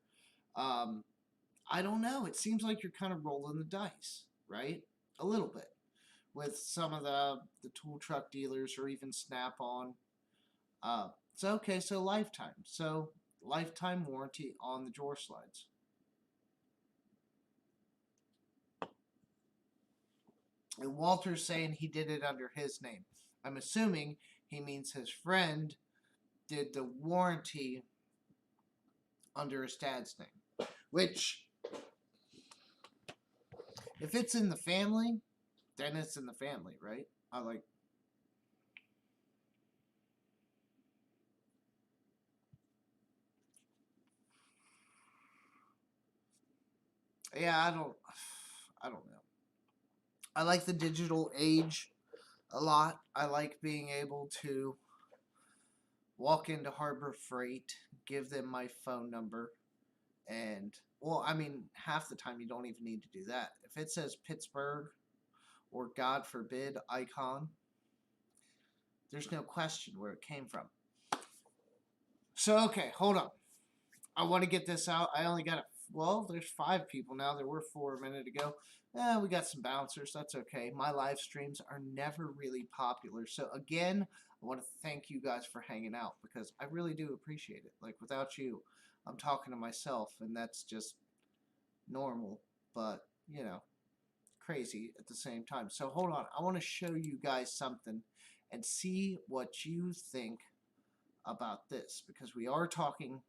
I don't know. It seems like you're kind of rolling the dice, right? A little bit. With some of the tool truck dealers or even Snap-on. So, okay, so lifetime. So, lifetime warranty on the drawer slides. And Walter's saying he did it under his name. I'm assuming he means his friend did the warranty under his dad's name. Which, if it's in the family, then it's in the family, right? Yeah, I don't know. I like the digital age a lot. I like being able to walk into Harbor Freight, give them my phone number, and, well, I mean, half the time you don't even need to do that. If it says Pittsburgh or, God forbid, Icon, there's no question where it came from. So, okay, hold on. I want to get this out. I only got well, there's 5 people now. There were 4 a minute ago. We got some bouncers. That's okay. My live streams are never really popular. So, again, I want to thank you guys for hanging out because I really do appreciate it. Like, without you, I'm talking to myself, and that's just normal, but, you know, crazy at the same time. So, hold on. I want to show you guys something and see what you think about this because we are talking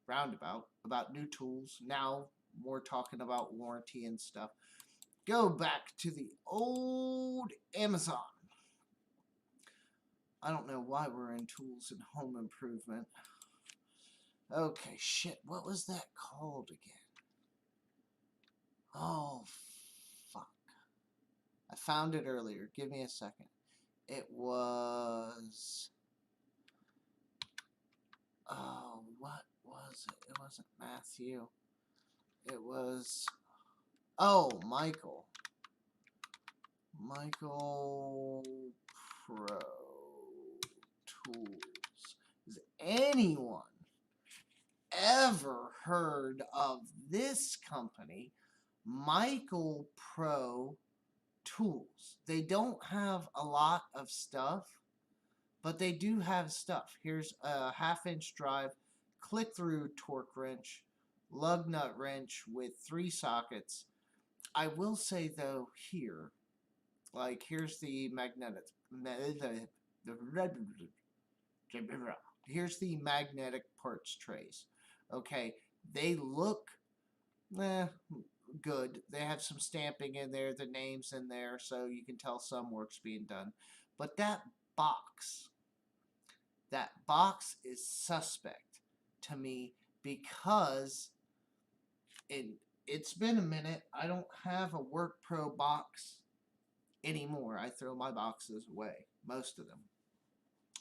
roundabout about new tools. Now we're talking about warranty and stuff. Go back to the old Amazon. I don't know why we're in tools and home improvement. Okay, shit. What was that called again? Oh, fuck. I found it earlier. Give me a second. It was... Oh, what was it? It wasn't Matthew. It was... Oh, Michael. Michael Pro Tools. Has anyone ever heard of this company, Michael Pro Tools? They don't have a lot of stuff, but they do have stuff. Here's a 1/2-inch drive, click-through torque wrench, lug nut wrench with 3 sockets. I will say, though, here, like, here's the magnetic. Here's the magnetic parts trays. Okay, they look good. They have some stamping in there, the names in there, so you can tell some work's being done. But that box is suspect to me because it's been a minute. I don't have a Work Pro box anymore. I throw my boxes away, most of them,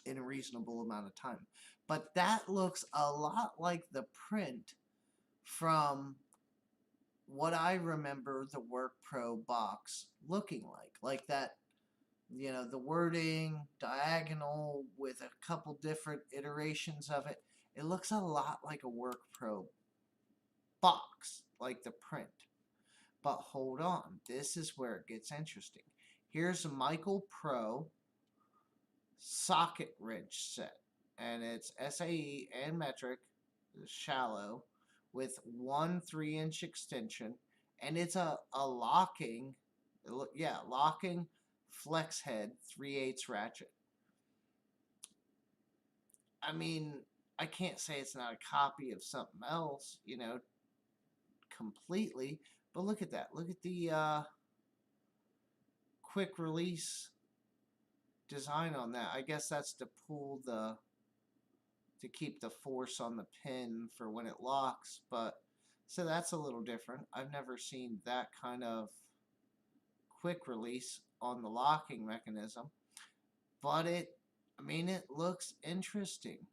in a reasonable amount of time. But that looks a lot like the print from what I remember the Work Pro box looking like. Like that, you know, the wording, diagonal with a couple different iterations of it. It looks a lot like a Work Pro box, like the print. But hold on, this is where it gets interesting. Here's a Michael Pro socket wrench set, and it's SAE and metric, shallow, with one 3-inch extension, and it's a locking, yeah, locking flex head 3/8 ratchet. I mean, I can't say it's not a copy of something else, you know, completely, but look at that. Look at the quick release design on that. I guess that's to pull to keep the force on the pin for when it locks, but so that's a little different. I've never seen that kind of quick release on the locking mechanism, but I mean, it looks interesting.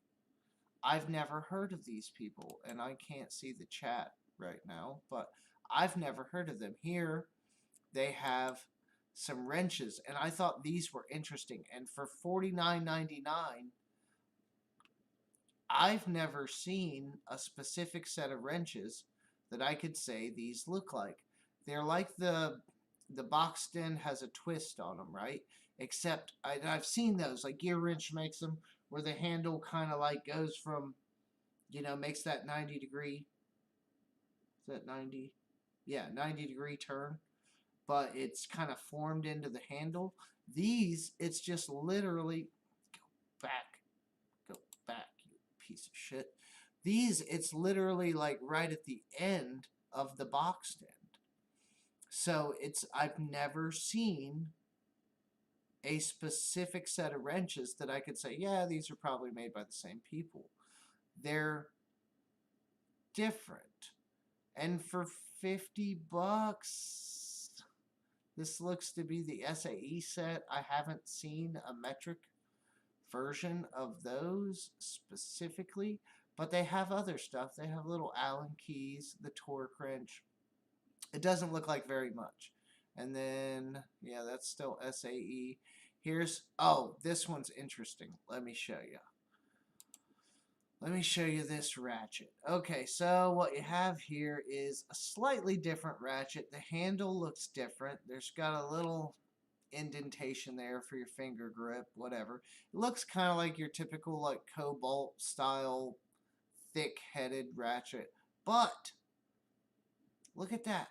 I've never heard of these people, and I can't see the chat right now, but I've never heard of them. Here, they have some wrenches, and I thought these were interesting. And for $49.99, I've never seen a specific set of wrenches that I could say these look like. They're like the Boxton has a twist on them, right? Except I've seen those, like Gear Wrench makes them, where the handle kind of like goes from, you know, makes that 90-degree. Is that 90? Yeah, 90-degree turn. But it's kind of formed into the handle. These, it's just literally, go back, you piece of shit. These, it's literally like right at the end of the box stand. So I've never seen a specific set of wrenches that I could say, yeah, these are probably made by the same people. They're different. And for 50 bucks, this looks to be the SAE set. I haven't seen a metric version of those specifically, but they have other stuff. They have little Allen keys, the torque wrench. It doesn't look like very much. And then, yeah, that's still SAE. Here's, oh, this one's interesting. Let me show you. Let me show you this ratchet. Okay, so what you have here is a slightly different ratchet. The handle looks different. There's got a little indentation there for your finger grip, whatever. It looks kind of like your typical like Cobalt style thick-headed ratchet. But look at that.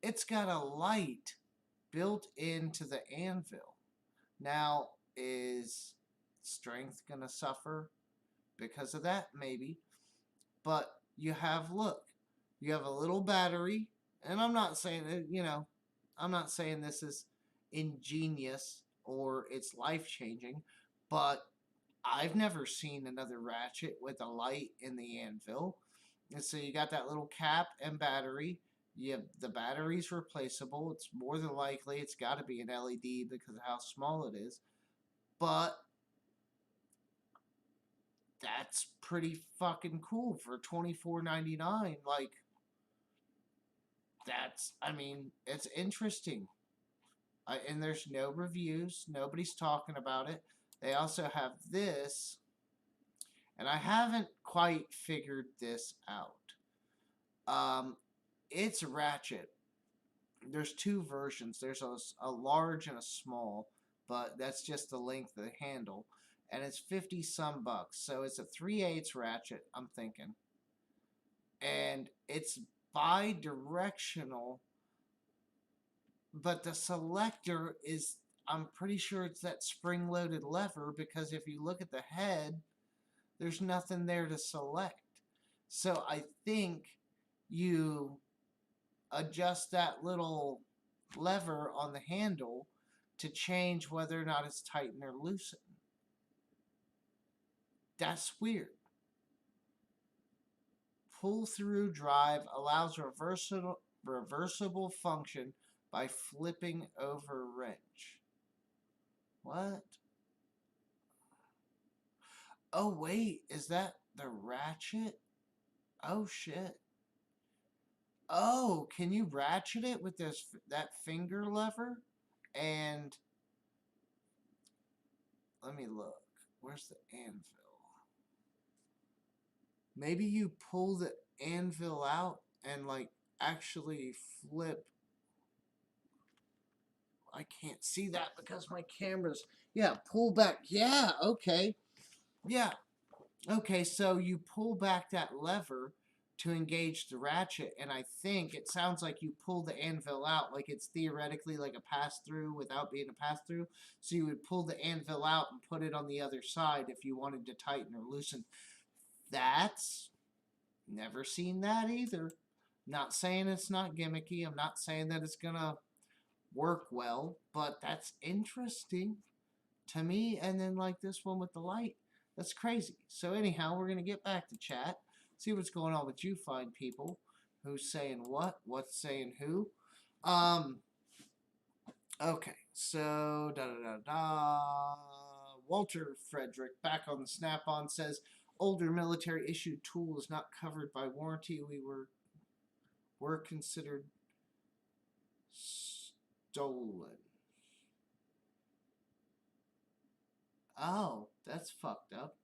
It's got a light built into the anvil. Now, is strength going to suffer because of that? Maybe. But you have, look, you have a little battery, and I'm not saying that, you know, I'm not saying this is ingenious or it's life-changing, but I've never seen another ratchet with a light in the anvil. And so you got that little cap and battery. The battery's replaceable. It's more than likely it's got to be an LED because of how small it is. But that's pretty fucking cool for $24.99. Like, that's, I mean, it's interesting. And there's no reviews. Nobody's talking about it. They also have this, and I haven't quite figured this out. It's ratchet. There's two versions. There's a large and a small, but that's just the length of the handle. And it's 50 some bucks. So it's a 3/8 ratchet, I'm thinking. And it's bi-directional, but the selector is, I'm pretty sure it's that spring-loaded lever, because if you look at the head, there's nothing there to select. So I think you adjust that little lever on the handle to change whether or not it's tightened or loosened. That's weird. Pull-through drive allows reversible function by flipping over wrench. What? Oh, wait. Is that the ratchet? Oh, shit. Oh, can you ratchet it with that finger lever? And let me look. Where's the anvil? Maybe you pull the anvil out and like actually flip I can't see that because my camera's, yeah, pull back. Yeah, okay. Yeah. Okay, so you pull back that lever to engage the ratchet, and I think it sounds like you pull the anvil out, like it's theoretically like a pass-through without being a pass-through. So you would pull the anvil out and put it on the other side if you wanted to tighten or loosen. That's never seen that either. Not saying it's not gimmicky. I'm not saying that it's gonna work well, but that's interesting to me. And then like this one with the light, that's crazy. So anyhow, we're gonna get back to chat, see what's going on with you fine people. Who's saying what? What's saying who? Um. Okay. So da da da da. Walter Frederick back on the Snap-on says older military issued tool is not covered by warranty. We were considered stolen. Oh, that's fucked up.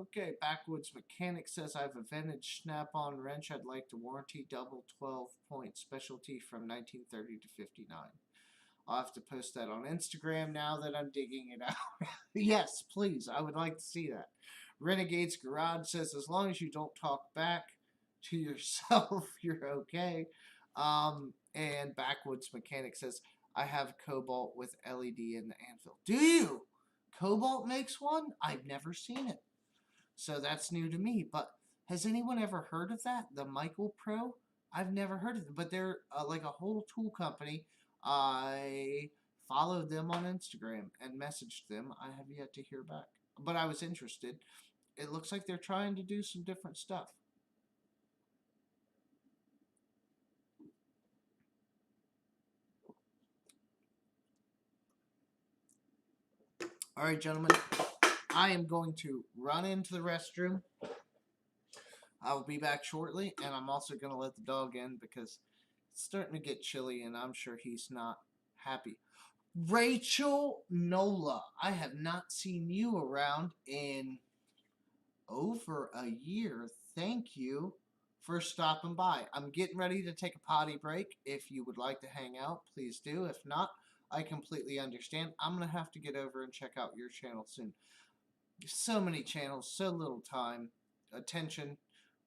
Okay, Backwoods Mechanic says I have a vintage snap-on wrench I'd like to warranty, double 12-point specialty from 1930 to 59. I'll have to post that on Instagram now that I'm digging it out. Yes, please. I would like to see that. Renegade's Garage says as long as you don't talk back to yourself, you're okay. And Backwoods Mechanic says I have Cobalt with LED in the anvil. Do you? Cobalt makes one? I've never seen it. So that's new to me. But has anyone ever heard of that? The Michael Pro? I've never heard of it. But they're like a whole tool company. I followed them on Instagram and messaged them. I have yet to hear back. But I was interested. It looks like they're trying to do some different stuff. All right, gentlemen. I am going to run into the restroom. I'll be back shortly, and I'm also going to let the dog in because it's starting to get chilly, and I'm sure he's not happy. Rachel Nola, I have not seen you around in over a year. Thank you for stopping by. I'm getting ready to take a potty break. If you would like to hang out, please do. If not, I completely understand. I'm going to have to get over and check out your channel soon. So many channels, so little time, attention,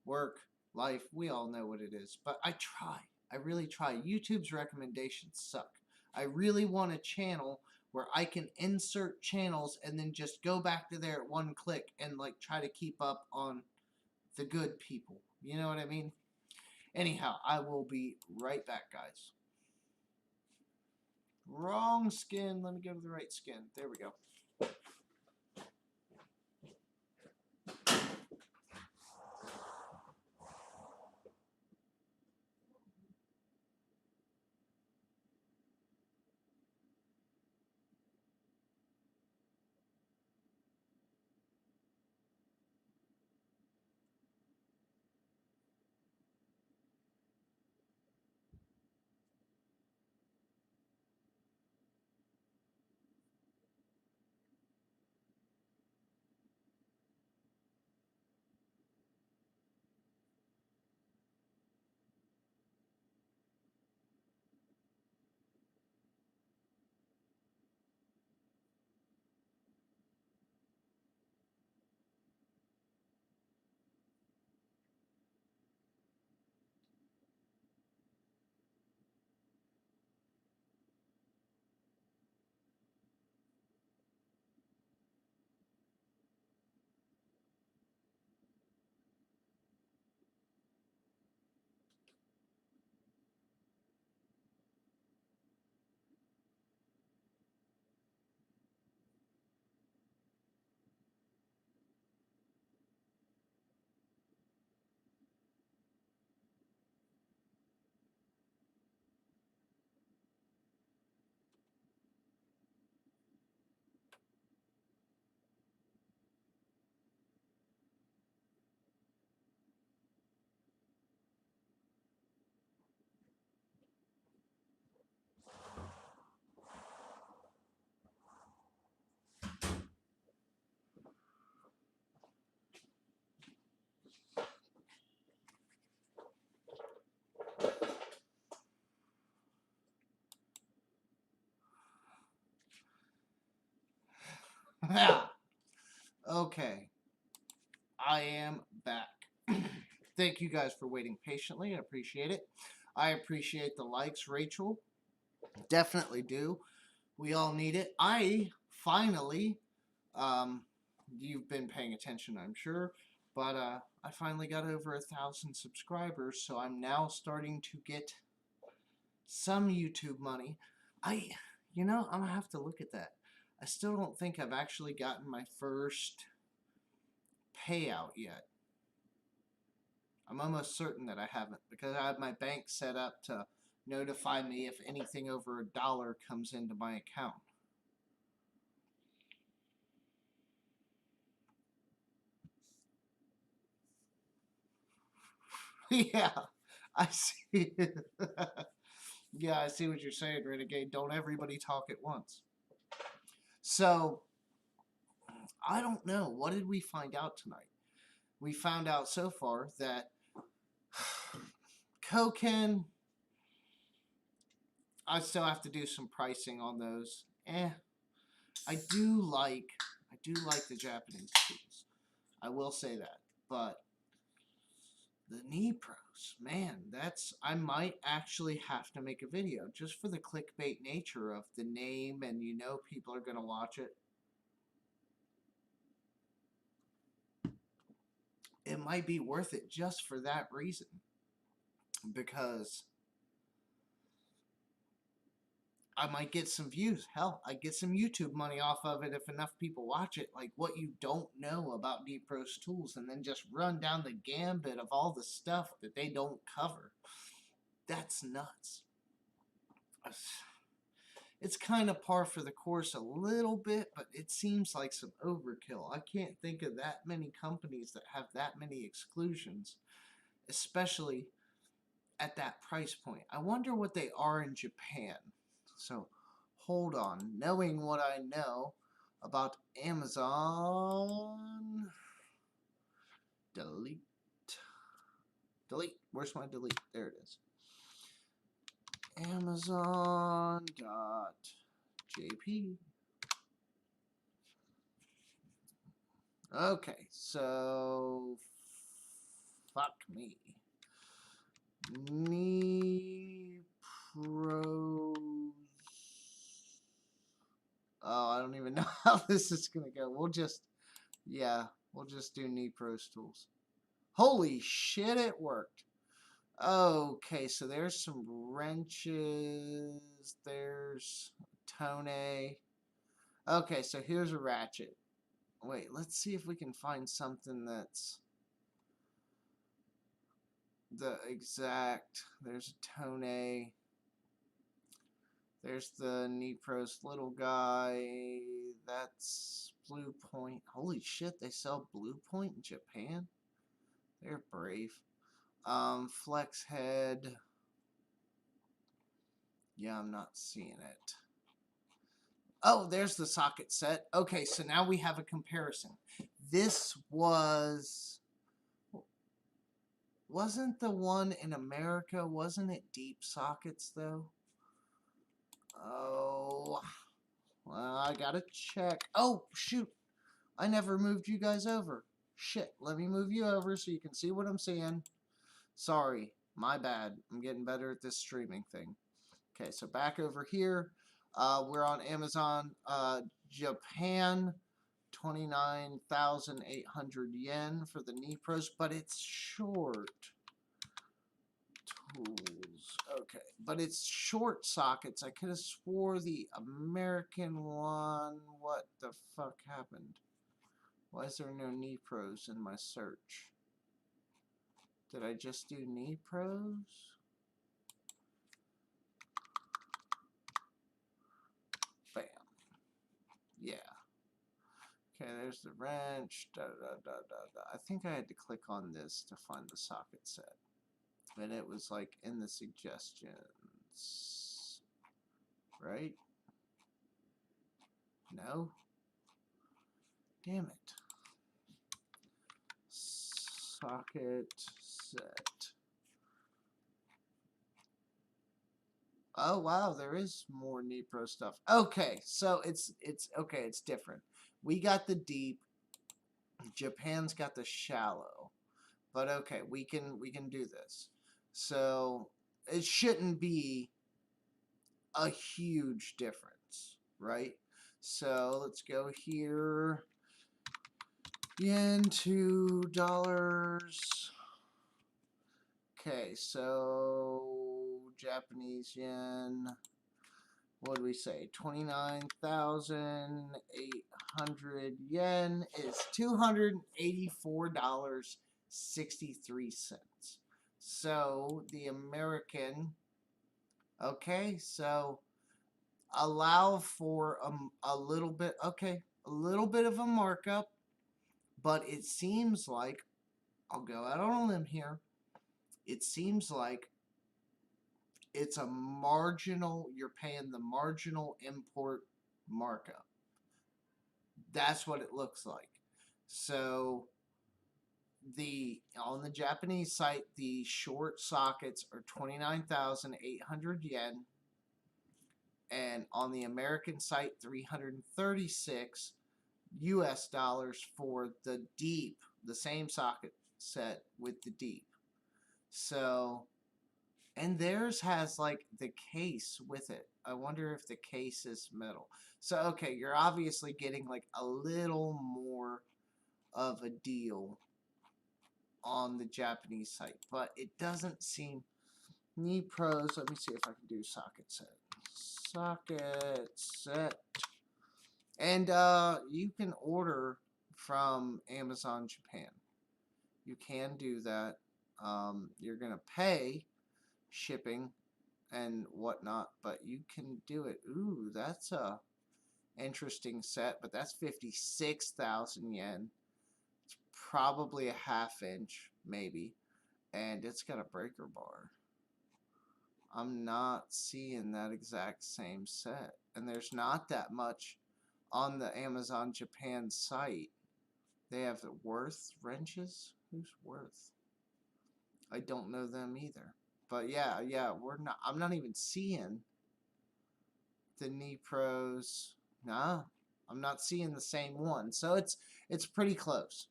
work, life. We all know what it is. But I try. I really try. YouTube's recommendations suck. I really want a channel where I can insert channels and then just go back to there at one click and like try to keep up on the good people. You know what I mean? Anyhow, I will be right back, guys. Wrong skin. Let me go to the right skin. There we go. Yeah. Okay. I am back. Thank you guys for waiting patiently. I appreciate it. I appreciate the likes, Rachel. Definitely do. We all need it. I finally, um, you've been paying attention, I'm sure, but I finally got over 1,000 subscribers, so I'm now starting to get some YouTube money. I'm gonna have to look at that. I still don't think I've actually gotten my first payout yet. I'm almost certain that I haven't because I have my bank set up to notify me if anything over $1 comes into my account. Yeah, I see. Yeah, I see what you're saying, Renegade. Don't everybody talk at once. So, I don't know. What did we find out tonight? We found out so far that Koken, I still have to do some pricing on those. I do like the Japanese tools. I will say that. But the knee pros, man, I might actually have to make a video just for the clickbait nature of the name, and people are going to watch it. It might be worth it just for that reason. Because I might get some views. Hell, I get some YouTube money off of it if enough people watch it. Like what you don't know about Knee Pros tools, and then just run down the gambit of all the stuff that they don't cover. That's nuts. It's kind of par for the course a little bit, but it seems like some overkill. I can't think of that many companies that have that many exclusions, especially at that price point. I wonder what they are in Japan. So, hold on. Knowing what I know about Amazon. Delete. Delete. Where's my delete? There it is. Amazon.jp. Okay, so fuck me. Knee pros. Oh, I don't even know how this is gonna go. We'll just do knee pros tools. Holy shit, it worked. Okay, so there's some wrenches. There's Tone. Okay, so here's a ratchet. Wait, let's see if we can find something that's the exact. There's a Tone. There's the Knee Pros little guy. That's Blue Point. Holy shit, they sell Blue Point in Japan? They're brave. Flex Head. Yeah, I'm not seeing it. Oh, there's the socket set. Okay, so now we have a comparison. This wasn't the one in America, wasn't it deep sockets though? Oh, well, I gotta check. Oh, shoot. I never moved you guys over. Shit, let me move you over so you can see what I'm seeing. Sorry, my bad. I'm getting better at this streaming thing. Okay, so back over here. We're on Amazon Japan, 29,800 yen for the Knee Pros, but it's short tools. Okay, but it's short sockets. I could have swore the American one. What the fuck happened? Why is there no Knee Pros in my search? Did I just do Knee Pros? Bam. Yeah. Okay, there's the wrench. I think I had to click on this to find the socket set. And it was like in the suggestions. Right? No? Damn it. Socket set. Oh wow, there is more Knee Pro stuff. Okay, so it's okay, it's different. We got the deep. Japan's got the shallow. But okay, we can do this. So it shouldn't be a huge difference, right? So let's go here. Yen to dollars. Okay, so Japanese yen. What do we say? 29,800 yen is $284.63. So the American, okay, so allow for a little bit, okay, a little bit of a markup, but it seems like, I'll go out on a limb here, it seems like it's a marginal, you're paying the marginal import markup. That's what it looks like. So on the Japanese site, the short sockets are 29,800 yen, and on the American site, 336 US dollars for the deep, the same socket set with the deep. So, and theirs has like the case with it. I wonder if the case is metal. So, okay, you're obviously getting like a little more of a deal on the Japanese site, but it doesn't seem. Knee pros, let me see if I can do socket set. Socket set. And you can order from Amazon Japan. You can do that. You're going to pay shipping and whatnot, but you can do it. Ooh, that's a interesting set, but that's 56,000 yen. It's probably a half inch, maybe, and it's got a breaker bar. I'm not seeing that exact same set, and there's not that much on the Amazon Japan site. They have the Worth wrenches. Who's Worth? I don't know them either. But yeah, we're not. I'm not even seeing the Knee Pros. Nah, I'm not seeing the same one. So it's pretty close,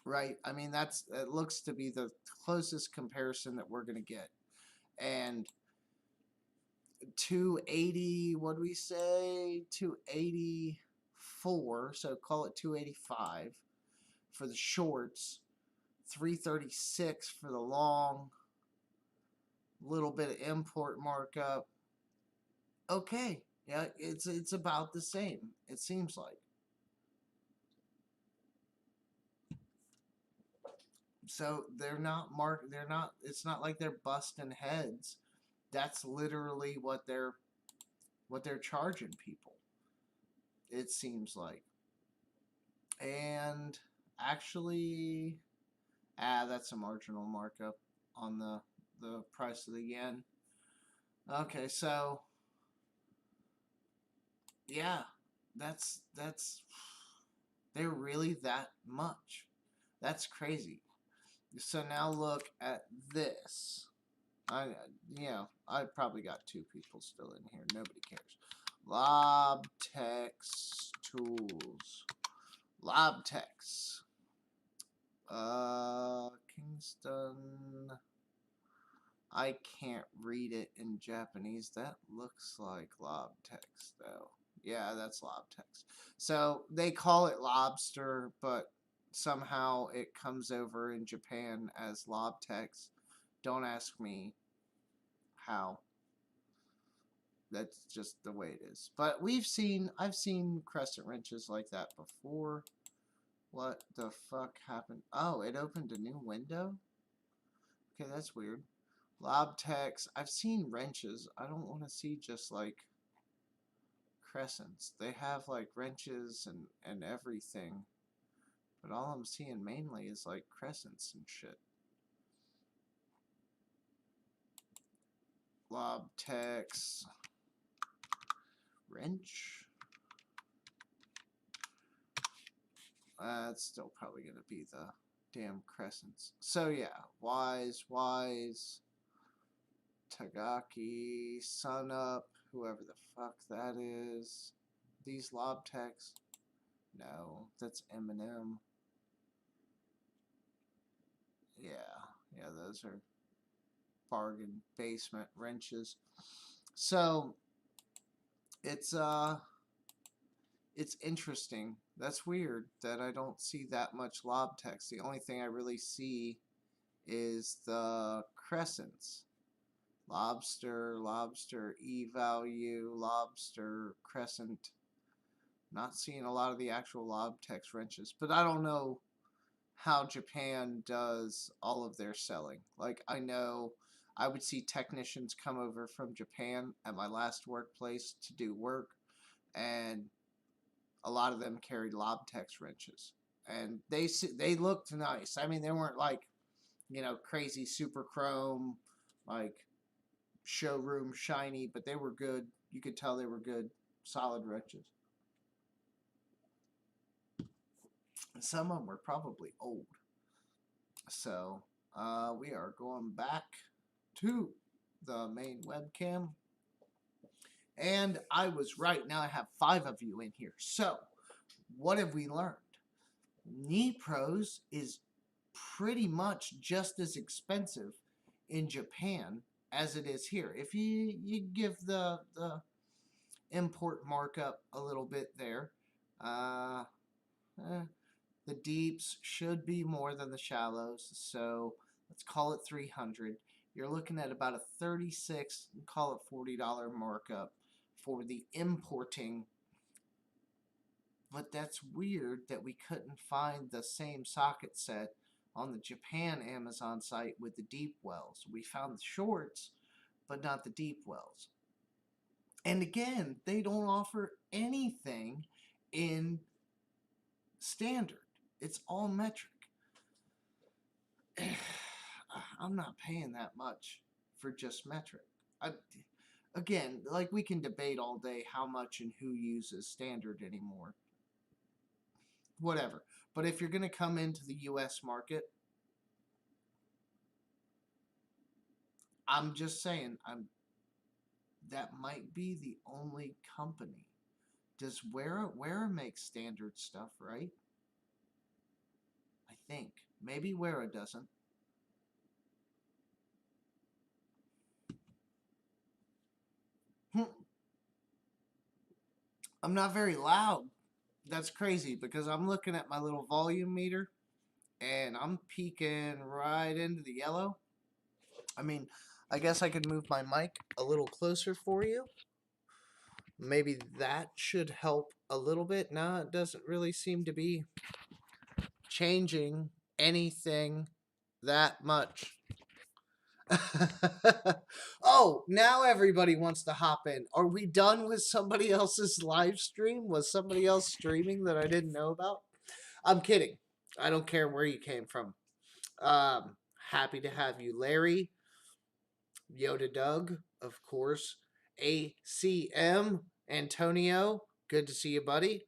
right? I mean, it looks to be the closest comparison that we're gonna get, and 280. What do we say? 284. So call it 285 for the shorts. 336 for the long. Little bit of import markup. Okay, yeah, it's about the same. It seems like. So they're not marked. They're not. It's not like they're busting heads. That's literally what they're charging people. It seems like. And actually, that's a marginal markup on the price of the yen. Okay, so yeah, that's they're really that much. That's crazy. So now look at this. I probably got two people still in here. Nobody cares. Lobtex tools. Lobtex. Kingston. I can't read it in Japanese. That looks like Lobtex, though. Yeah, that's Lobtex. So they call it lobster, but somehow it comes over in Japan as Lobtex. Don't ask me how. That's just the way it is. But I've seen crescent wrenches like that before. What the fuck happened? Oh, it opened a new window? Okay, that's weird. Lobtex. I've seen wrenches. I don't want to see just like crescents. They have like wrenches and everything. But all I'm seeing mainly is like crescents and shit. Lobtex. Wrench. That's still probably going to be the damn crescents. So yeah, Wise, Tagaki, Sunup, whoever the fuck that is. These Lobtex. No, that's M&M. Yeah, yeah, those are bargain basement wrenches. So it's it's interesting. That's weird that I don't see that much Lobtex. The only thing I really see is the crescents. Lobster, lobster, E-value, lobster, crescent. Not seeing a lot of the actual Lobtex wrenches, but I don't know how Japan does all of their selling. Like, I know I would see technicians come over from Japan at my last workplace to do work, and a lot of them carried Lobtex wrenches, and they looked nice. I mean, they weren't like, you know, crazy super chrome, like showroom shiny, but they were good. You could tell they were good, solid wrenches. Some of them were probably old. So we are going back to the main webcam. And I was right. Now I have 5 of you in here. So what have we learned? Knee-Pros is pretty much just as expensive in Japan as it is here. If you give the import markup a little bit there, uh, eh, the deeps should be more than the shallows, so let's call it 300. You're looking at about a 36, call it $40 markup for the importing. But that's weird that we couldn't find the same socket set on the Japan Amazon site with the deep wells. We found the shorts, but not the deep wells. And again, they don't offer anything in standard. It's all metric. I'm not paying that much for just metric. Again, like, we can debate all day how much and who uses standard anymore. Whatever. But if you're going to come into the U.S. market, I'm just saying, that might be the only company. Does Wera make standard stuff, right? I think. Maybe Wera doesn't. I'm not very loud. That's crazy because I'm looking at my little volume meter and I'm peeking right into the yellow. I mean, I guess I could move my mic a little closer for you. Maybe that should help a little bit. No, it doesn't really seem to be changing anything that much. Oh, now everybody wants to hop in. Are we done with somebody else's live stream? Was somebody else streaming that I didn't know about? I'm kidding. I don't care where you came from. Happy to have you, Larry, Yoda Doug, of course, ACM, Antonio. Good to see you, buddy.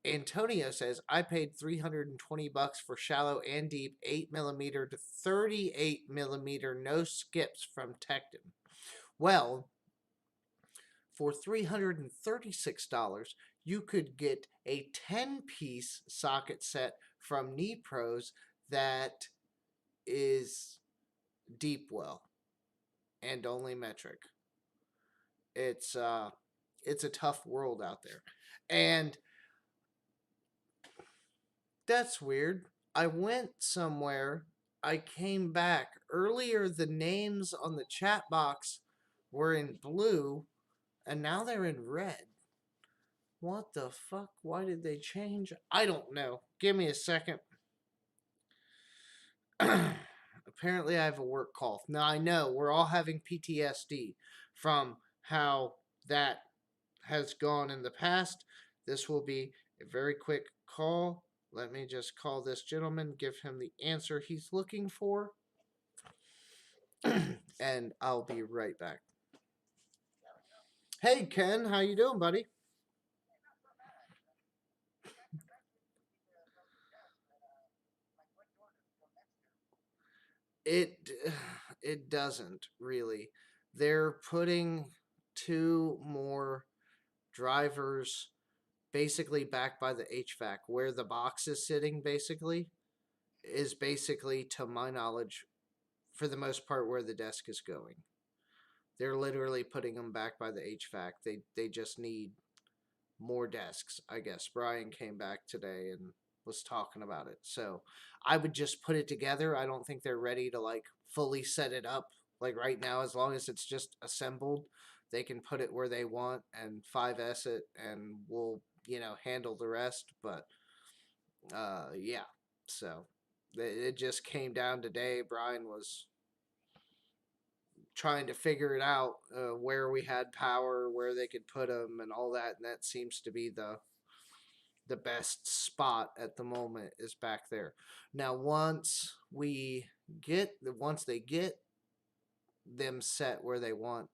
Antonio says, I paid $320 for shallow and deep 8mm to 38mm no skips from Tecton. Well, for $336, you could get a 10-piece socket set from Knee-Pros that is deep well and only metric. It's a tough world out there. And that's weird. I went somewhere. I came back. Earlier, the names on the chat box were in blue, and now they're in red. What the fuck? Why did they change? I don't know. Give me a second. Apparently, I have a work call. Now, I know we're all having PTSD from how that has gone in the past. This will be a very quick call. Let me just call this gentleman, give him the answer he's looking for, and I'll be right back. Hey, Ken, how you doing, buddy? It it doesn't really. They're putting 2 more drivers basically back by the HVAC. Where the box is sitting, basically, is basically, to my knowledge, for the most part, where the desk is going. They're literally putting them back by the HVAC. They just need more desks, I guess. Brian came back today and was talking about it. So I would just put it together. I don't think they're ready to like fully set it up like right now. As long as it's just assembled, they can put it where they want and 5S it, and we'll handle the rest. But yeah, so it just came down today. Brian was trying to figure it out, where we had power, where they could put them, and all that. And that seems to be the best spot at the moment is back there. Now, once they get them set where they want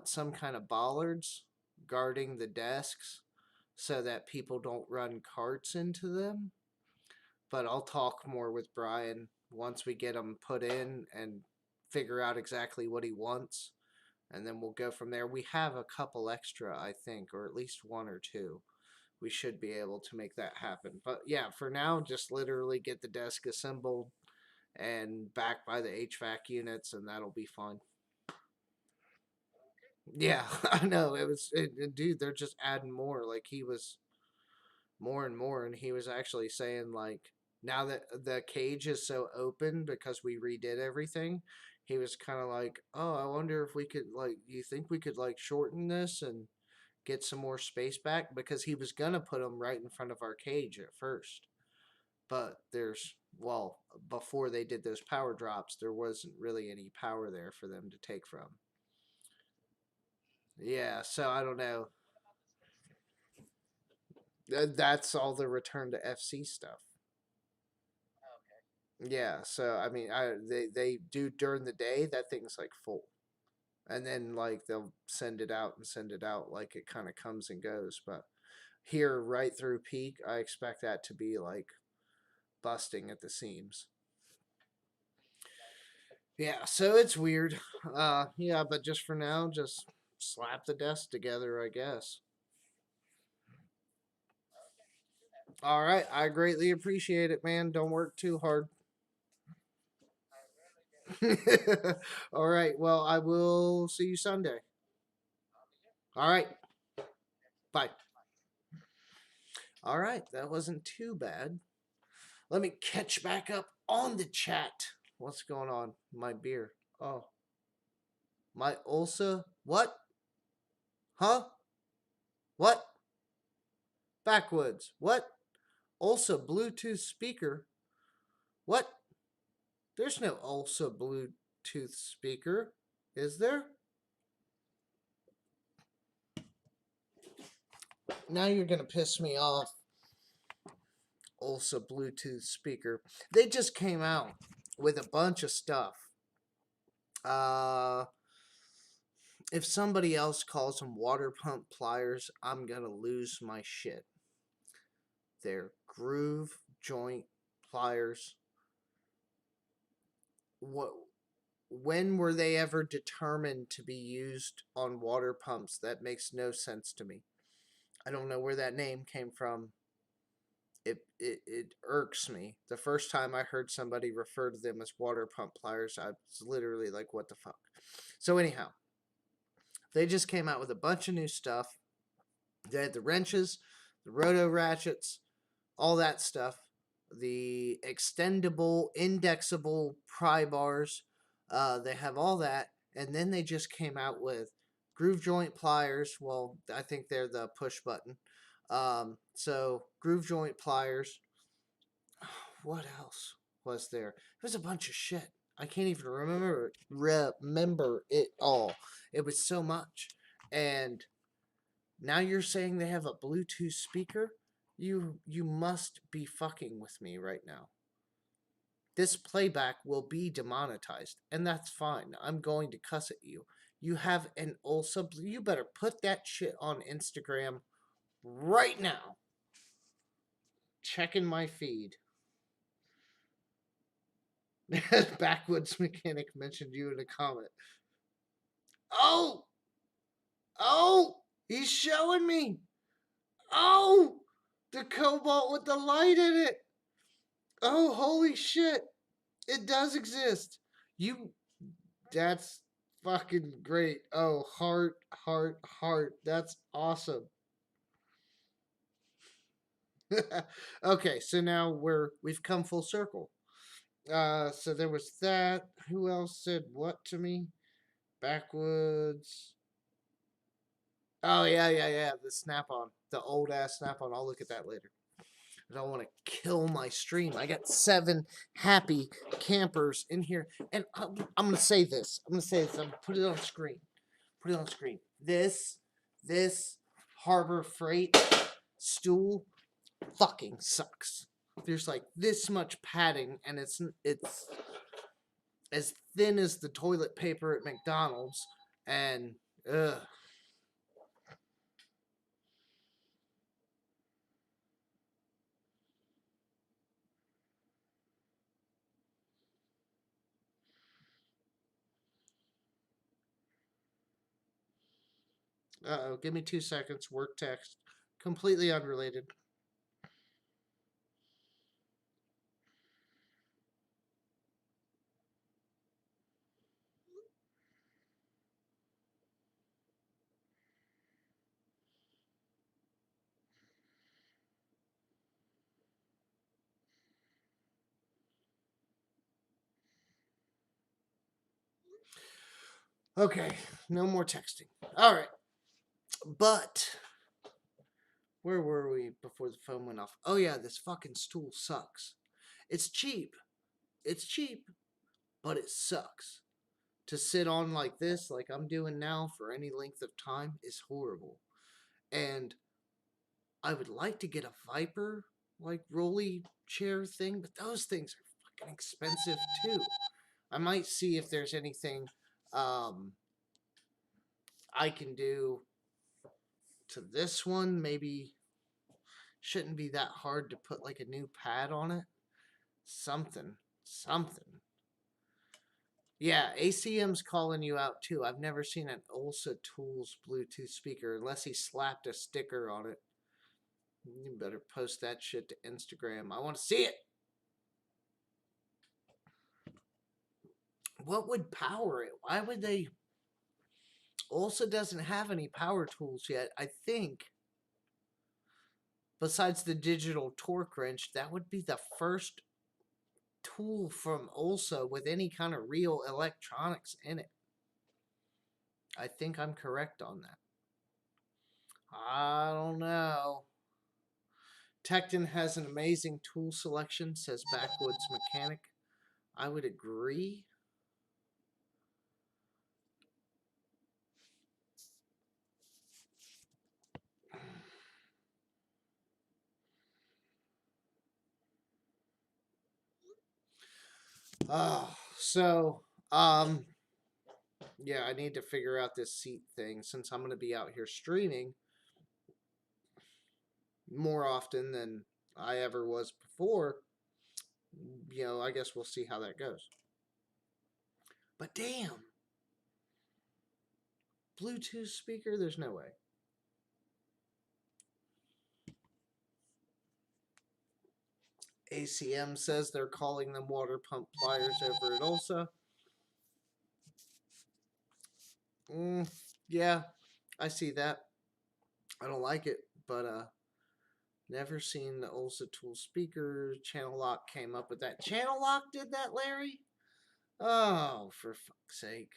some kind of bollards guarding the desks so that people don't run carts into them. But I'll talk more with Brian once we get them put in and figure out exactly what he wants, and then we'll go from there. We have a couple extra, I think, or at least one or two. We should be able to make that happen. But yeah, for now, just literally get the desk assembled and back by the HVAC units, and that'll be fine. Yeah, I know. Dude, they're just adding more. Like, he was more and more, and he was actually saying, like, now that the cage is so open because we redid everything, he was kind of like, oh, I wonder if we could, like, you think we could, like, shorten this and get some more space back? Because he was going to put them right in front of our cage at first. But before they did those power drops, there wasn't really any power there for them to take from. Yeah, so I don't know. That's all the return to FC stuff. Yeah, so I mean, they do during the day. That thing's like full, and then like they'll send it out and send it out, like it kind of comes and goes. But here, right through peak, I expect that to be like busting at the seams. Yeah, so it's weird. Yeah, but just for now, just slap the desk together, I guess. All right, I greatly appreciate it, man. Don't work too hard. All right, well, I will see you Sunday. All right, bye. All right, that wasn't too bad. Let me catch back up on the chat. What's going on? My beer. Oh, my Ulsa. What? Huh? What? Backwoods. What? Ulsa Bluetooth speaker. What? There's no Ulsa Bluetooth speaker, is there? Now you're gonna piss me off. Ulsa Bluetooth speaker. They just came out with a bunch of stuff. If somebody else calls them water pump pliers, I'm gonna lose my shit. They're groove joint pliers. What? When were they ever determined to be used on water pumps? That makes no sense to me. I don't know where that name came from. It irks me. The first time I heard somebody refer to them as water pump pliers, I was literally like, what the fuck? So anyhow, they just came out with a bunch of new stuff. They had the wrenches, the roto ratchets, all that stuff. The extendable, indexable pry bars. They have all that. And then they just came out with groove joint pliers. Well, I think they're the push button. So groove joint pliers. What else was there? There was a bunch of shit. I can't even remember it all. It was so much. And now you're saying they have a Bluetooth speaker? You must be fucking with me right now. This playback will be demonetized, and that's fine. I'm going to cuss at you. You have an Ulsa. You better put that shit on Instagram right now. Checking my feed. Backwoods Mechanic mentioned you in a comment. Oh! Oh! He's showing me! Oh! The cobalt with the light in it! Oh, holy shit! It does exist. You, that's fucking great. Oh, heart, heart, heart. That's awesome. Okay, so now we've come full circle. So there was that. Who else said what to me? Backwoods. Oh yeah. The snap-on, the old ass snap-on. I'll look at that later. I don't want to kill my stream. I got 7 happy campers in here, and I'm gonna say this. I'm gonna put it on screen. Put it on screen. This Harbor Freight stool fucking sucks. There's like this much padding, and it's as thin as the toilet paper at McDonald's, and ugh. Uh-oh, give me 2 seconds. Work text. Completely unrelated. Okay, no more texting. All right. But where were we before the phone went off? Oh yeah, this fucking stool sucks. It's cheap. It's cheap, but it sucks. To sit on like this, like I'm doing now for any length of time, is horrible. And I would like to get a Viper like rolly chair thing, but those things are fucking expensive too. I might see if there's anything um I can do to this one. Maybe shouldn't be that hard to put like a new pad on it. Something. Yeah, ACM's calling you out too. I've never seen an Ulsa Tools Bluetooth speaker unless he slapped a sticker on it. You better post that shit to Instagram. I want to see it. What would power it? Why would they? Ulsa doesn't have any power tools yet. I think, besides the digital torque wrench, that would be the first tool from Ulsa with any kind of real electronics in it. I think I'm correct on that. I don't know. Tekton has an amazing tool selection, says Backwoods Mechanic. I would agree. So, yeah, I need to figure out this seat thing since I'm going to be out here streaming more often than I ever was before. You know, I guess we'll see how that goes. But damn, Bluetooth speaker, there's no way. ACM says they're calling them water pump pliers over at Ulsa. Yeah, I see that. I don't like it, but never seen the Ulsa Tool speaker. Channel Lock came up with that. Channel Lock did that, Larry? Oh, for fuck's sake.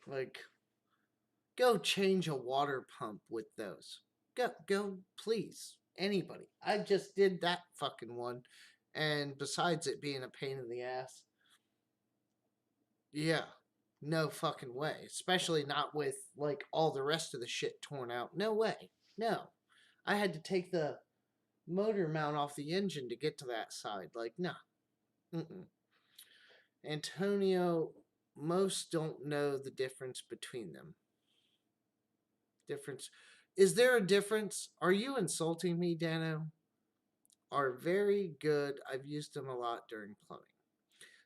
Like, go change a water pump with those. Go, please. Anybody. I just did that fucking one. And besides it being a pain in the ass, yeah, no fucking way. Especially not with, like, all the rest of the shit torn out. No way. No. I had to take the motor mount off the engine to get to that side. Like, nah. Mm-mm. Antonio, most don't know the difference between them. Difference. Is there a difference? Are you insulting me, Dano? Are very good. I've used them a lot during plumbing.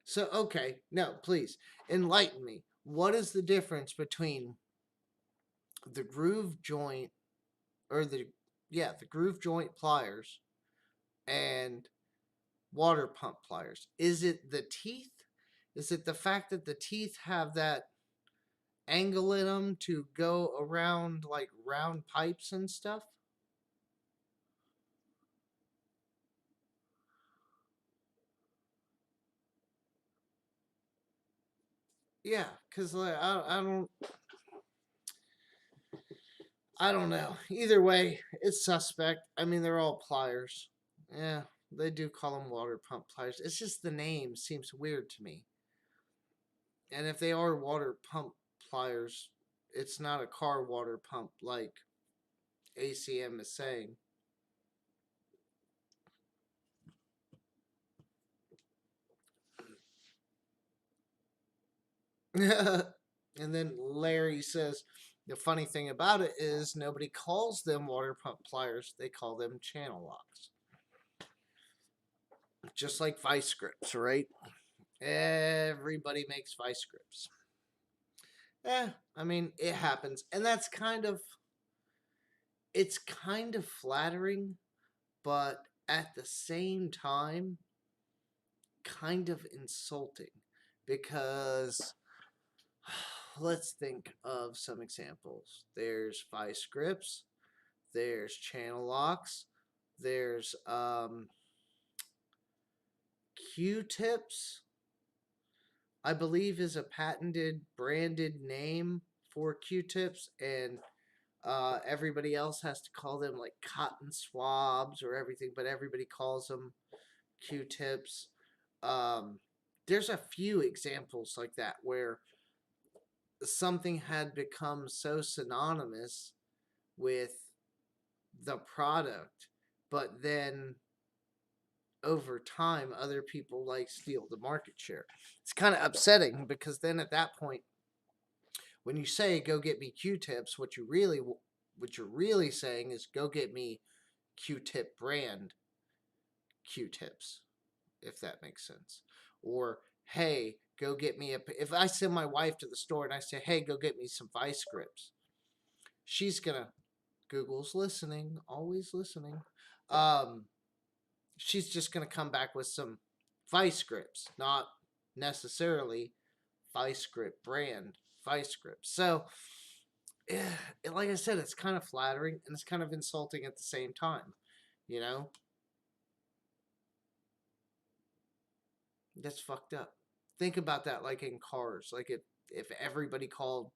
So, okay. No, please. Enlighten me. What is the difference between the groove joint or the Yeah, the groove joint pliers and water pump pliers. Is it the teeth? Is it the fact that the teeth have that angle in them to go around like round pipes and stuff? Yeah, because like I don't know. Either way, it's suspect. I mean, they're all pliers. Yeah, they do call them water pump pliers. It's just the name seems weird to me. And if they are water pump pliers, it's not a car water pump like ACM is saying. And then Larry says the funny thing about it is nobody calls them water pump pliers, they call them channel locks. Just like vice grips, right? Everybody makes vice grips. I mean, it happens. And that's it's kind of flattering, but at the same time, kind of insulting because let's think of some examples. There's vice grips, there's channel locks, there's Q-tips, I believe is a patented branded name for Q-tips, and everybody else has to call them like cotton swabs or everything, but everybody calls them Q-tips. Um, there's a few examples like that where something had become so synonymous with the product, but then over time other people like steal the market share. It's kind of upsetting because then at that point when you say go get me Q-tips, what you're really saying is go get me Q-tip brand Q-tips, if that makes sense. Or hey, go get me if I send my wife to the store and I say, "Hey, go get me some vice grips." She's going to Google's listening, always listening. Um she's just going to come back with some vice grips, not necessarily vice grip brand vice grips. So, like I said, it's kind of flattering and it's kind of insulting at the same time. You know, that's fucked up. Think about that, like in cars. Like if everybody called,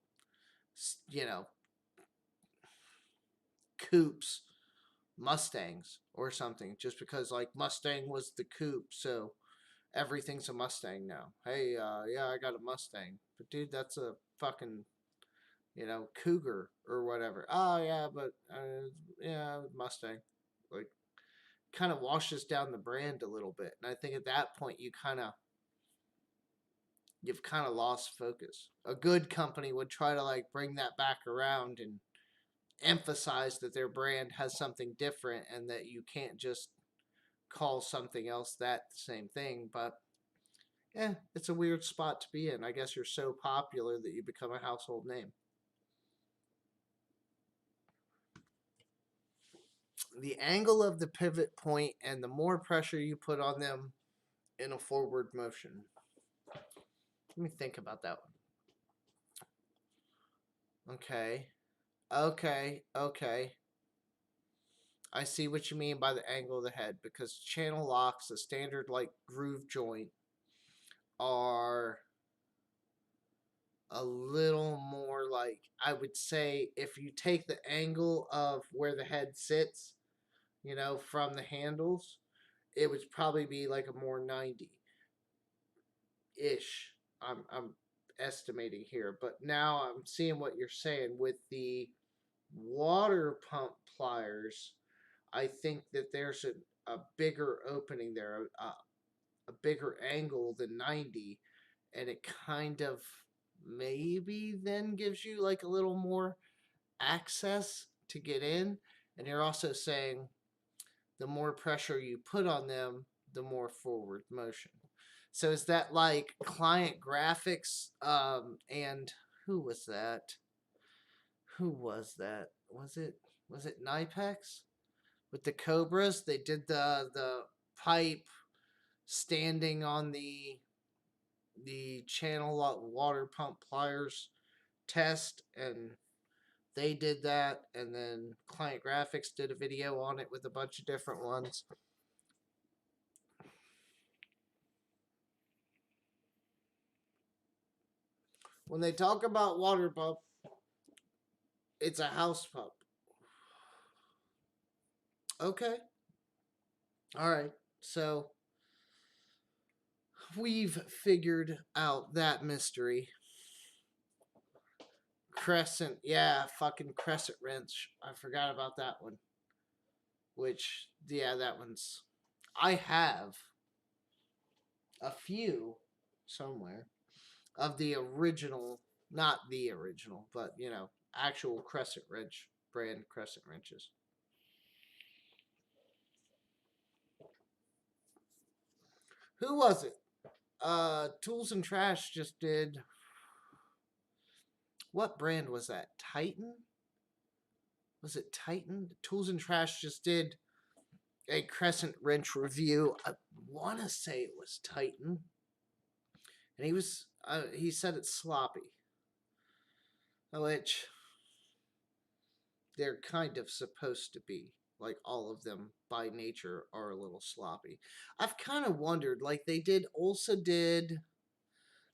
you know, coupes Mustangs or something, just because like Mustang was the coupe, so everything's a Mustang now. Hey, yeah, I got a Mustang, but dude, that's a fucking Cougar or whatever. Oh yeah, but yeah, Mustang. Like kind of washes down the brand a little bit. And I think at that point you've kind of lost focus. A good company would try to like bring that back around and emphasize that their brand has something different and that you can't just call something else that same thing. But yeah, it's a weird spot to be in. I guess you're so popular that you become a household name. The angle of the pivot point and the more pressure you put on them in a forward motion. Let me think about that one. Okay. Okay. I see what you mean by the angle of the head because channel locks, the standard like groove joint, are a little more like I would say if you take the angle of where the head sits, from the handles, it would probably be like a more 90 ish. I'm estimating here, but now I'm seeing what you're saying with the water pump pliers. I think that there's a bigger opening there, a bigger angle than 90, and it kind of maybe then gives you like a little more access to get in. And you're also saying the more pressure you put on them, the more forward motion. So is that like client graphics? And who was that? Who was that? Was it Nipex? with the Cobras. They did the pipe standing on the channel water pump pliers test, and they did that, and then Client Graphics did a video on it with a bunch of different ones. When they talk about water pump, it's a house pump. Okay. All right. So we've figured out that mystery. Crescent, yeah, fucking crescent wrench. I forgot about that one. Which, yeah, that one's. I have a few somewhere of the original, not the original, but you know, actual crescent wrench brand crescent wrenches. Who was it? Tools and Trash just did. What brand was that? Titan? Was it Titan? Tools and Trash just did a crescent wrench review. I want to say it was Titan, and he said it's sloppy, which they're kind of supposed to be. Like all of them by nature are a little sloppy. I've kind of wondered, like they also did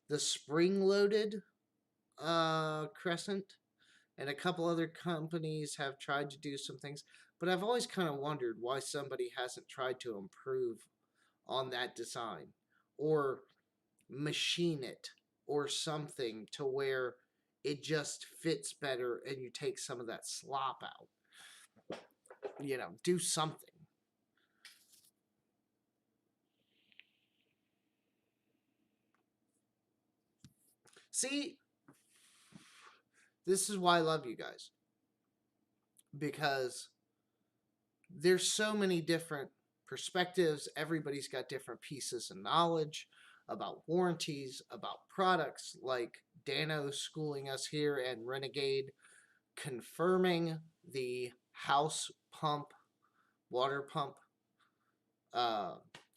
the spring-loaded crescent, and a couple other companies have tried to do some things, but I've always kind of wondered why somebody hasn't tried to improve on that design or machine it or something to where it just fits better and you take some of that slop out. You know, do something. See, this is why I love you guys. Because there's so many different perspectives. Everybody's got different pieces of knowledge about warranties, about products, like Dano schooling us here and Renegade confirming the house pump, water pump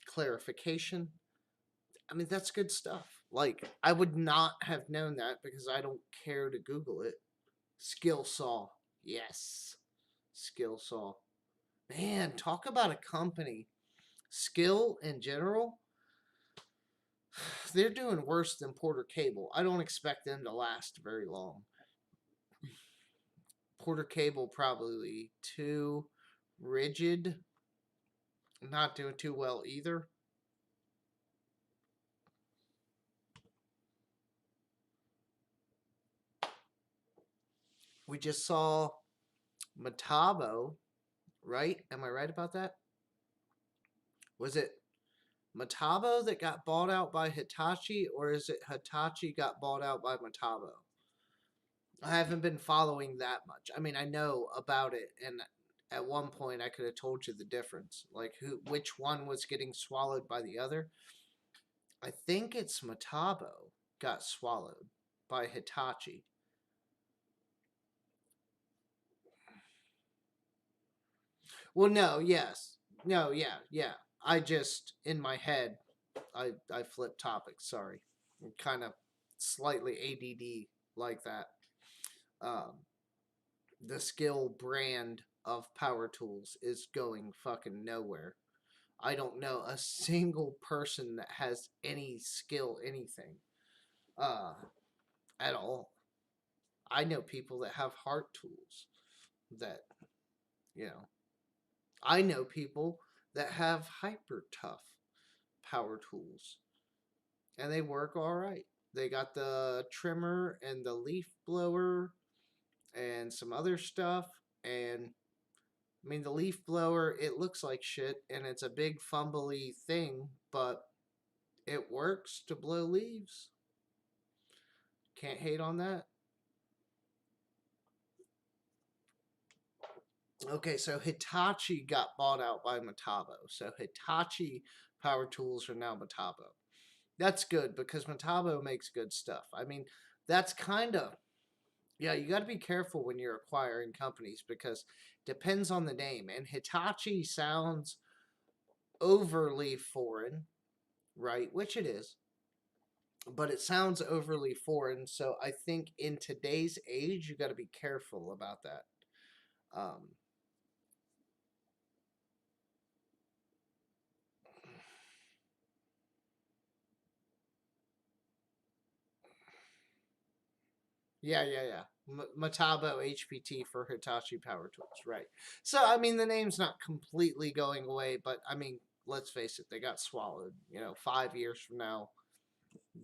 clarification. I mean, that's good stuff. Like, I would not have known that because I don't care to Google it. Skillsaw. Yes. Skillsaw. Man, talk about a company. Skill in general, they're doing worse than Porter Cable. I don't expect them to last very long. Porter Cable probably too rigid. Not doing too well either. We just saw Metabo, right? Am I right about that? Was it Metabo that got bought out by Hitachi, or is it Hitachi got bought out by Metabo? I haven't been following that much. I mean, I know about it, and at one point I could have told you the difference, like which one was getting swallowed by the other. I think it's Metabo got swallowed by Hitachi. Well, no, yes. No, yeah. I just, in my head, I flipped topics. Sorry. I'm kind of slightly ADD like that. The Skill brand of power tools is going fucking nowhere. I don't know a single person that has any skill, anything, uh, at all. I know people that have heart tools that, you know, I know people that have hyper tough power tools and they work all right. They got the trimmer and the leaf blower and some other stuff. And I mean, the leaf blower, it looks like shit and it's a big fumbly thing, but it works to blow leaves. Can't hate on that. Okay, so Hitachi got bought out by Metabo. So Hitachi power tools are now Metabo. That's good because Metabo makes good stuff. I mean, that's kind of Yeah, you got to be careful when you're acquiring companies because depends on the name. And Hitachi sounds overly foreign, right? Which it is, but it sounds overly foreign. So I think in today's age, you got to be careful about that. Um, yeah. Metabo HPT for Hitachi Power Tools, right? So I mean, the name's not completely going away, but I mean, let's face it, they got swallowed. 5 years from now,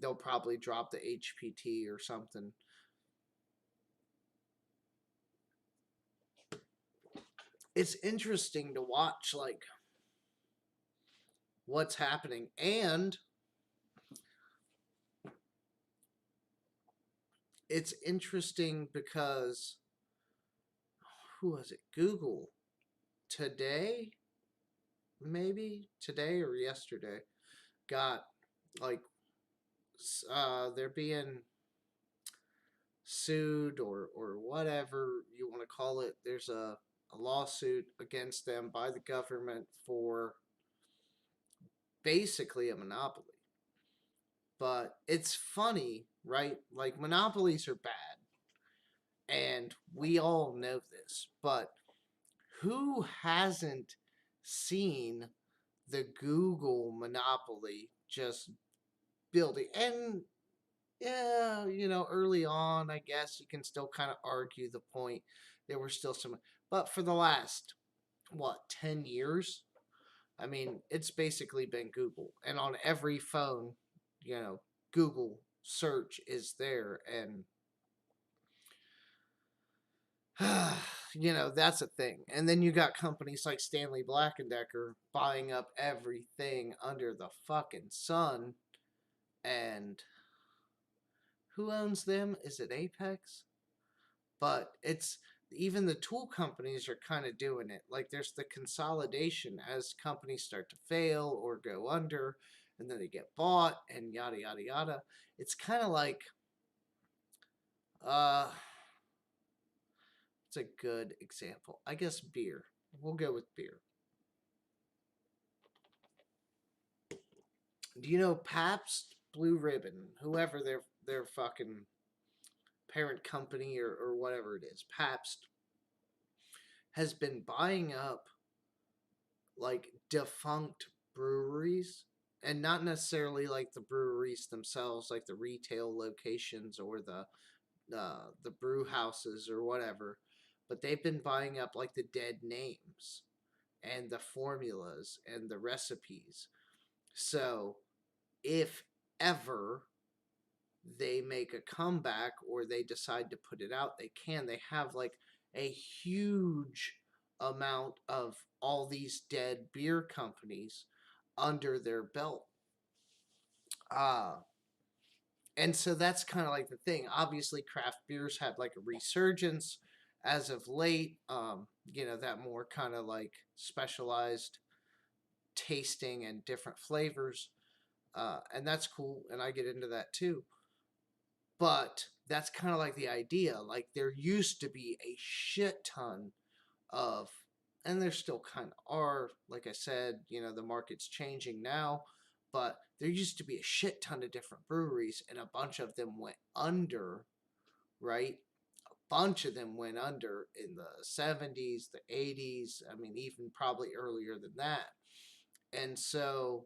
they'll probably drop the HPT or something. It's interesting to watch, like, what's happening, and it's interesting because who was it? Google today, maybe today or yesterday, got like they're being sued or whatever you want to call it. There's a lawsuit against them by the government for basically a monopoly. But it's funny, right? Like monopolies are bad, and we all know this, but who hasn't seen the Google monopoly just building? And yeah, early on, I guess you can still kind of argue the point. There were still some, but for the last, what, 10 years? I mean, it's basically been Google. And on every phone, Google search is there. And that's a thing. And then you got companies like Stanley Black and Decker buying up everything under the fucking sun. And who owns them? Is it Apex? But it's even the tool companies are kind of doing it. Like there's the consolidation as companies start to fail or go under, and then they get bought and yada yada yada. It's kind of like uh it's a good example. I guess beer. We'll go with beer. Do you know Pabst Blue Ribbon, whoever their fucking parent company or whatever it is, Pabst has been buying up like defunct breweries, and not necessarily like the breweries themselves, like the retail locations or the brew houses or whatever, but they've been buying up like the dead names and the formulas and the recipes. So if ever they make a comeback or they decide to put it out, they have like a huge amount of all these dead beer companies under their belt. Uh, and so that's kind of like the thing. Obviously, craft beers had like a resurgence as of late. That more kind of like specialized tasting and different flavors. And that's cool. And I get into that too. But that's kind of like the idea. Like there used to be a shit ton of, and there still kind of are, like I said, the market's changing now, but there used to be a shit ton of different breweries and a bunch of them went under, right? A bunch of them went under in the 70s, the 80s, I mean, even probably earlier than that. And so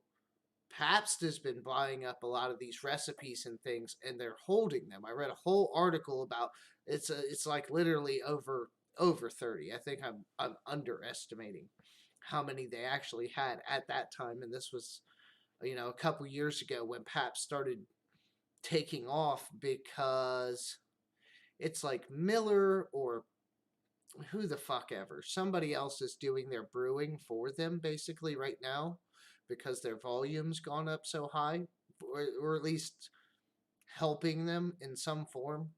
Pabst has been buying up a lot of these recipes and things, and they're holding them. I read a whole article about it's like literally over 30. I think I'm underestimating how many they actually had at that time, and this was a couple years ago when Pabst started taking off because it's like Miller or who the fuck ever. Somebody else is doing their brewing for them basically right now because their volume's gone up so high, or at least helping them in some form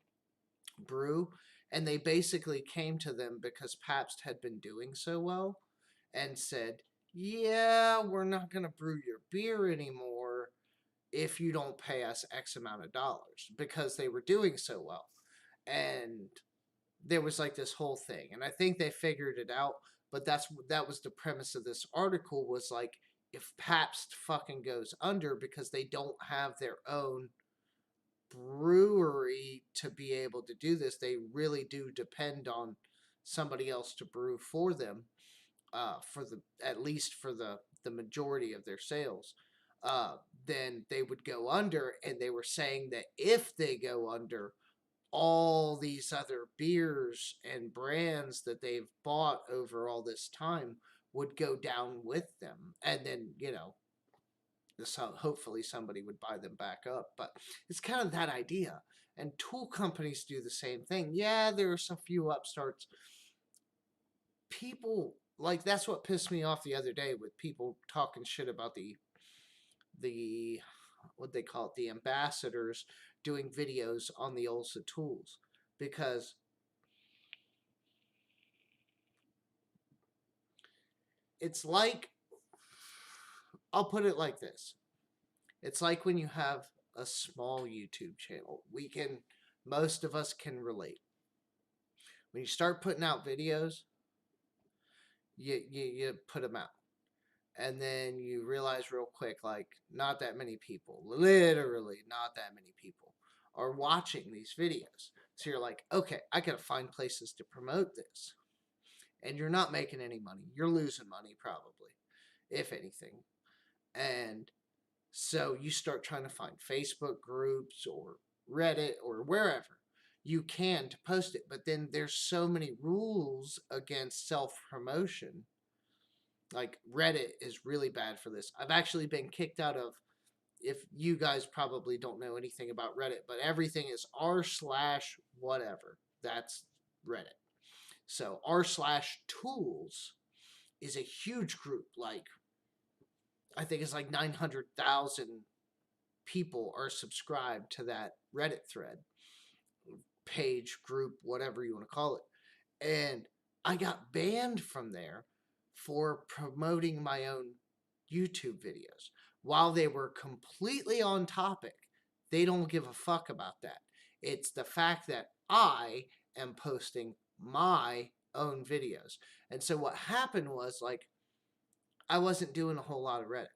brew. And they basically came to them because Pabst had been doing so well and said, yeah, we're not going to brew your beer anymore if you don't pay us X amount of dollars because they were doing so well. and there was like this whole thing, and I think they figured it out. But that was the premise of this article, was like, if Pabst fucking goes under because they don't have their own brewery to be able to do this, they really do depend on somebody else to brew for them, for the at least for the majority of their sales. uh, then they would go under, and they were saying that if they go under, all these other beers and brands that they've bought over all this time would go down with them, and then hopefully somebody would buy them back up. But it's kind of that idea. And tool companies do the same thing. Yeah, there are some few upstarts. People, like, that's what pissed me off the other day, with people talking shit about the what they call it, the ambassadors doing videos on the Olsa tools, because it's like, I'll put it like this. It's like when you have a small YouTube channel. Most of us can relate. When you start putting out videos, you put them out. And then you realize real quick, like, not that many people, literally not that many people, are watching these videos. So you're like, okay, I gotta find places to promote this. And you're not making any money. You're losing money, probably, if anything. And so you start trying to find Facebook groups or Reddit or wherever you can to post it. But then there's so many rules against self promotion. Like, Reddit is really bad for this. I've actually been kicked out of, if you guys probably don't know anything about Reddit, but everything is r slash whatever. That's Reddit. So r slash tools is a huge group. Like, I think it's like 900,000 people are subscribed to that Reddit thread, page, group, whatever you want to call it. And I got banned from there for promoting my own YouTube videos. While they were completely on topic, they don't give a fuck about that. It's the fact that I am posting my own videos. And so what happened was, like, I wasn't doing a whole lot of Reddit.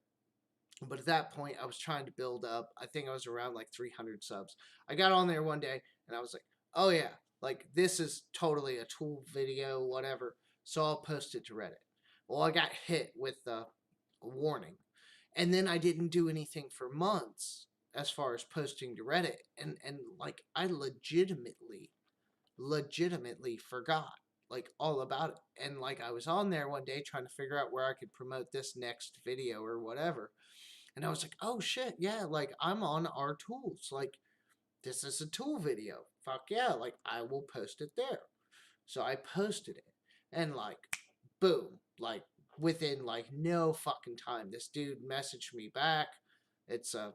But at that point, I was trying to build up. I think I was around like 300 subs. I got on there one day and I was like, oh yeah, like, this is totally a tool video, whatever. So I'll post it to Reddit. Well, I got hit with a warning. And then I didn't do anything for months as far as posting to Reddit. And like, I legitimately forgot, like, all about it. And like, I was on there one day trying to figure out where I could promote this next video or whatever. And I was like, oh shit, yeah, like, I'm on our tools. Like, this is a tool video. Fuck yeah, like, I will post it there. So I posted it. And like, boom, like, within like no fucking time, this dude messaged me back. It's a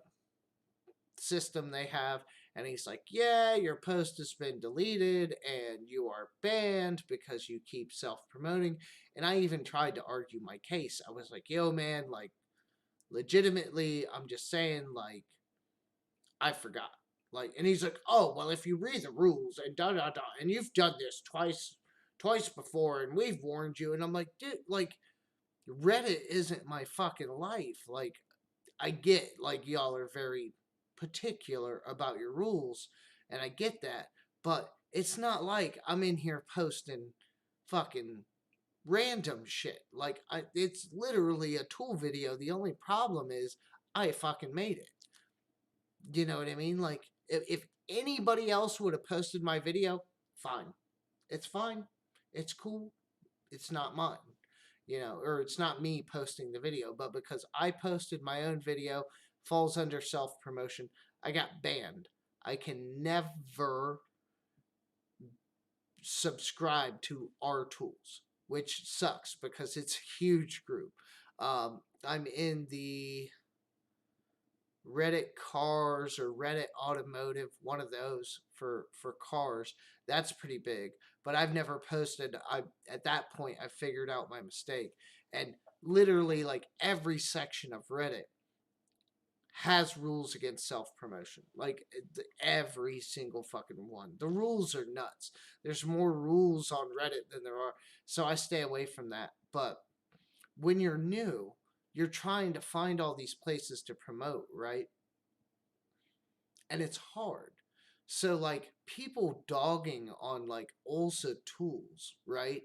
system they have. And he's like, yeah, your post has been deleted and you are banned because you keep self promoting. And I even tried to argue my case. I was like, yo, man, like, legitimately, I'm just saying, like, I forgot. Like, and he's like, oh, well, if you read the rules and da da da, and you've done this twice before, and we've warned you. And I'm like, dude, like, Reddit isn't my fucking life. Like, I get, like, y'all are very particular about your rules, and I get that, but it's not like I'm in here posting fucking random shit. Like, it's literally a tool video. The only problem is I fucking made it. You know what I mean? Like, if anybody else would have posted my video, fine. It's fine. It's cool. It's not mine. Or it's not me posting the video, but because I posted my own video, falls under self promotion, I got banned. I can never subscribe to our tools, which sucks because it's a huge group. I'm in the Reddit cars or Reddit automotive, one of those for cars. That's pretty big, but I've never posted. At that point, I figured out my mistake, and literally, like, every section of Reddit has rules against self-promotion. Like every single fucking one. The rules are nuts. There's more rules on Reddit than there are. So I stay away from that. But when you're new, you're trying to find all these places to promote, right? And it's hard. So like people dogging on like Ulsa Tools, right?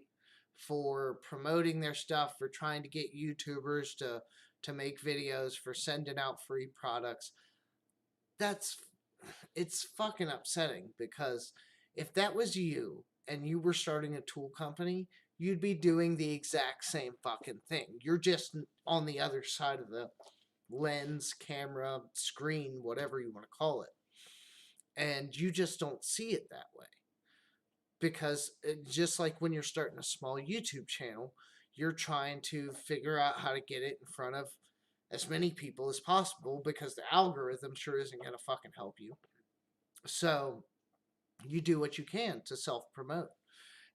For promoting their stuff, for trying to get YouTubers to make videos, for sending out free products. That's it's fucking upsetting because if that was you and you were starting a tool company, you'd be doing the exact same fucking thing. You're just on the other side of the lens, camera, screen, whatever you want to call it. And you just don't see it that way. Because just like when you're starting a small YouTube channel, you're trying to figure out how to get it in front of as many people as possible because the algorithm sure isn't going to fucking help you. So you do what you can to self promote.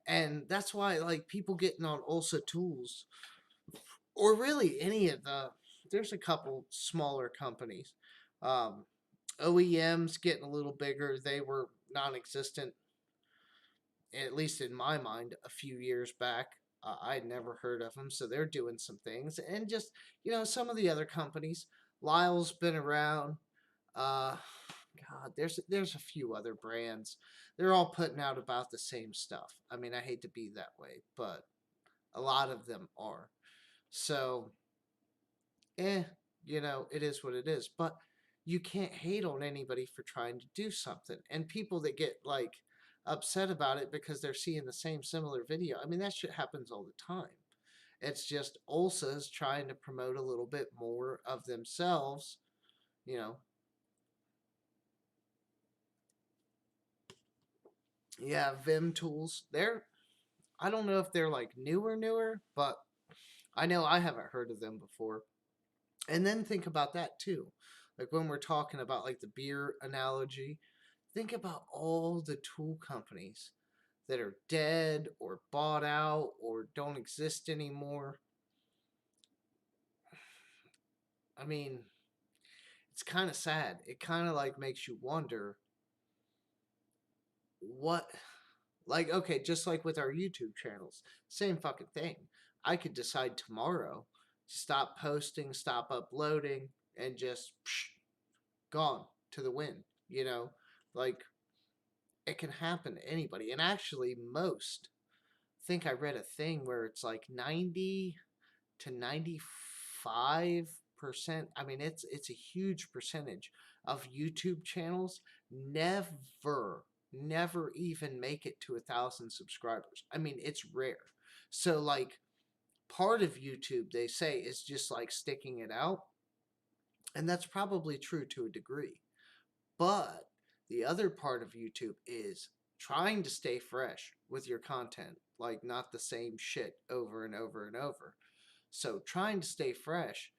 And that's why, like, people getting on Ulsa Tools, or really any of there's a couple smaller companies. Um, OEMs getting a little bigger. They were non existent, at least in my mind, a few years back. I'd never heard of them, so they're doing some things. And just, some of the other companies. Lyle's been around. Uh, God, there's a few other brands. They're all putting out about the same stuff. I mean, I hate to be that way, but a lot of them are. So, eh, it is what it is. But you can't hate on anybody for trying to do something. And people that get like upset about it because they're seeing the same similar video. I mean, that shit happens all the time. It's just Ulsa's trying to promote a little bit more of themselves, you know. Yeah, Vim tools. I don't know if they're like newer, but I know I haven't heard of them before. And then think about that too. Like when we're talking about like the beer analogy, think about all the tool companies that are dead or bought out or don't exist anymore. I mean, it's kind of sad. It kind of like makes you wonder what, like, okay, just like with our YouTube channels, same fucking thing. I could decide tomorrow to stop posting, stop uploading, and just gone to the wind, Like, it can happen to anybody. And actually, I think I read a thing where it's like 90 to 95%. I mean, it's a huge percentage of YouTube channels never even make it to 1,000 subscribers. I mean, it's rare. So like part of YouTube, they say, is just like sticking it out, and that's probably true to a degree. But the other part of YouTube is trying to stay fresh with your content, like not the same shit over and over and over. So trying to stay fresh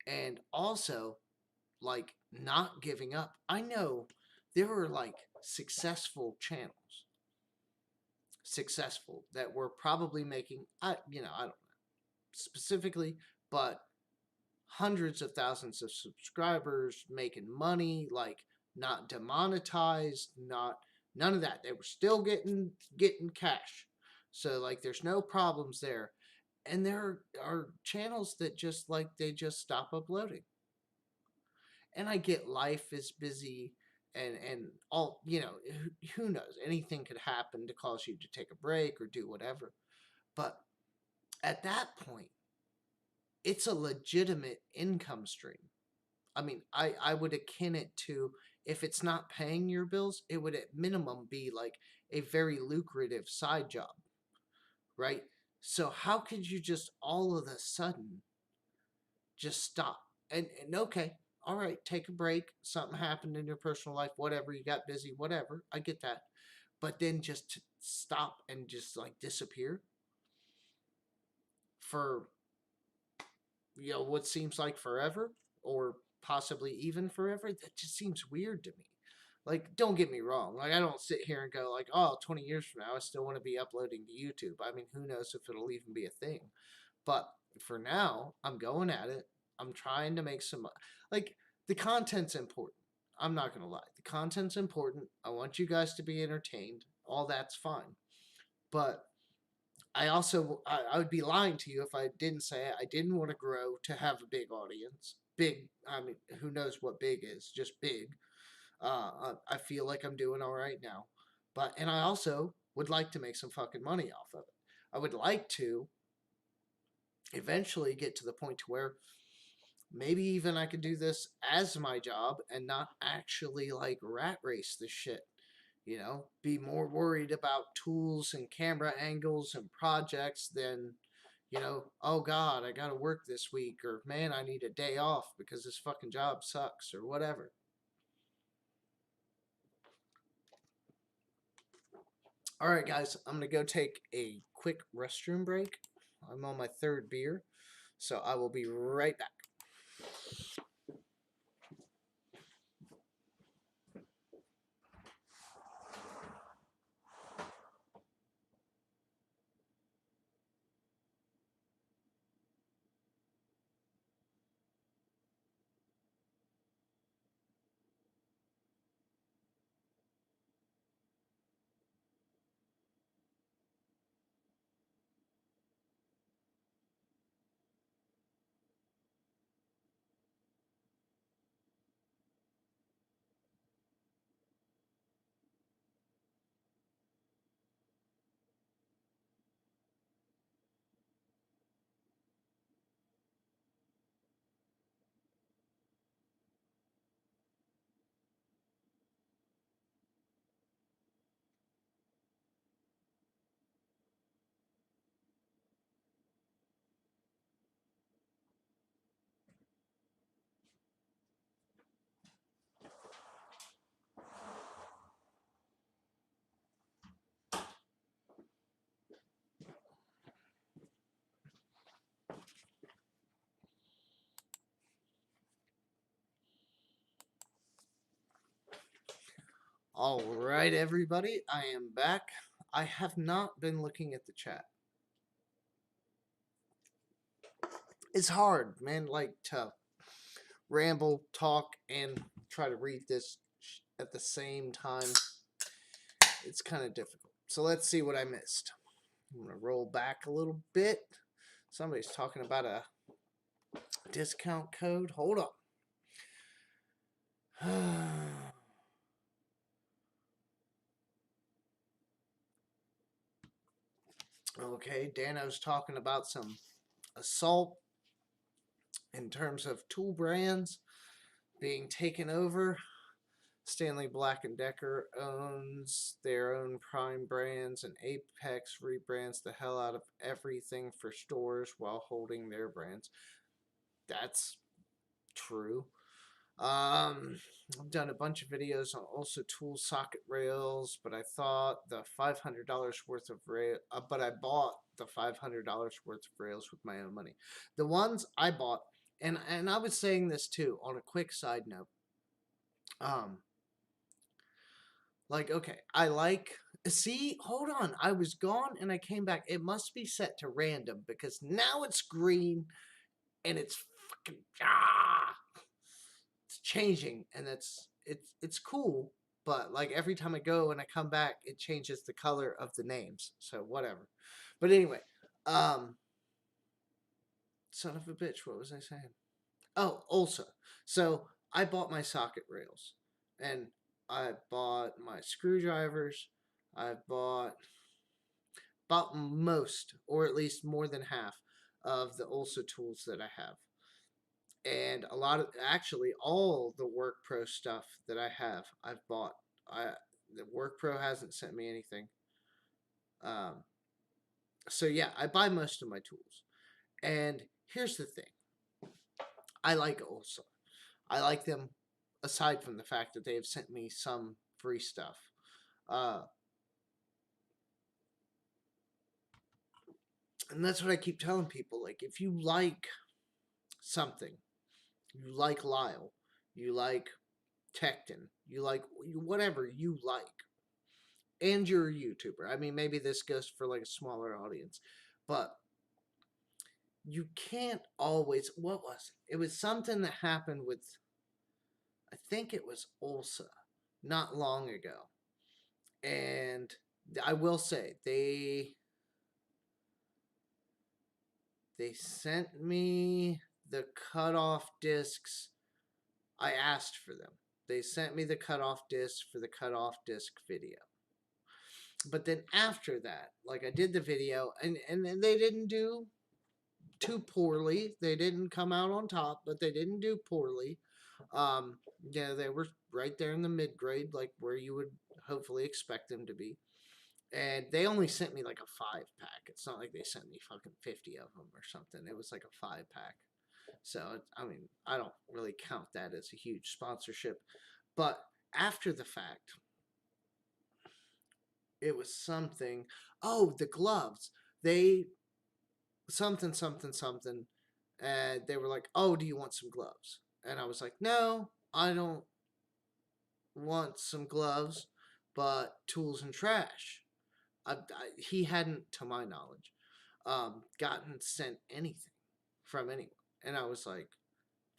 and also like not giving up. I know there were like successful that were probably making I don't know specifically, but hundreds of thousands of subscribers, making money, like not demonetized, not none of that. They were still getting cash. So like there's no problems there. And there are channels that just like they just stop uploading. And I get life is busy and all, who knows? Anything could happen to cause you to take a break or do whatever. But at that point, it's a legitimate income stream. I mean, I would akin it to, if it's not paying your bills, it would at minimum be like a very lucrative side job, right? So how could you just all of a sudden just stop? And okay, all right, take a break. Something happened in your personal life, whatever, you got busy, whatever. I get that. But then just to stop and just like disappear for what seems like forever, or possibly even forever, that just seems weird to me. Like, don't get me wrong. Like, I don't sit here and go like, oh, 20 years from now, I still want to be uploading to YouTube. I mean, who knows if it'll even be a thing. But for now, I'm going at it. I'm trying to make some, like, the content's important. I'm not going to lie. The content's important. I want you guys to be entertained. All that's fine. But I would be lying to you if I didn't say I didn't want to grow to have a big audience. Big, I mean, who knows what big is? Just big. I feel like I'm doing all right now. And I also would like to make some fucking money off of it. I would like to eventually get to the point to where maybe even I could do this as my job and not actually like rat race this shit. You know, be more worried about tools and camera angles and projects than, you know, oh God, I gotta work this week, or man, I need a day off because this fucking job sucks, or whatever. All right, guys, I'm gonna go take a quick restroom break. I'm on my third beer, so I will be right back. All right, everybody, I am back. I have not been looking at the chat. It's hard, man, like to ramble, talk, and try to read this at the same time. It's kind of difficult. So let's see what I missed. I'm going to roll back a little bit. Somebody's talking about a discount code. Hold on. Okay, Dano's talking about some assault in terms of tool brands being taken over. Stanley Black & Decker owns their own prime brands, and Apex rebrands the hell out of everything for stores while holding their brands. That's true. I've done a bunch of videos on also tool socket rails, but I thought the $500 worth of rail, but I bought the $500 worth of rails with my own money. The ones I bought, and I was saying this too on a quick side note. Like, okay, see, hold on. I was gone and I came back. It must be set to random because now it's green and it's fucking, it's changing and it's cool. But like every time I go and I come back, it changes the color of the names. So whatever. But anyway, son of a bitch, what was I saying? Oh, also, so I bought my socket rails and I bought my screwdrivers. I bought most, or at least more than half, of the ULSA tools that I have. And a lot of, actually, all the WorkPro stuff that I have, I've bought. The WorkPro hasn't sent me anything. So yeah, I buy most of my tools. And here's the thing. I like ULSA. I like them aside from the fact that they have sent me some free stuff. And that's what I keep telling people. Like, if you like something, you like Lyle, you like Tekton, you like whatever you like, and you're a YouTuber. I mean, maybe this goes for like a smaller audience, but you can't always. What was it? It was something that happened with I think it was Ulsa, not long ago. And I will say they sent me the cutoff discs. I asked for them. They sent me the cutoff disc for the cutoff disc video. But then after that, like I did the video and they didn't do too poorly. They didn't come out on top, but they didn't do poorly. Yeah, they were right there in the mid grade, like where you would hopefully expect them to be. And they only sent me like a 5-pack. It's not like they sent me fucking 50 of them or something. It was like a 5-pack. So, I mean, I don't really count that as a huge sponsorship. But after the fact, it was something. Oh, the gloves. They, something, something, something. And they were like, oh, do you want some gloves? And I was like, no, I don't want some gloves, but tools and trash. He hadn't, to my knowledge, gotten sent anything from anyone. And I was like,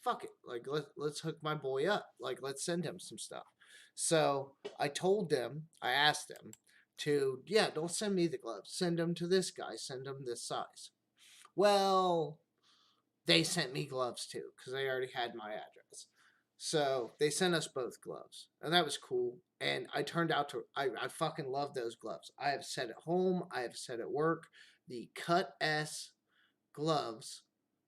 fuck it. Like, let's hook my boy up. Like, let's send him some stuff. So I told them, I asked them to, yeah, don't send me the gloves. Send them to this guy. Send him this size. Well, they sent me gloves too because they already had my address. So they sent us both gloves, and that was cool. And I turned out to I fucking love those gloves. I have said at home, I have said at work, the Cut S gloves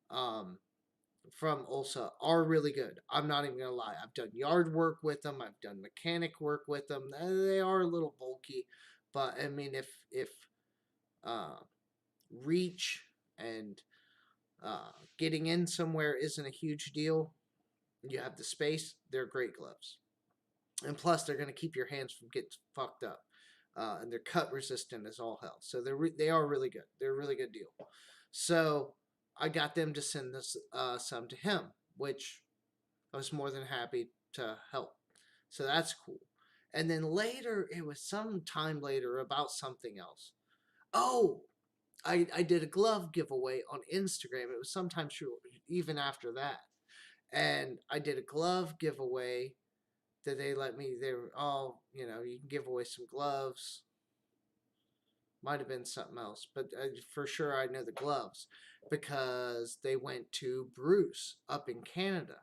from Ulsa are really good. I'm not even gonna lie. I've done yard work with them. I've done mechanic work with them. They are a little bulky, but I mean, if uh, reach and getting in somewhere isn't a huge deal, you have the space. They're great gloves, and plus they're gonna keep your hands from getting fucked up. And they're cut resistant as all hell. So they are really good. They're a really good deal. So I got them to send this some to him, which I was more than happy to help. So that's cool. And then later, it was some time later about something else. Oh, I did a glove giveaway on Instagram. It was sometime even after that. And I did a glove giveaway that they let me, they were, oh, you can give away some gloves. Might have been something else, but for sure I know the gloves because they went to Bruce up in Canada.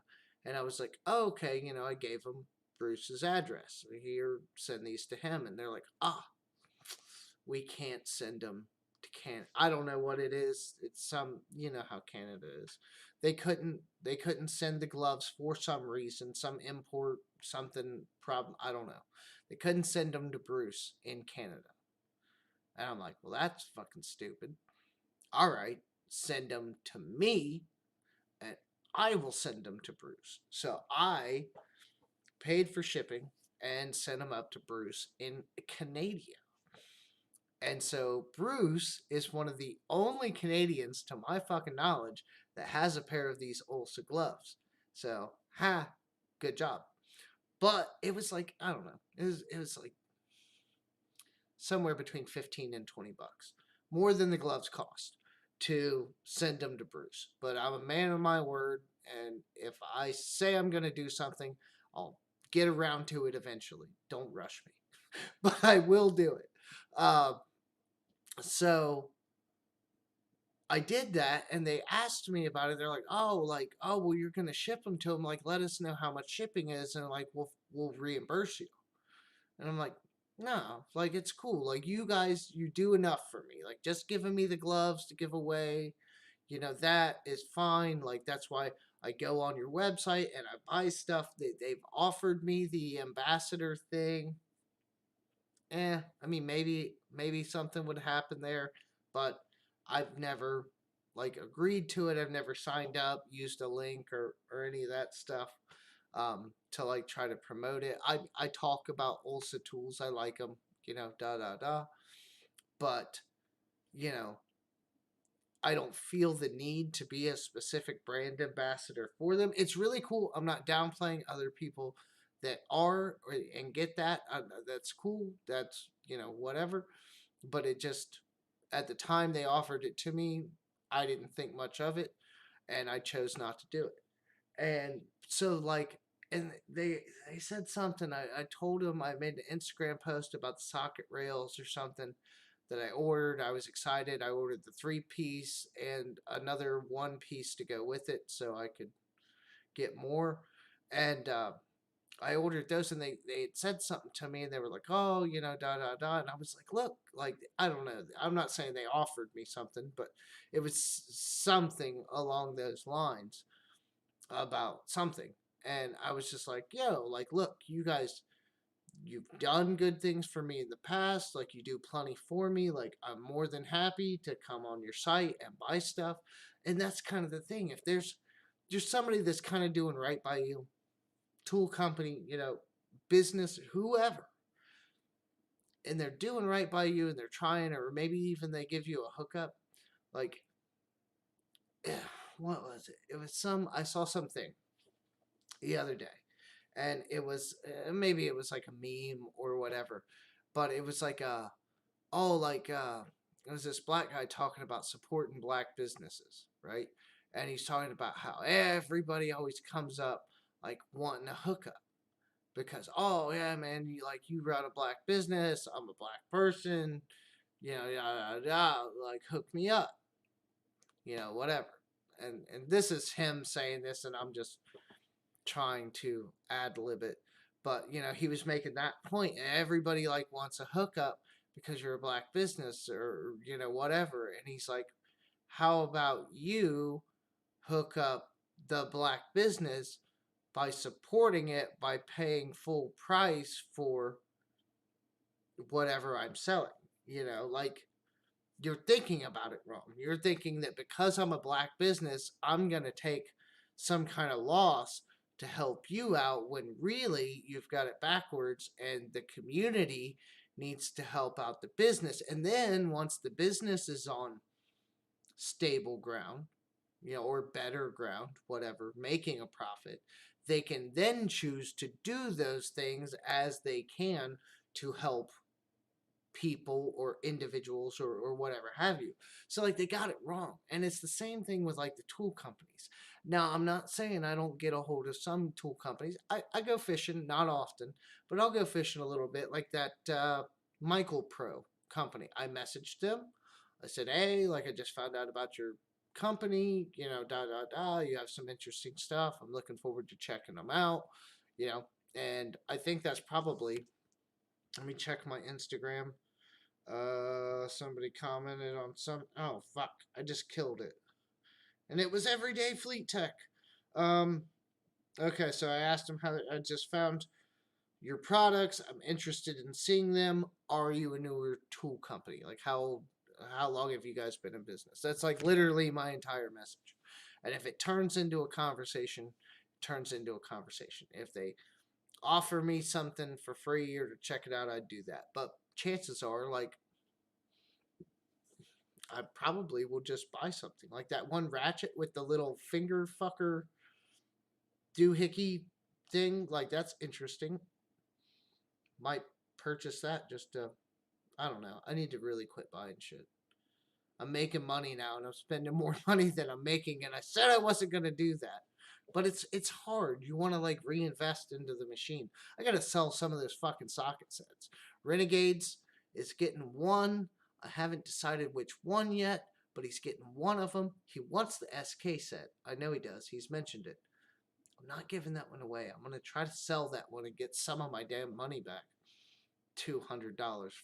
And I was like, oh, okay, I gave them Bruce's address. Here, send these to him. And they're like, we can't send them to Canada. I don't know what it is. It's some, how Canada is. They couldn't send the gloves for some reason, some import something problem. I don't know. They couldn't send them to Bruce in Canada. And I'm like, well, that's fucking stupid. All right, send them to me, and I will send them to Bruce. So I paid for shipping and sent them up to Bruce in Canada. And so Bruce is one of the only Canadians, to my fucking knowledge, that has a pair of these Ulsa gloves. So, good job. But it was like, I don't know. It was like somewhere between 15 and 20 bucks. More than the gloves cost to send them to Bruce. But I'm a man of my word, and if I say I'm going to do something, I'll get around to it eventually. Don't rush me. But I will do it. So I did that, and they asked me about it. They're like, oh, well, you're going to ship them to them. Like, let us know how much shipping is, and like, we'll reimburse you. And I'm like, no, like it's cool. Like you guys, you do enough for me. Like just giving me the gloves to give away, that is fine. Like that's why I go on your website and I buy stuff. They've offered me the ambassador thing. I mean maybe something would happen there, but I've never like agreed to it. I've never signed up, used a link or any of that stuff to like try to promote it. I talk about Ulsa tools. I like them, da da da. But you know, I don't feel the need to be a specific brand ambassador for them. It's really cool. I'm not downplaying other people that are and get that. That's cool. That's whatever. But it just at the time they offered it to me, I didn't think much of it, and I chose not to do it. And so like and they said something. I told them I made an Instagram post about the socket rails or something that I ordered. I was excited. I ordered the 3-piece and another 1-piece to go with it so I could get more. And I ordered those, and they had said something to me, and they were like, "Oh, da da da," and I was like, "Look, like I don't know. I'm not saying they offered me something, but it was something along those lines about something." And I was just like, "Yo, like, look, you guys, you've done good things for me in the past. Like, you do plenty for me. Like, I'm more than happy to come on your site and buy stuff." And that's kind of the thing. If there's somebody that's kind of doing right by you, tool company, business, whoever, and they're doing right by you and they're trying, or maybe even they give you a hookup, like, what was it? It was I saw something the other day, and it was maybe it was like a meme or whatever, but it was like oh, like it was this black guy talking about supporting black businesses, right? And he's talking about how everybody always comes up like wanting a hookup because, oh yeah, man, you run a black business, I'm a black person, yada yada yada, like hook me up, whatever. And this is him saying this, and I'm just trying to ad lib it. But he was making that point. Everybody like wants a hookup because you're a black business or whatever. And he's like, how about you hook up the black business by supporting it by paying full price for whatever I'm selling? Like, you're thinking about it wrong. You're thinking that because I'm a black business, I'm going to take some kind of loss to help you out when really you've got it backwards, and the community needs to help out the business. And then once the business is on stable ground, or better ground, whatever, making a profit, they can then choose to do those things as they can to help people or individuals or whatever have you. So like they got it wrong. And it's the same thing with like the tool companies. Now I'm not saying I don't get a hold of some tool companies. I go fishing, not often, but I'll go fishing a little bit, like that Michael Pro company. I messaged them. I said, hey, like I just found out about your company, da da da. You have some interesting stuff. I'm looking forward to checking them out, and I think that's probably, let me check my Instagram. Somebody commented on some. Oh fuck! I just killed it, and it was Everyday Fleet Tech. Um. Okay, so I asked him how. I just found your products. I'm interested in seeing them. Are you a newer tool company? Like how long have you guys been in business? That's like literally my entire message. And if it turns into a conversation, it turns into a conversation. If they offer me something for free or to check it out, I'd do that. But chances are, like, I probably will just buy something like that one ratchet with the little finger fucker doohickey thing. Like, that's interesting. Might purchase that just to, I don't know. I need to really quit buying shit. I'm making money now, and I'm spending more money than I'm making, and I said I wasn't gonna do that. But it's hard. You want to like reinvest into the machine. I gotta sell some of those fucking socket sets. Renegades is getting one. I haven't decided which one yet, but he's getting one of them. He wants the SK set. I know he does. He's mentioned it. I'm not giving that one away. I'm gonna try to sell that one and get some of my damn money back. $200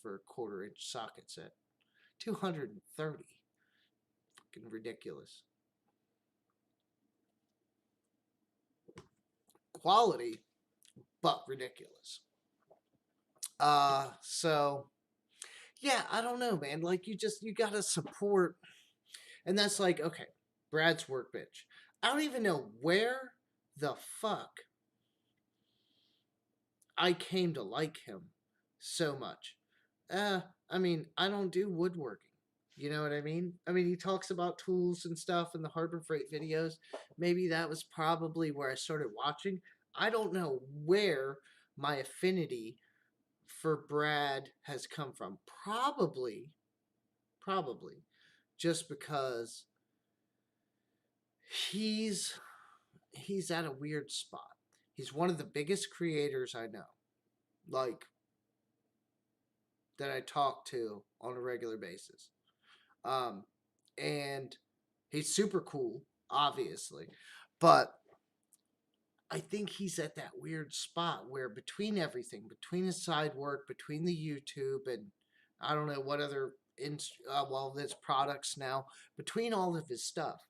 for a 1/4-inch socket set. 230. Fucking ridiculous. Quality, but ridiculous. So yeah, I don't know, man. Like you gotta support, and that's like, okay, Brad's Workbench. I don't even know where the fuck I came to like him so much. I mean, I don't do woodworking. You know what I mean? I mean, he talks about tools and stuff in the Harbor Freight videos. Maybe that was probably where I started watching. I don't know where my affinity for Brad has come from. Probably just because he's he's at a weird spot. He's one of the biggest creators I know, like, that I talk to on a regular basis. Um, and he's super cool, obviously, but I think he's at that weird spot where between everything, between his side work, between the YouTube and I don't know what other well, there's products now, between all of his stuff,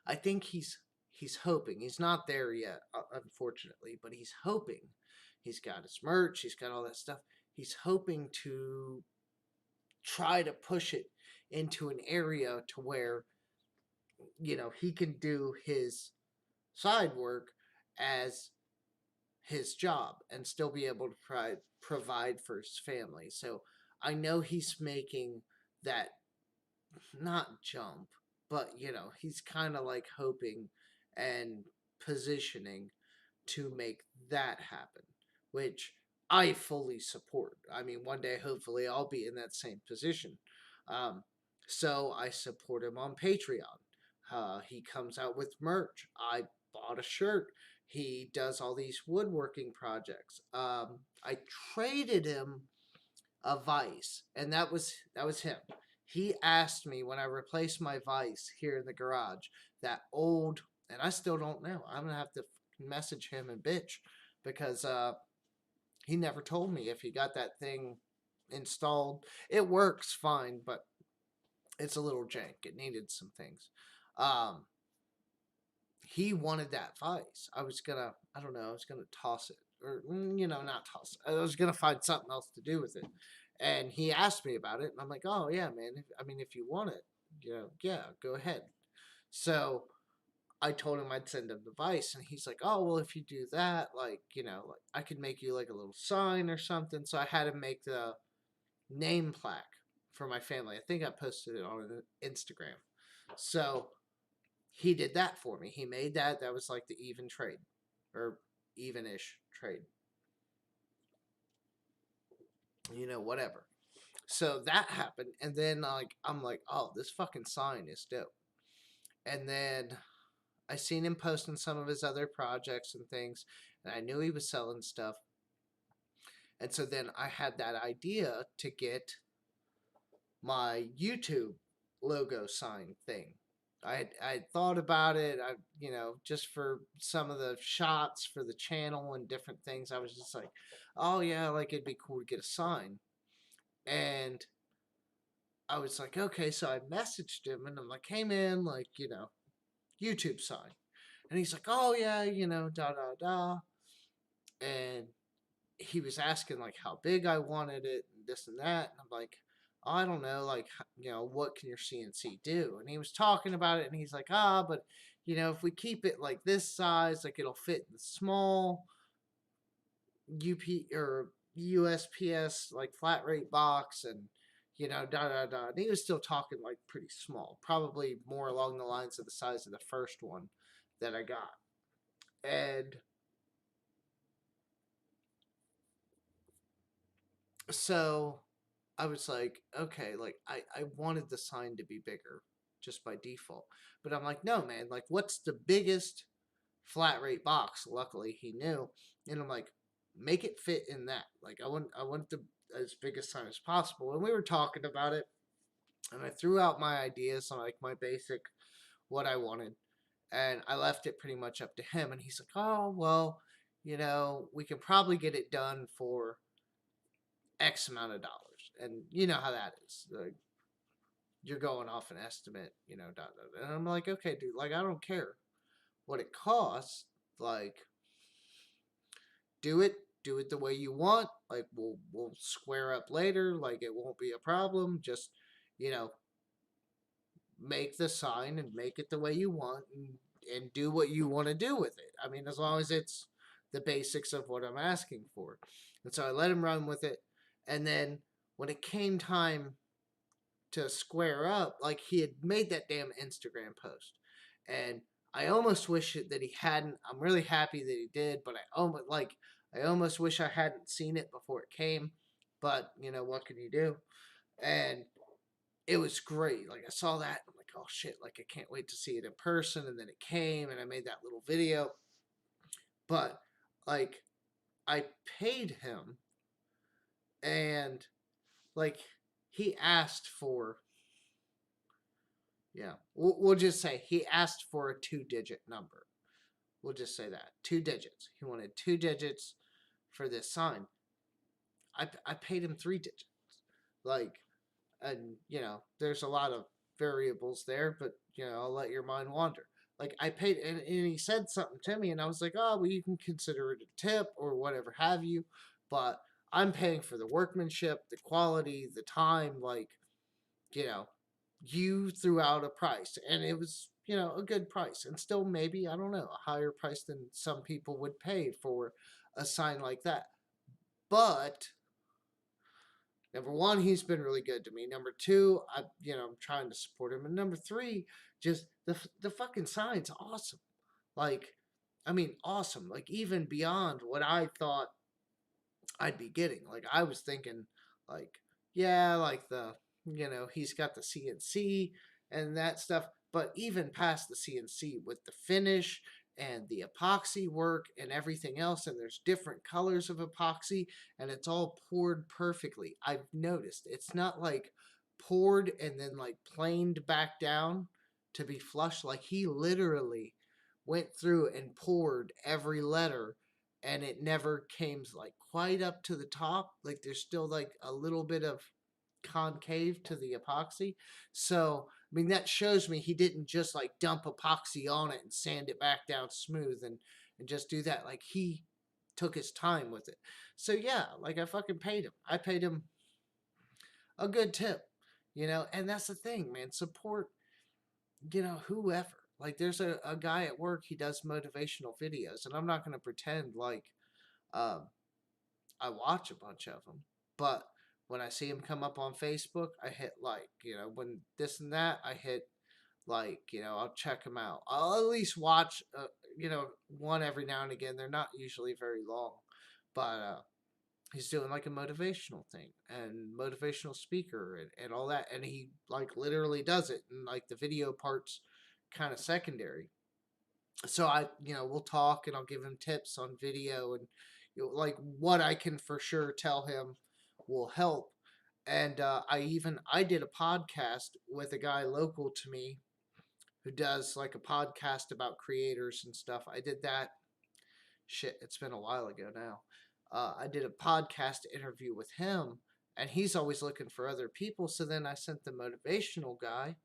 I think he's hoping. He's not there yet, unfortunately, but he's hoping. He's got his merch, he's got all that stuff. He's hoping to try to push it into an area to where he can do his side work as his job and still be able to provide for his family. So I know he's making that, not jump, but he's kind of like hoping and positioning to make that happen, which I fully support. I mean, one day hopefully I'll be in that same position. Um, so I support him on Patreon. He comes out with merch. I bought a shirt. He does all these woodworking projects. I traded him a vise, and that was him. He asked me when I replaced my vise here in the garage, that old, and I still don't know. I'm gonna have to message him and bitch because he never told me if he got that thing installed. It works fine, but it's a little jank. It needed some things. Um, he wanted that vise. I don't know, I was gonna toss it. Or, not toss it. I was gonna find something else to do with it. And he asked me about it, and I'm like, oh, yeah, man. I mean, if you want it, yeah, go ahead. So I told him I'd send him the vise, and he's like, oh, well, if you do that, like, like I could make you like a little sign or something. So I had him make the name plaque for my family. I think I posted it on Instagram. So he did that for me. He made that. That was like the even trade, or even-ish trade. Whatever. So that happened, and then like I'm like, oh, this fucking sign is dope. And then I seen him posting some of his other projects and things, and I knew he was selling stuff. And so then I had that idea to get my YouTube logo sign thing. I thought about it. Just for some of the shots for the channel and different things, I was just like, oh yeah, like it'd be cool to get a sign. And I was like, okay, so I messaged him and I'm like, hey man, like, YouTube sign. And he's like, oh yeah, da da da. And he was asking like how big I wanted it and this and that. And I'm like, oh, I don't know, like, what can your CNC do? And he was talking about it and he's like, but if we keep it like this size, like it'll fit in the small UP or USPS like flat rate box and da da da. And he was still talking like pretty small, probably more along the lines of the size of the first one that I got. And so I was like, okay, like I wanted the sign to be bigger just by default. But I'm like, no, man, like what's the biggest flat rate box? Luckily he knew. And I'm like, make it fit in that. Like I want the as big a sign as possible. And we were talking about it and I threw out my ideas on like my basic what I wanted. And I left it pretty much up to him and he's like, oh well, we can probably get it done for X amount of dollars. And you know how that is. Like, you're going off an estimate, and I'm like, okay, dude, like I don't care what it costs. Like, do it the way you want. Like, we'll square up later. Like, it won't be a problem. Just, you know, make the sign and make it the way you want, and do what you want to do with it. I mean, as long as it's the basics of what I'm asking for. And so I let him run with it. And then when it came time to square up, like he had made that damn Instagram post. And I almost wish that he hadn't. I'm really happy that he did, but I almost wish I hadn't seen it before it came. But what can you do? And it was great. Like I saw that, I'm like, oh shit! Like I can't wait to see it in person. And then it came, and I made that little video. But like I paid him, and like he asked for, yeah, we'll just say he asked for a 2-digit number. We'll just say that 2 digits. He wanted 2 digits for this sign. I paid him 3 digits. Like, and there's a lot of variables there, but I'll let your mind wander. Like I paid, and he said something to me, and I was like, oh, well, you can consider it a tip or whatever have you, but I'm paying for the workmanship, the quality, the time. Like, you know, you threw out a price, and it was a good price, and still maybe, I don't know, a higher price than some people would pay for a sign like that. But number one, he's been really good to me. Number two, I'm trying to support him. And number three, just the fucking sign's awesome. Like, I mean, awesome. Like even beyond what I thought I'd be getting. Like I was thinking, like, yeah, like he's got the CNC and that stuff. But even past the CNC with the finish and the epoxy work and everything else, and there's different colors of epoxy, and it's all poured perfectly. I've noticed it's not like poured and then like planed back down to be flush. Like he literally went through and poured every letter, and it never came like quite up to the top. Like there's still like a little bit of concave to the epoxy. So I mean that shows me he didn't just like dump epoxy on it and sand it back down smooth and just do that. Like he took his time with it. So yeah, like I fucking paid him. I paid him a good tip, and that's the thing, man. Support, whoever. Like there's a guy at work, he does motivational videos, and I'm not gonna pretend like um I watch a bunch of them, but when I see him come up on Facebook, I hit like. When this and that, I hit like. I'll check him out. I'll at least watch, one every now and again. They're not usually very long, but he's doing like a motivational thing and motivational speaker and all that, and he like literally does it, and like the video part's kind of secondary. So we'll talk, and I'll give him tips on video, and like what I can for sure tell him will help. And I did a podcast with a guy local to me who does like a podcast about creators and stuff. I did that. Shit, it's been a while ago now. I did a podcast interview with him, and he's always looking for other people. So then I sent the motivational guy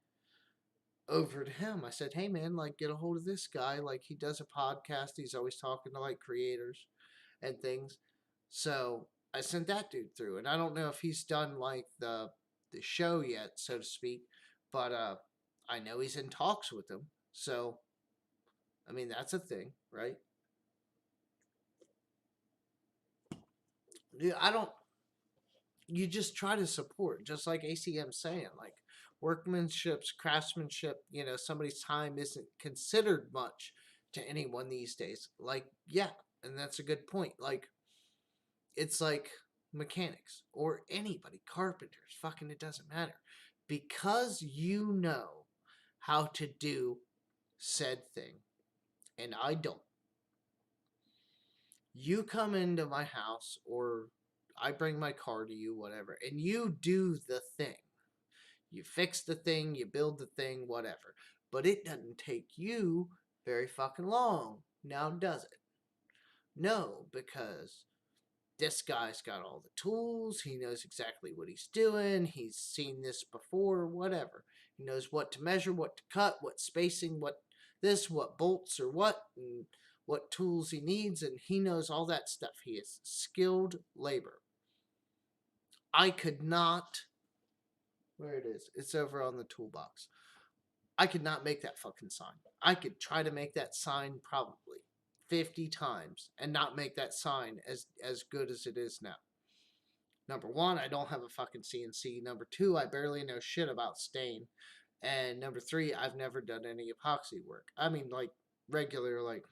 over to him. I said, hey man, like get a hold of this guy. Like he does a podcast. He's always talking to like creators and things. So I sent that dude through. And I don't know if he's done like the show yet, so to speak. But I know he's in talks with them. So I mean that's a thing, right? Yeah, I don't you just try to support, just like ACM saying, like workmanship's craftsmanship, somebody's time isn't considered much to anyone these days. Like, yeah, and that's a good point. Like, it's like mechanics or anybody, carpenters, fucking, it doesn't matter. Because you know how to do said thing, and I don't. You come into my house, or I bring my car to you, whatever, and you do the thing. You fix the thing, you build the thing, whatever. But it doesn't take you very fucking long. Now, does it? No, because this guy's got all the tools. He knows exactly what he's doing. He's seen this before, whatever. He knows what to measure, what to cut, what spacing, what this, what bolts or what, and what tools he needs. And he knows all that stuff. He is skilled labor. I could not. Where it is? It's over on the toolbox. I could not make that fucking sign. I could try to make that sign probably 50 times and not make that sign as good as it is now. Number one, I don't have a fucking CNC. Number two, I barely know shit about stain. And number three, I've never done any epoxy work. I mean, like regular, like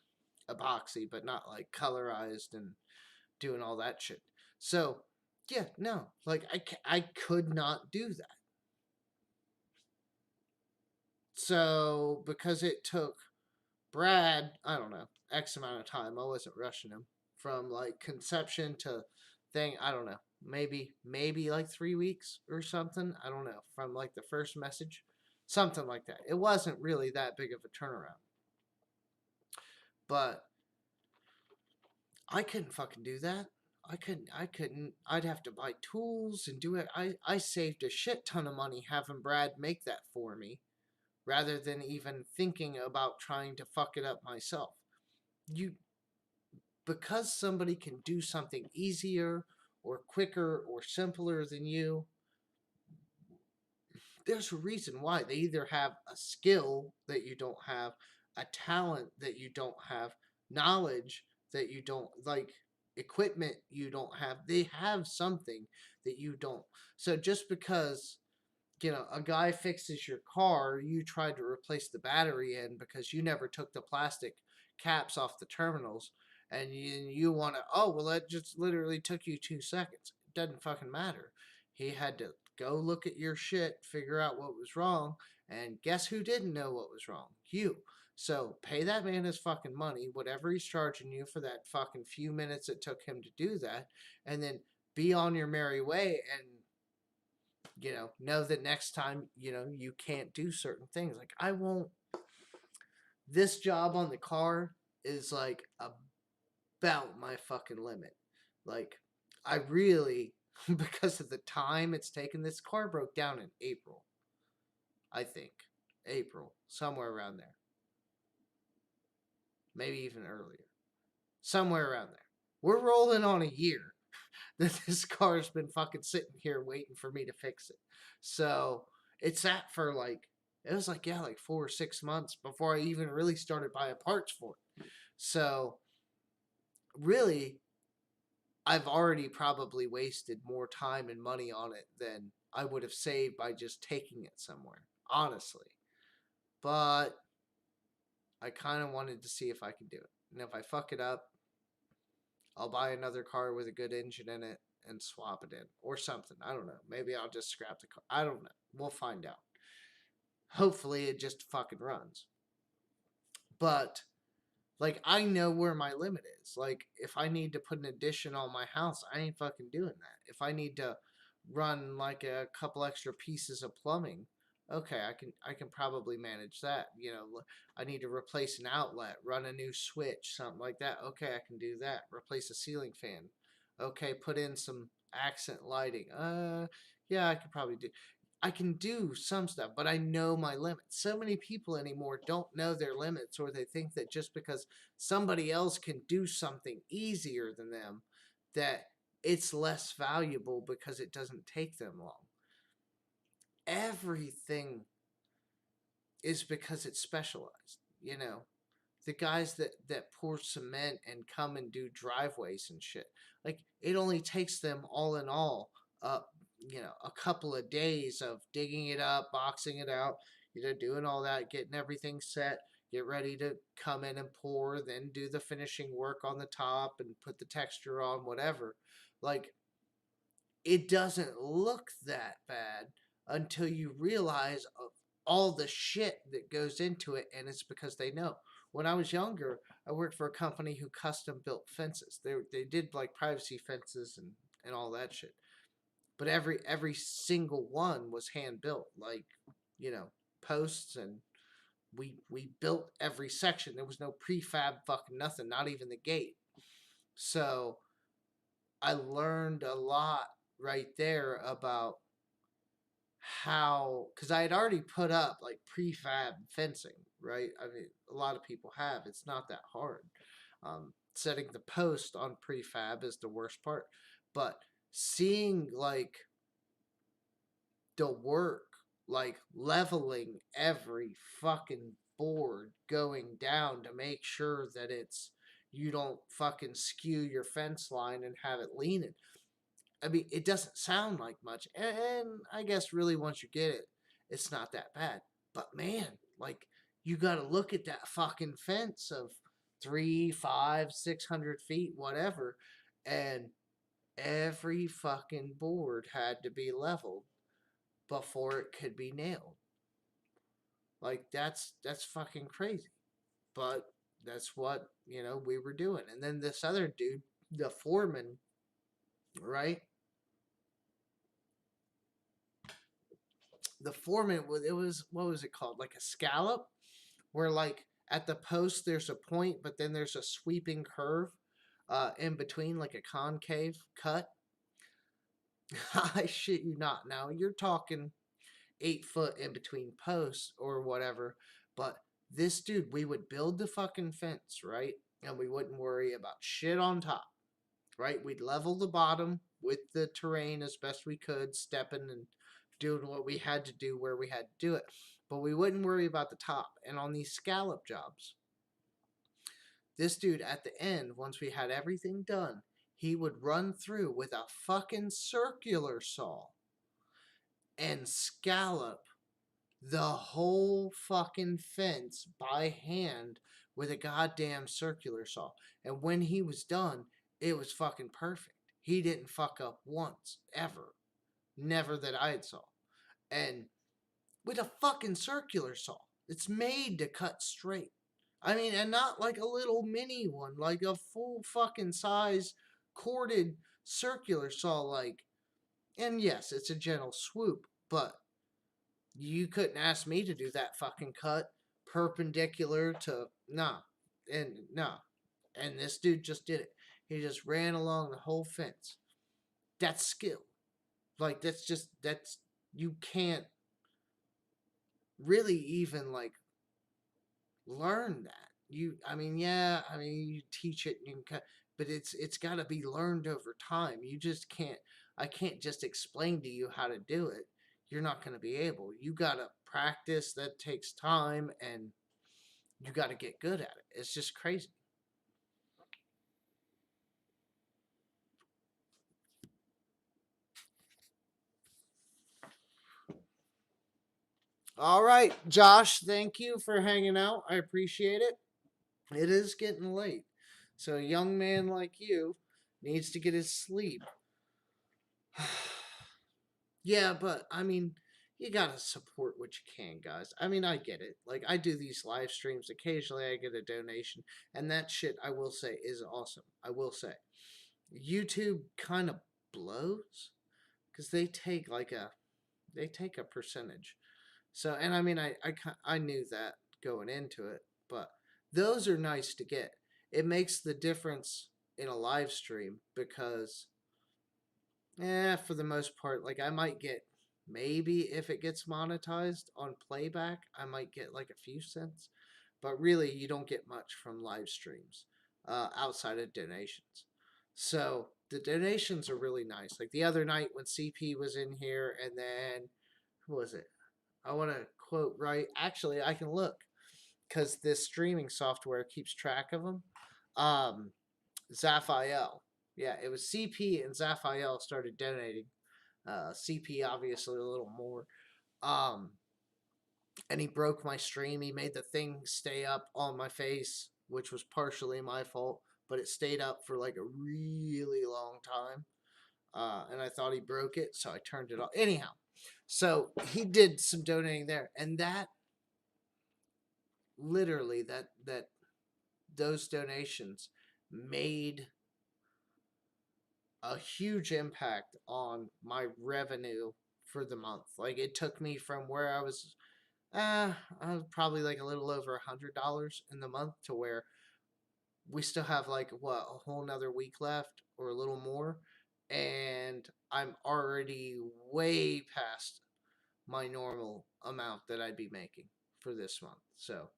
epoxy, but not like colorized and doing all that shit. So, yeah, no, like I could not do that. So, because it took Brad, I don't know, X amount of time. I wasn't rushing him from like conception to thing. I don't know, maybe like 3 weeks or something. I don't know, from like the first message, something like that. It wasn't really that big of a turnaround, but I couldn't fucking do that. I couldn't. I'd have to buy tools and do it. I saved a shit ton of money having Brad make that for me rather than even thinking about trying to fuck it up myself. You Because somebody can do something easier or quicker or simpler than you, there's a reason why. They either have a skill that you don't have, a talent that you don't have, knowledge that you don't, like equipment you don't have. They have something that you don't. So just because a guy fixes your car, you tried to replace the battery in because you never took the plastic caps off the terminals, and you want to, oh, well, that just literally took you 2 seconds. It doesn't fucking matter. He had to go look at your shit, figure out what was wrong, and guess who didn't know what was wrong? You. So pay that man his fucking money, whatever he's charging you for that fucking few minutes it took him to do that, and then be on your merry way and know that next time, you can't do certain things. Like, I won't, this job on the car is like about my fucking limit. Like, I really, because of the time it's taken, this car broke down in April, I think. April, somewhere around there. Maybe even earlier. Somewhere around there. We're rolling on a year that this car's been fucking sitting here waiting for me to fix it. So it sat for like, it was like, yeah, like 4 or 6 months before I even really started buying parts for it. So really, I've already probably wasted more time and money on it than I would have saved by just taking it somewhere, honestly. But I kind of wanted to see if I could do it. And if I fuck it up, I'll buy another car with a good engine in it and swap it in or something. I don't know. Maybe I'll just scrap the car. I don't know. We'll find out. Hopefully it just fucking runs. But like, I know where my limit is. Like, if I need to put an addition on my house, I ain't fucking doing that. If I need to run like a couple extra pieces of plumbing, okay, I can probably manage that. I need to replace an outlet, run a new switch, something like that. Okay, I can do that. Replace a ceiling fan. Okay, put in some accent lighting. Yeah, I could probably do. I can do some stuff, but I know my limits. So many people anymore don't know their limits, or they think that just because somebody else can do something easier than them, that it's less valuable because it doesn't take them long. Everything is because it's specialized. The guys that pour cement and come and do driveways and shit, like, it only takes them all in all a couple of days of digging it up, boxing it out, doing all that, getting everything set, get ready to come in and pour, then do the finishing work on the top and put the texture on, whatever. Like, it doesn't look that bad until you realize of all the shit that goes into it, and it's because they know. When I was younger, I worked for a company who custom built fences. They did like privacy fences and all that shit. But every single one was hand built, like, posts, and we built every section. There was no prefab fucking nothing, not even the gate. So I learned a lot right there about how, because I had already put up like prefab fencing, right? I mean, a lot of people have. It's not that hard. Setting the post on prefab is the worst part, but seeing like the work, like leveling every fucking board going down to make sure that you don't fucking skew your fence line and have it leaning. I mean, it doesn't sound like much, and I guess really once you get it, it's not that bad. But man, like, you got to look at that fucking fence of 3, 5, 600 feet, whatever, and every fucking board had to be leveled before it could be nailed. Like, that's fucking crazy. but that's what, we were doing. And then this other dude, the foreman, right? The foreman, it was, what was it called? Like a scallop, where like at the post there's a point, but then there's a sweeping curve in between, like a concave cut. I shit you not. Now you're talking 8 foot in between posts or whatever, but this dude, we would build the fucking fence, right? And we wouldn't worry about shit on top, right? We'd level the bottom with the terrain as best we could, stepping and doing what we had to do where we had to do it. But we wouldn't worry about the top. And on these scallop jobs, this dude at the end, once we had everything done, he would run through with a fucking circular saw and scallop the whole fucking fence by hand with a goddamn circular saw. And when he was done, it was fucking perfect. He didn't fuck up once, ever. Never that I had saw. And with a fucking circular saw. It's made to cut straight. I mean, and not like a little mini one, like a full fucking size corded circular saw, like. And yes, it's a gentle swoop, but you couldn't ask me to do that fucking cut perpendicular to nah. And nah. And this dude just did it. He just ran along the whole fence. That's skill. Like that's you can't really even like learn that. You teach it and you can, but it's got to be learned over time. You just can't. I can't just explain to you how to do it. You're not going to be able. You got to practice. That takes time, and you got to get good at it. It's just crazy. All right, Josh, thank you for hanging out. I appreciate it. It is getting late. So a young man like you needs to get his sleep. Yeah, but I mean, you gotta support what you can, guys. I mean, I get it. Like, I do these live streams. Occasionally, I get a donation, and that shit, I will say, is awesome. I will say, YouTube kind of blows because they take a percentage. So, and I mean, I knew that going into it, but those are nice to get. It makes the difference in a live stream because for the most part, like I might get maybe if it gets monetized on playback, I might get like a few cents, but really you don't get much from live streams outside of donations. So the donations are really nice. Like the other night when CP was in here, and then who was it? I want to quote right. Actually, I can look because this streaming software keeps track of them. Um, Zaphael. Yeah, it was CP and Zaphael started donating. CP obviously a little more. Um, and he broke my stream. He made the thing stay up on my face, which was partially my fault, but it stayed up for like a really long time. And I thought he broke it, so I turned it off. Anyhow, so he did some donating there, and that literally that those donations made a huge impact on my revenue for the month. Like it took me from where I was probably like a little over $100 in the month to where we still have like what a whole another week left or a little more, and I'm already way past my normal amount that I'd be making for this month. So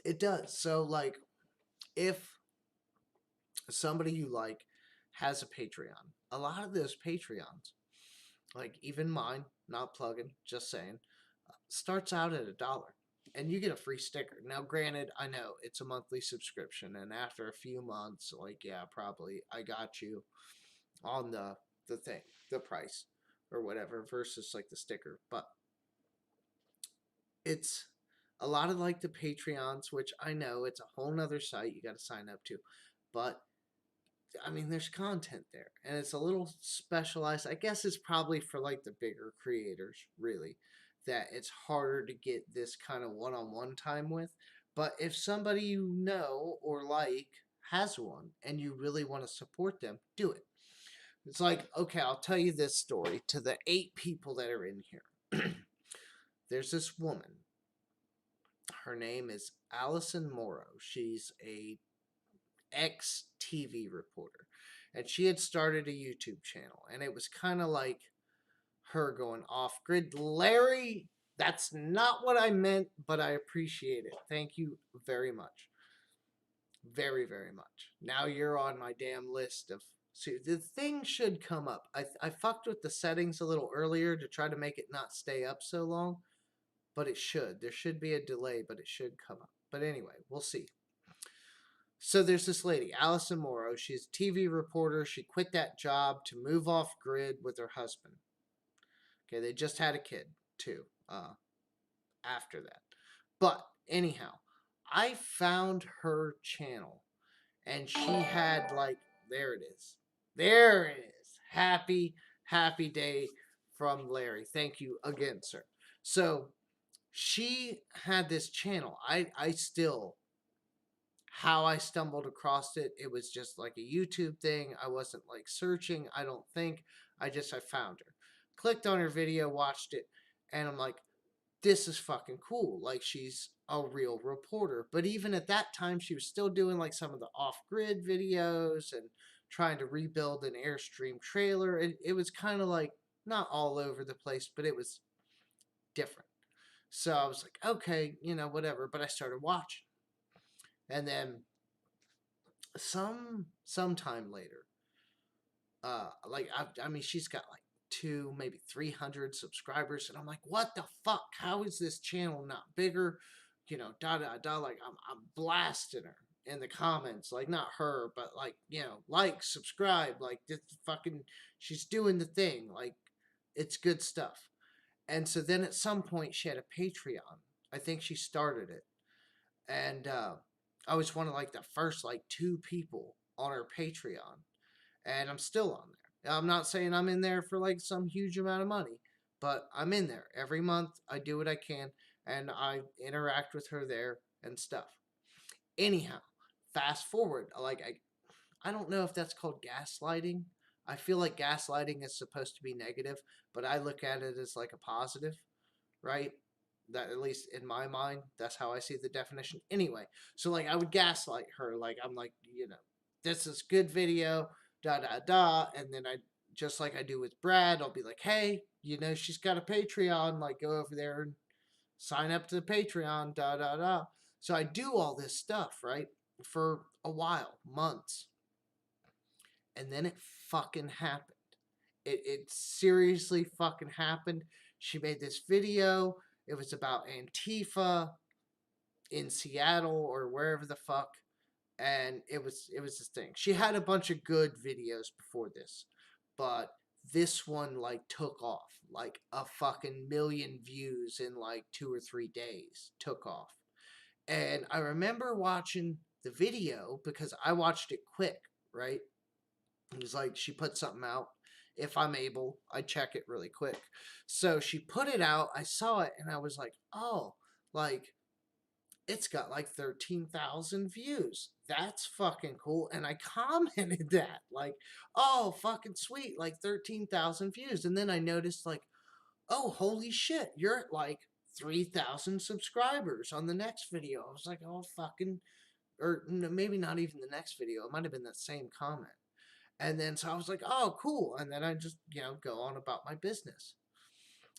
it does. So like if somebody you like has a Patreon, a lot of those Patreons, like even mine, not plugging, just saying, starts out at $1 and you get a free sticker. Now, granted, I know it's a monthly subscription, and after a few months, like, yeah, probably I got you on the thing, the price or whatever versus like the sticker. But it's a lot of like the Patreons, which I know it's a whole nother site you got to sign up to, but I mean, there's content there, and it's a little specialized. I guess it's probably for like the bigger creators, really, that it's harder to get this kind of one-on-one time with. But if somebody you know or like has one and you really want to support them, do it. It's like, okay, I'll tell you this story to the 8 people that are in here. There's this woman. Her name is Allison Morrow. She's a ex-TV reporter. And she had started a YouTube channel. And it was kind of like her going off grid. Larry, that's not what I meant, but I appreciate it. Thank you very much. Very, very much. Now you're on my damn list of. See, the thing should come up. I fucked with the settings a little earlier to try to make it not stay up so long, but it should. There should be a delay, but it should come up. But anyway, we'll see. So there's this lady, Allison Morrow. She's a TV reporter. She quit that job to move off grid with her husband. Okay, they just had a kid too. After that, but anyhow, I found her channel, and she had like there it is, there it is. Happy day from Larry. Thank you again, sir. So she had this channel. I still how I stumbled across it. It was just like a YouTube thing. I wasn't like searching. I don't think. I found her, clicked on her video, watched it, and I'm like, this is fucking cool. Like, she's a real reporter. But even at that time, she was still doing like some of the off-grid videos and trying to rebuild an Airstream trailer. And it was kind of like not all over the place, but it was different. So I was like, okay, whatever. But I started watching. And then sometime later, I mean, she's got like 2, maybe 300 subscribers, and I'm like, what the fuck? How is this channel not bigger? Like I'm blasting her in the comments, like not her, but like, like, subscribe, like this fucking, she's doing the thing, like it's good stuff. And so then at some point she had a Patreon. I think she started it, and I was one of like the first like 2 people on her Patreon, and I'm still on there. I'm not saying I'm in there for like some huge amount of money, but I'm in there every month. I do what I can, and I interact with her there and stuff. Anyhow, fast forward, like I don't know if that's called gaslighting. I feel like gaslighting is supposed to be negative, but I look at it as like a positive, right? That, at least in my mind, that's how I see the definition. Anyway, so like I would gaslight her, like I'm like, this is good video, da da da, and then I, just like I do with Brad, I'll be like, hey, she's got a Patreon, like go over there and sign up to the Patreon, da da da. So I do all this stuff, right, for a while, months, and then it fucking happened. It seriously fucking happened. She made this video. It was about Antifa in Seattle or wherever the fuck, and it was this thing. She had a bunch of good videos before this, but this one like took off, like a fucking million views in like 2 or 3 days. Took off. And I remember watching the video because I watched it quick, right? It was like she put something out. If I'm able, I check it really quick. So she put it out. I saw it and I was like, oh, like it's got like 13,000 views. That's fucking cool. And I commented that, like, oh, fucking sweet, like 13,000 views. And then I noticed, like, oh, holy shit, you're at like 3,000 subscribers on the next video. I was like, oh, fucking, or maybe not even the next video. It might have been that same comment. And then so I was like, oh, cool. And then I just, go on about my business.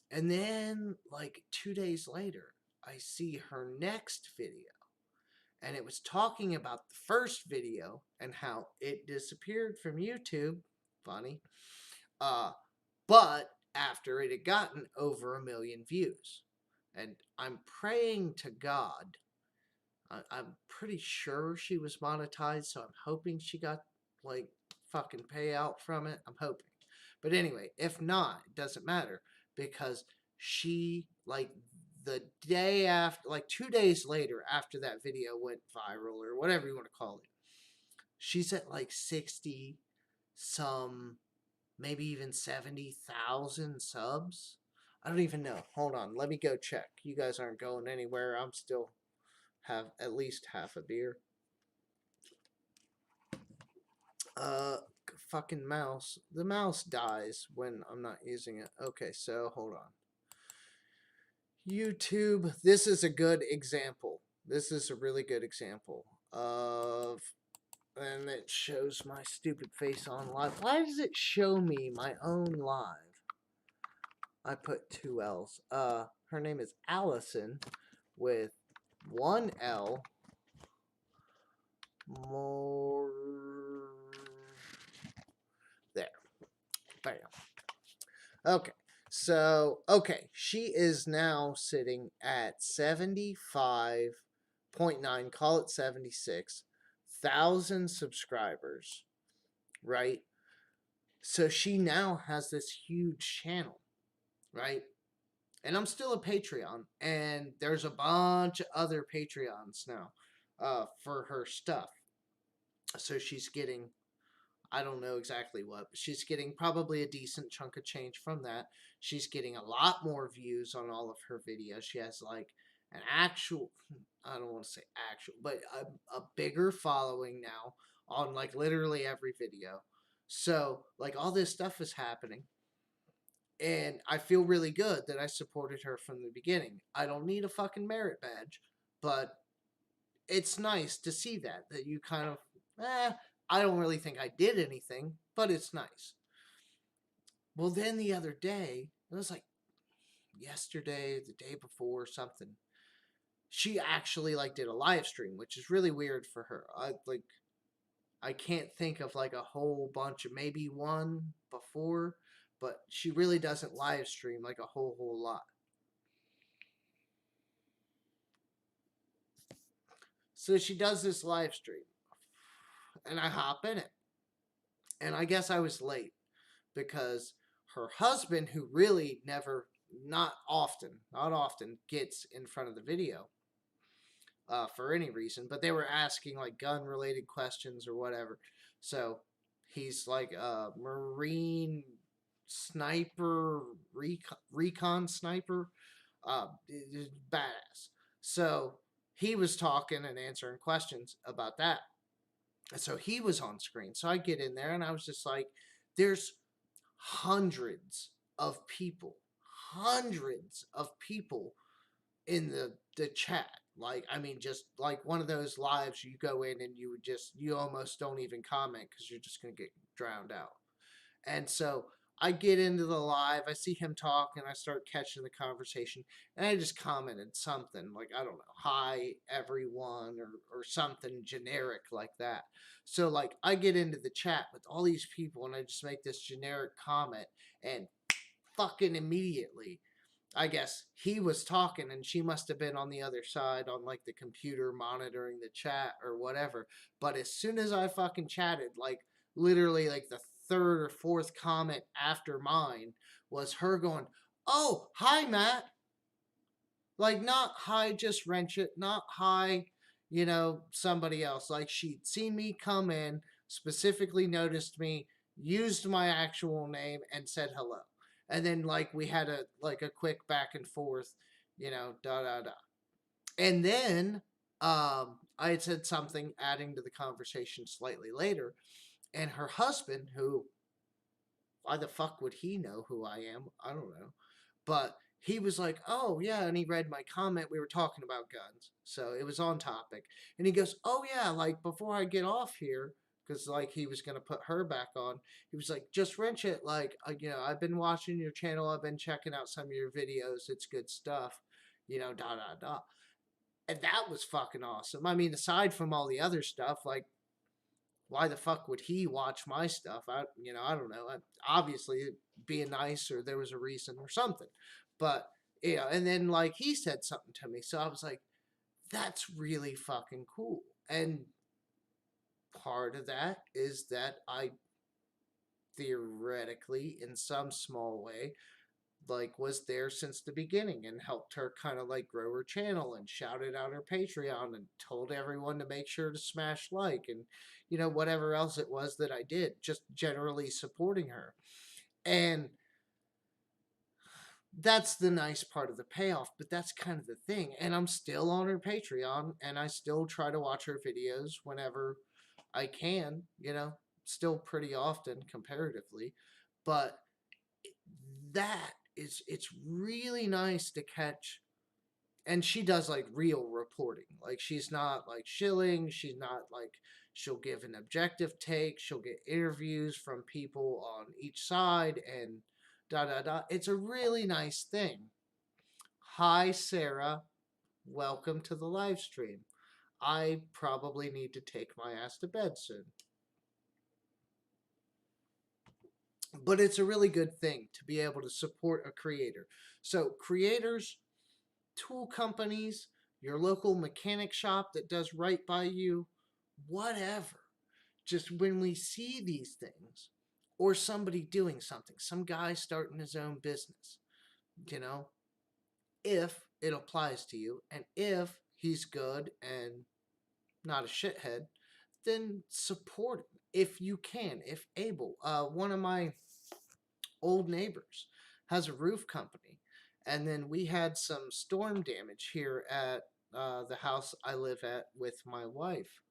And then like 2 days later, I see her next video. And it was talking about the first video and how it disappeared from YouTube. Funny. But after it had gotten over 1 million views. And I'm praying to God. I'm pretty sure she was monetized, so I'm hoping she got like fucking payout from it. I'm hoping. But anyway, if not, it doesn't matter because she, like, the day after, like 2 days later after that video went viral or whatever you want to call it, she's at like 60 some, maybe even 70,000 subs I don't even know. Hold on, let me go check. You guys aren't going anywhere. I'm still have at least half a beer. Uh, fucking mouse. The mouse dies when I'm not using it. Okay, so hold on. YouTube. This is a good example. This is a really good example of. And it shows my stupid face on live. Why does it show me my own live? I put 2 L's. Her name is Allison with 1 L. More. There. Bam. Okay. So, okay. She is now sitting at 75.9, call it 76,000 subscribers, right? So she now has this huge channel, right? And I'm still a Patreon, and there's a bunch of other Patreons now for her stuff. So she's getting, I don't know exactly what, but she's getting probably a decent chunk of change from that. She's getting a lot more views on all of her videos. She has like an actual, I don't want to say actual, but a bigger following now on like literally every video. So like all this stuff is happening. And I feel really good that I supported her from the beginning. I don't need a fucking merit badge, but it's nice to see that you kind of, I don't really think I did anything, but it's nice. Well, then the other day, it was like yesterday, the day before, something. She actually like did a live stream, which is really weird for her. I can't think of like a whole bunch of, maybe one before, but she really doesn't live stream like a whole lot. So she does this live stream, and I hop in it. And I guess I was late because her husband, who really never, not often gets in front of the video for any reason, but they were asking like gun related questions or whatever. So he's like a Marine sniper, recon sniper, badass. So he was talking and answering questions about that. And so he was on screen. So I get in there and I was just like, there's hundreds of people in the chat. Like, I mean, just like one of those lives you go in and you almost don't even comment because you're just going to get drowned out. And so I get into the live, I see him talk, and I start catching the conversation, and I just commented something like, I don't know, hi everyone, or something generic like that. So like I get into the chat with all these people, and I just make this generic comment, and fucking immediately, I guess he was talking and she must have been on the other side on like the computer monitoring the chat or whatever. But as soon as I fucking chatted, like literally like the third or fourth comment after mine was her going, "Oh, hi Matt." Like not hi just wrench it, not hi, somebody else. Like she'd seen me come in, specifically noticed me, used my actual name and said hello. And then like we had a quick back and forth, da da da. And then I had said something adding to the conversation slightly later, and her husband, who, why the fuck would he know who I am? I don't know. But he was like, "Oh, yeah." And he read my comment. We were talking about guns. So it was on topic. And he goes, "Oh, yeah, like before I get off here," because like he was going to put her back on, he was like, "Just wrench it. Like, I've been watching your channel. I've been checking out some of your videos. It's good stuff, da da da." And that was fucking awesome. I mean, aside from all the other stuff, like, why the fuck would he watch my stuff? I don't know. Obviously, being nice, or there was a reason or something. But and then like he said something to me, so I was like, that's really fucking cool. And part of that is that I theoretically, in some small way, like was there since the beginning and helped her kind of like grow her channel and shouted out her Patreon and told everyone to make sure to smash like, and whatever else it was that I did, just generally supporting her. And that's the nice part of the payoff, but that's kind of the thing. And I'm still on her Patreon, and I still try to watch her videos whenever I can, still pretty often comparatively. But it's really nice to catch. And she does like real reporting. Like, she's not like shilling, she's not like, she'll give an objective take, she'll get interviews from people on each side, and da da da. It's a really nice thing. Hi, Sarah. Welcome to the live stream. I probably need to take my ass to bed soon. But it's a really good thing to be able to support a creator. So, creators, tool companies, your local mechanic shop that does right by you, whatever. Just when we see these things, or somebody doing something, some guy starting his own business, you know, if it applies to you and if he's good and not a shithead, then support him if you can, if able. One of my old neighbors has a roof company, and then we had some storm damage here at the house I live at with my wife.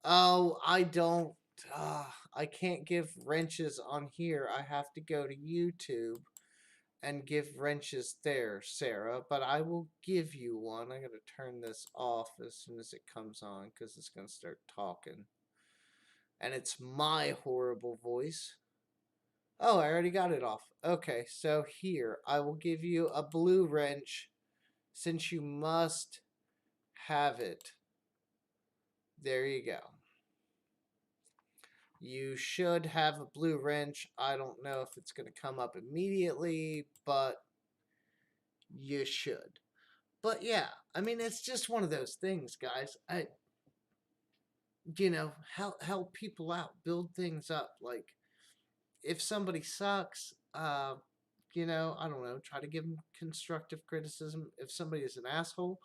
Oh, I don't. I can't give wrenches on here. I have to go to YouTube and give wrenches there, Sarah. But I will give you one. I gotta turn this off as soon as it comes on because it's gonna start talking. And it's my horrible voice. Oh, I already got it off. Okay, so here, I will give you a blue wrench since you must have it. There you go. You should have a blue wrench. I don't know if it's going to come up immediately, but you should. But yeah, I mean, it's just one of those things, guys. Help people out, build things up. Like, if somebody sucks, I don't know, try to give them constructive criticism. If somebody is an asshole,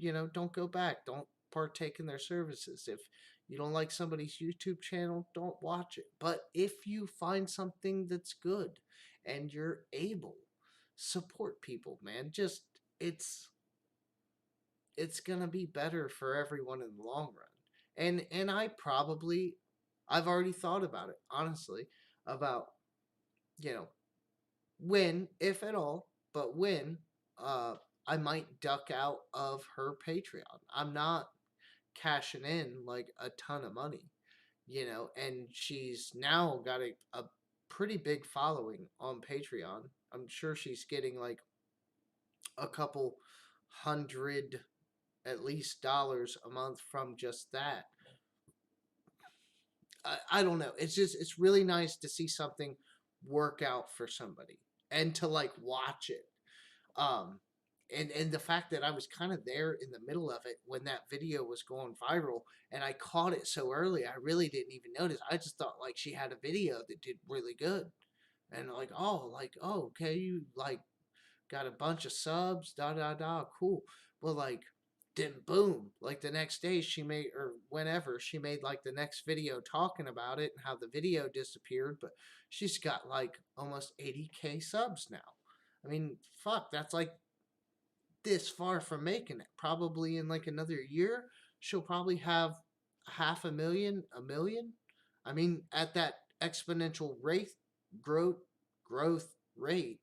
don't go back. Don't partake in their services. If you don't like somebody's YouTube channel, don't watch it. But if you find something that's good and you're able, support people, man. Just it's gonna be better for everyone in the long run. And I've already thought about it, honestly, about, you know, when, if at all, but when uh I might duck out of her Patreon. I'm not cashing in like a ton of money, and she's now got a pretty big following on Patreon. I'm sure she's getting like a couple hundred at least dollars a month from just that. I don't know. It's really nice to see something work out for somebody and to like watch it. Um, and the fact that I was kind of there in the middle of it when that video was going viral, and I caught it so early, I really didn't even notice. I just thought like she had a video that did really good, and like, oh, okay, you like got a bunch of subs, da da da, cool. Well, like, then boom, like the next day she made, or whenever she made like the next video talking about it and how the video disappeared, but she's got like almost 80K subs now. I mean, fuck, that's like this far from making it. Probably in like another year, she'll probably have half a million. I mean, at that exponential rate, growth rate,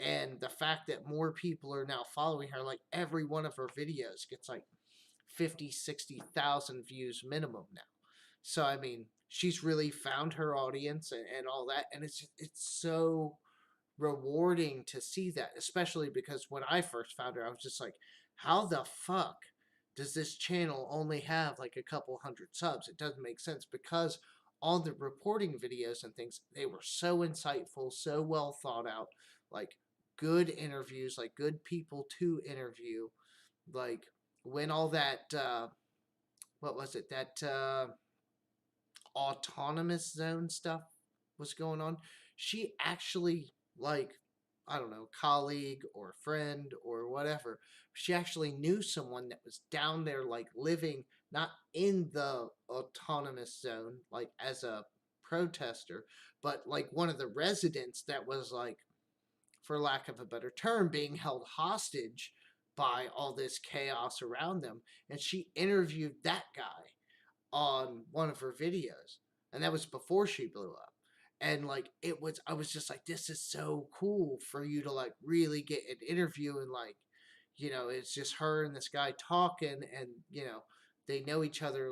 and the fact that more people are now following her, like every one of her videos gets like 50, 60,000 views minimum now. So I mean, she's really found her audience and all that, and it's so rewarding to see that, especially because when I first found her, I was just like, how the fuck does this channel only have like a couple hundred subs? It doesn't make sense because all the reporting videos and things, they were so insightful, so well thought out, like good interviews, like good people to interview. Like when all that, what was it, that autonomous zone stuff was going on, she actually, like, I don't know, colleague or friend or whatever, she actually knew someone that was down there, like living not in the autonomous zone, like as a protester, but like one of the residents that was like for lack of a better term, being held hostage by all this chaos around them. And she interviewed that guy on one of her videos. And that was before she blew up. And like I was just like, this is so cool for you to like really get an interview and like, it's just her and this guy talking, and they know each other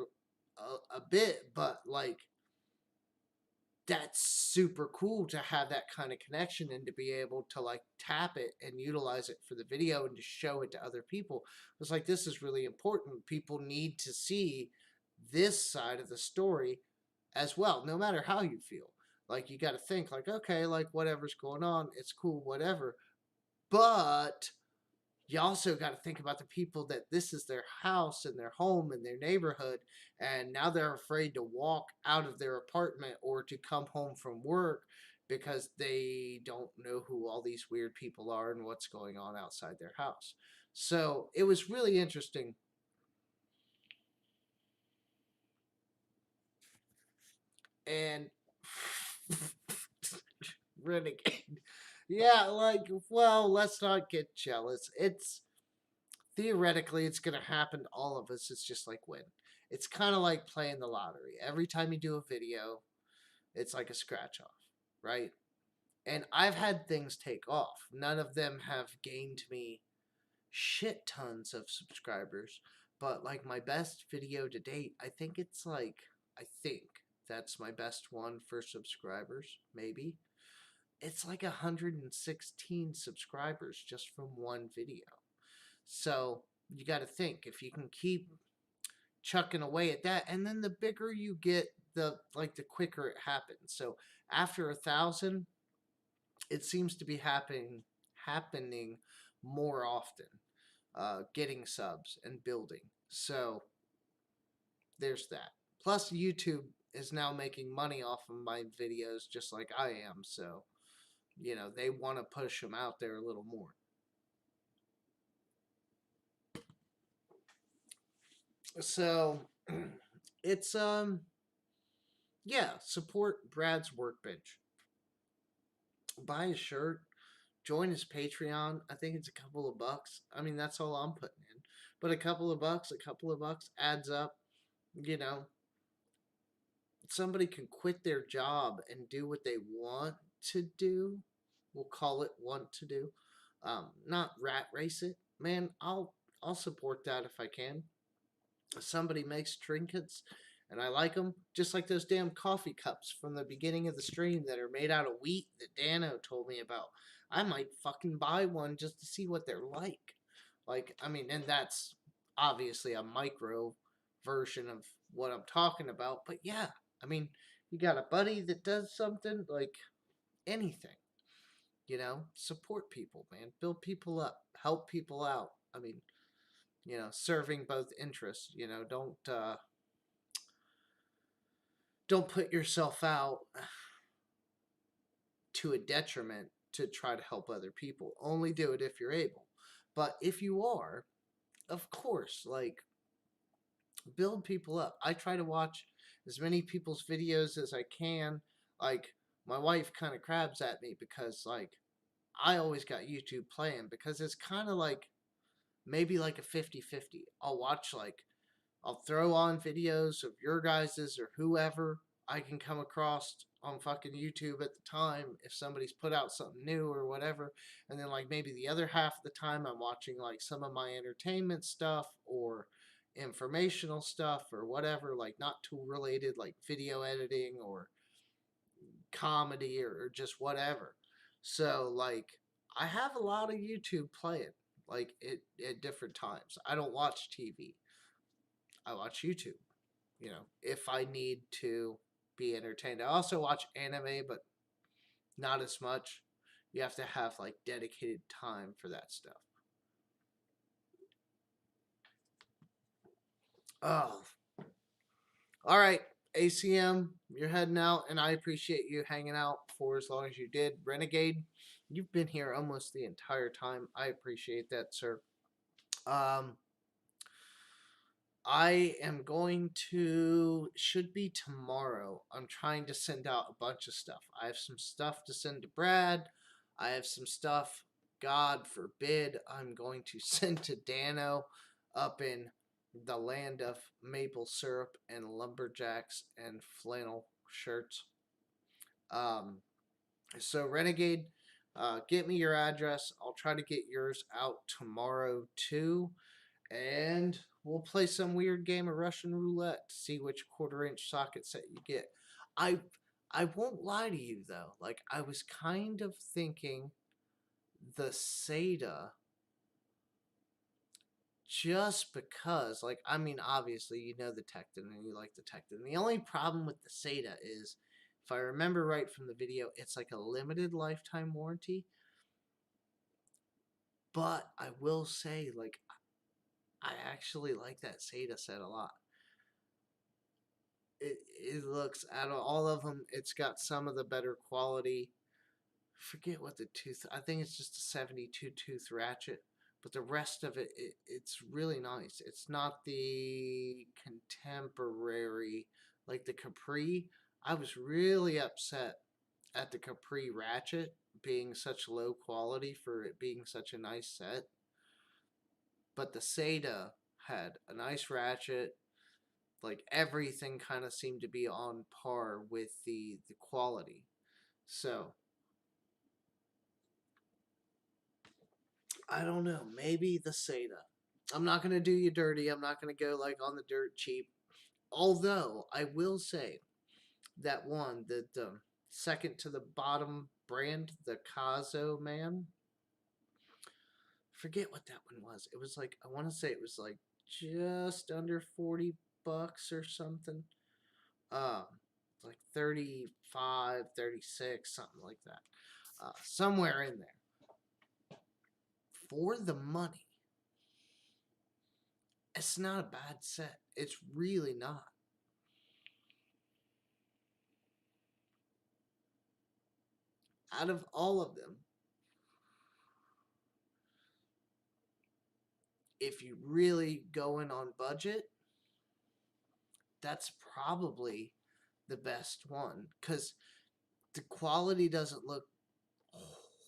a bit, but like that's super cool to have that kind of connection and to be able to like tap it and utilize it for the video and to show it to other people. It's like, this is really important. People need to see this side of the story as well, no matter how you feel. Like, you got to think like, okay, like whatever's going on, it's cool, whatever. But you also got to think about the people that this is their house and their home and their neighborhood, and now they're afraid to walk out of their apartment or to come home from work because they don't know who all these weird people are and what's going on outside their house. So it was really interesting. And Renegade. Yeah, like, well, let's not get jealous. It's theoretically it's going to happen to all of us. It's just like when. It's kind of like playing the lottery. Every time you do a video, it's like a scratch off, right? And I've had things take off. None of them have gained me shit tons of subscribers, but like my best video to date, I think that's my best one for subscribers, maybe. It's like 116 subscribers just from one video. So you got to think, if you can keep chucking away at that, and then the bigger you get, the quicker it happens. So after 1,000, it seems to be happening more often. Getting subs and building. So there's that. Plus, YouTube is now making money off of my videos just like I am. So, they want to push them out there a little more. So, it's, yeah, support Brad's Workbench. Buy a shirt. Join his Patreon. I think it's a couple of bucks. I mean, that's all I'm putting in. But a couple of bucks adds up. Somebody can quit their job and do what they want to do. We'll call it want to do. Not rat race it. Man, I'll support that if I can. If somebody makes trinkets and I like them, just like those damn coffee cups from the beginning of the stream that are made out of wheat that Dano told me about. I might fucking buy one just to see what they're like. Like, I mean, and that's obviously a micro version of what I'm talking about, but yeah, I mean, you got a buddy that does something, like anything, support people, man, build people up, help people out. I mean, serving both interests, don't put yourself out to a detriment to try to help other people. Only do it if you're able. But if you are, of course, like, build people up. I try to watch as many people's videos as I can. Like, my wife kind of crabs at me because, like, I always got YouTube playing because it's kind of like maybe like a 50-50. I'll throw on videos of your guys's or whoever I can come across on fucking YouTube at the time if somebody's put out something new or whatever. And then like maybe the other half of the time I'm watching like some of my entertainment stuff or informational stuff or whatever, like not tool related, like video editing or comedy or just whatever. So like I have a lot of YouTube playing like at different times. I don't watch TV. I watch YouTube, if I need to be entertained. I also watch anime, but not as much. You have to have like dedicated time for that stuff. Oh, all right, ACM, you're heading out, and I appreciate you hanging out for as long as you did. Renegade, you've been here almost the entire time. I appreciate that, sir. I am going to, should be tomorrow. I'm trying to send out a bunch of stuff. I have some stuff to send to Brad. I have some stuff, God forbid, I'm going to send to Dano up in the land of maple syrup and lumberjacks and flannel shirts. So Renegade, get me your address. I'll try to get yours out tomorrow too, and we'll play some weird game of Russian roulette to see which quarter-inch socket set you get. I I won't lie to you though. Like I was kind of thinking the SATA just because, like, I mean, obviously you know the Tecton and you like the Tecton. The only problem with the SATA is, if I remember right from the video, it's like a limited lifetime warranty. But I will say, like, I actually like that SATA set a lot. It looks, out of all of them, it's got some of the better quality. Forget what the tooth, I think it's just a 72 tooth ratchet, but the rest of it's really nice. It's not the contemporary like the Capri. I was really upset at the Capri ratchet being such low quality for it being such a nice set, but the SATA had a nice ratchet. Like everything kind of seemed to be on par with the quality. So I don't know. Maybe the SATA. I'm not going to do you dirty. I'm not going to go like on the dirt cheap. Although I will say that one, the second to the bottom brand, the Kazo Man. Forget what that one was. It was like, I want to say it was like just under $40 or something. Um, like 35, 36, something like that. Somewhere in there. For the money, it's not a bad set. It's really not. Out of all of them, if you really go in on budget, that's probably the best one because the quality doesn't look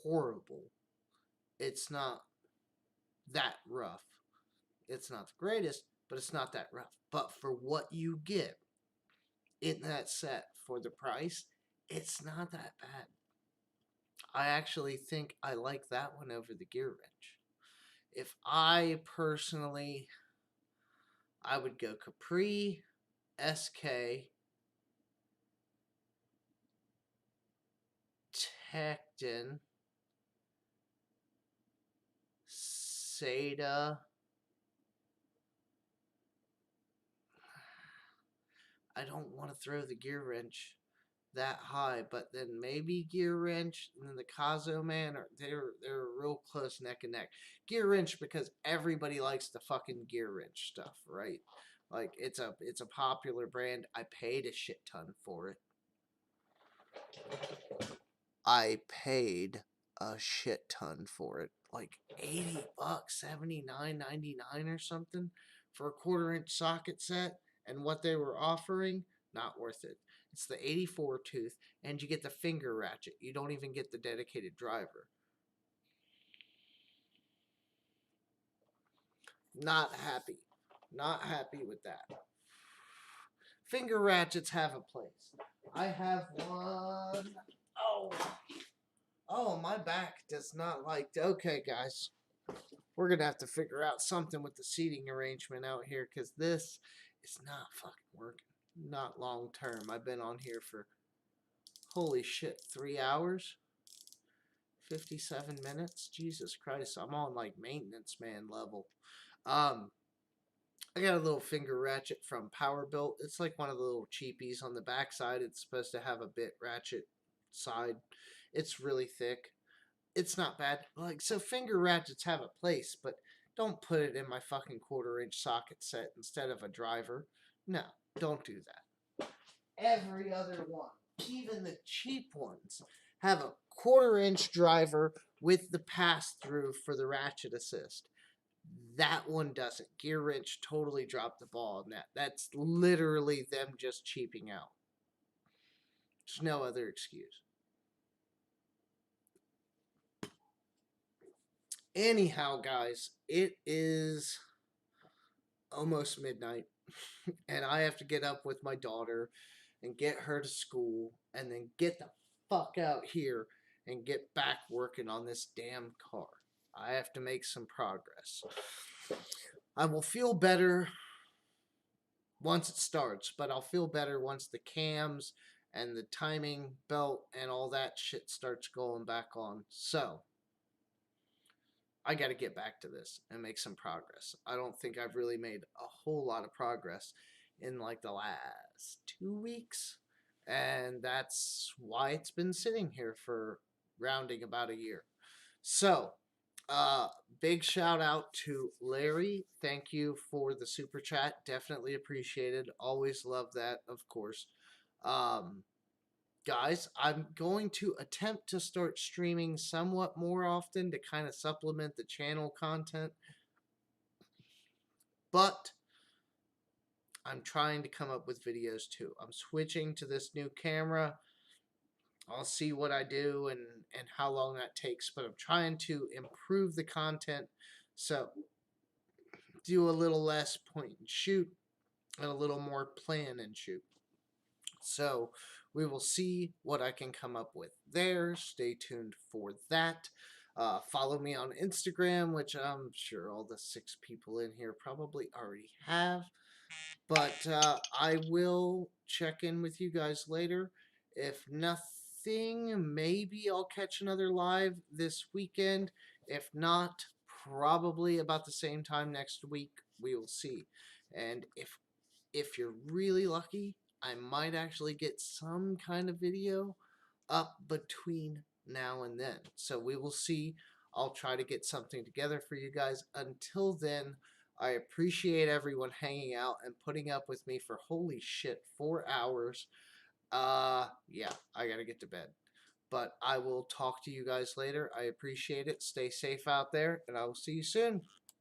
horrible. It's not that rough. It's not the greatest, but it's not that rough. But for what you get in that set for the price, it's not that bad. I actually think I like that one over the Gear Wrench. If I personally, I would go Capri, SK, Tecton, SATA. I don't want to throw the Gear Wrench that high, but then maybe Gear Wrench and then the Kazo Man are they're real close neck and neck. Gear Wrench because everybody likes the fucking Gear Wrench stuff, right? Like it's a popular brand. I paid a shit ton for it. I paid a shit ton for it. Like $80, $79.99 or something for a quarter-inch socket set, and what they were offering, not worth it. It's the 84 tooth, and you get the finger ratchet. You don't even get the dedicated driver. Not happy. Not happy with that. Finger ratchets have a place. I have one. Oh. Oh, my back does not like. Okay, guys. We're going to have to figure out something with the seating arrangement out here because this is not fucking working. Not long term. I've been on here for, holy shit, 3 hours? 57 minutes? Jesus Christ. I'm on like maintenance man level. I got a little finger ratchet from Powerbuilt. It's like one of the little cheapies on the backside. It's supposed to have a bit ratchet side. It's really thick. It's not bad. Like, so finger ratchets have a place, but don't put it in my fucking quarter-inch socket set instead of a driver. No, don't do that. Every other one, even the cheap ones, have a quarter-inch driver with the pass-through for the ratchet assist. That one doesn't. Gear Wrench totally dropped the ball on that. That's literally them just cheaping out. There's no other excuse. Anyhow, guys, it is almost midnight, and I have to get up with my daughter and get her to school, and then get the fuck out here and get back working on this damn car. I have to make some progress. I will feel better once it starts, but I'll feel better once the cams and the timing belt and all that shit starts going back on. So, I got to get back to this and make some progress. I don't think I've really made a whole lot of progress in like the last 2 weeks. And that's why it's been sitting here for rounding about a year. So, uh, big shout out to Larry. Thank you for the super chat. Definitely appreciated. Always love that, of course. Um, Guys, I'm going to attempt to start streaming somewhat more often to kind of supplement the channel content. But I'm trying to come up with videos too. I'm switching to this new camera. I'll see what I do and how long that takes, but I'm trying to improve the content. So do a little less point and shoot and a little more plan and shoot. So we will see what I can come up with there. Stay tuned for that. Follow me on Instagram, which I'm sure all the 6 people in here probably already have. But I will check in with you guys later. If nothing, maybe I'll catch another live this weekend. If not, probably about the same time next week. We will see. And if you're really lucky, I might actually get some kind of video up between now and then. So we will see. I'll try to get something together for you guys. Until then, I appreciate everyone hanging out and putting up with me for holy shit 4 hours. Yeah, I gotta get to bed. But I will talk to you guys later. I appreciate it. Stay safe out there, and I will see you soon.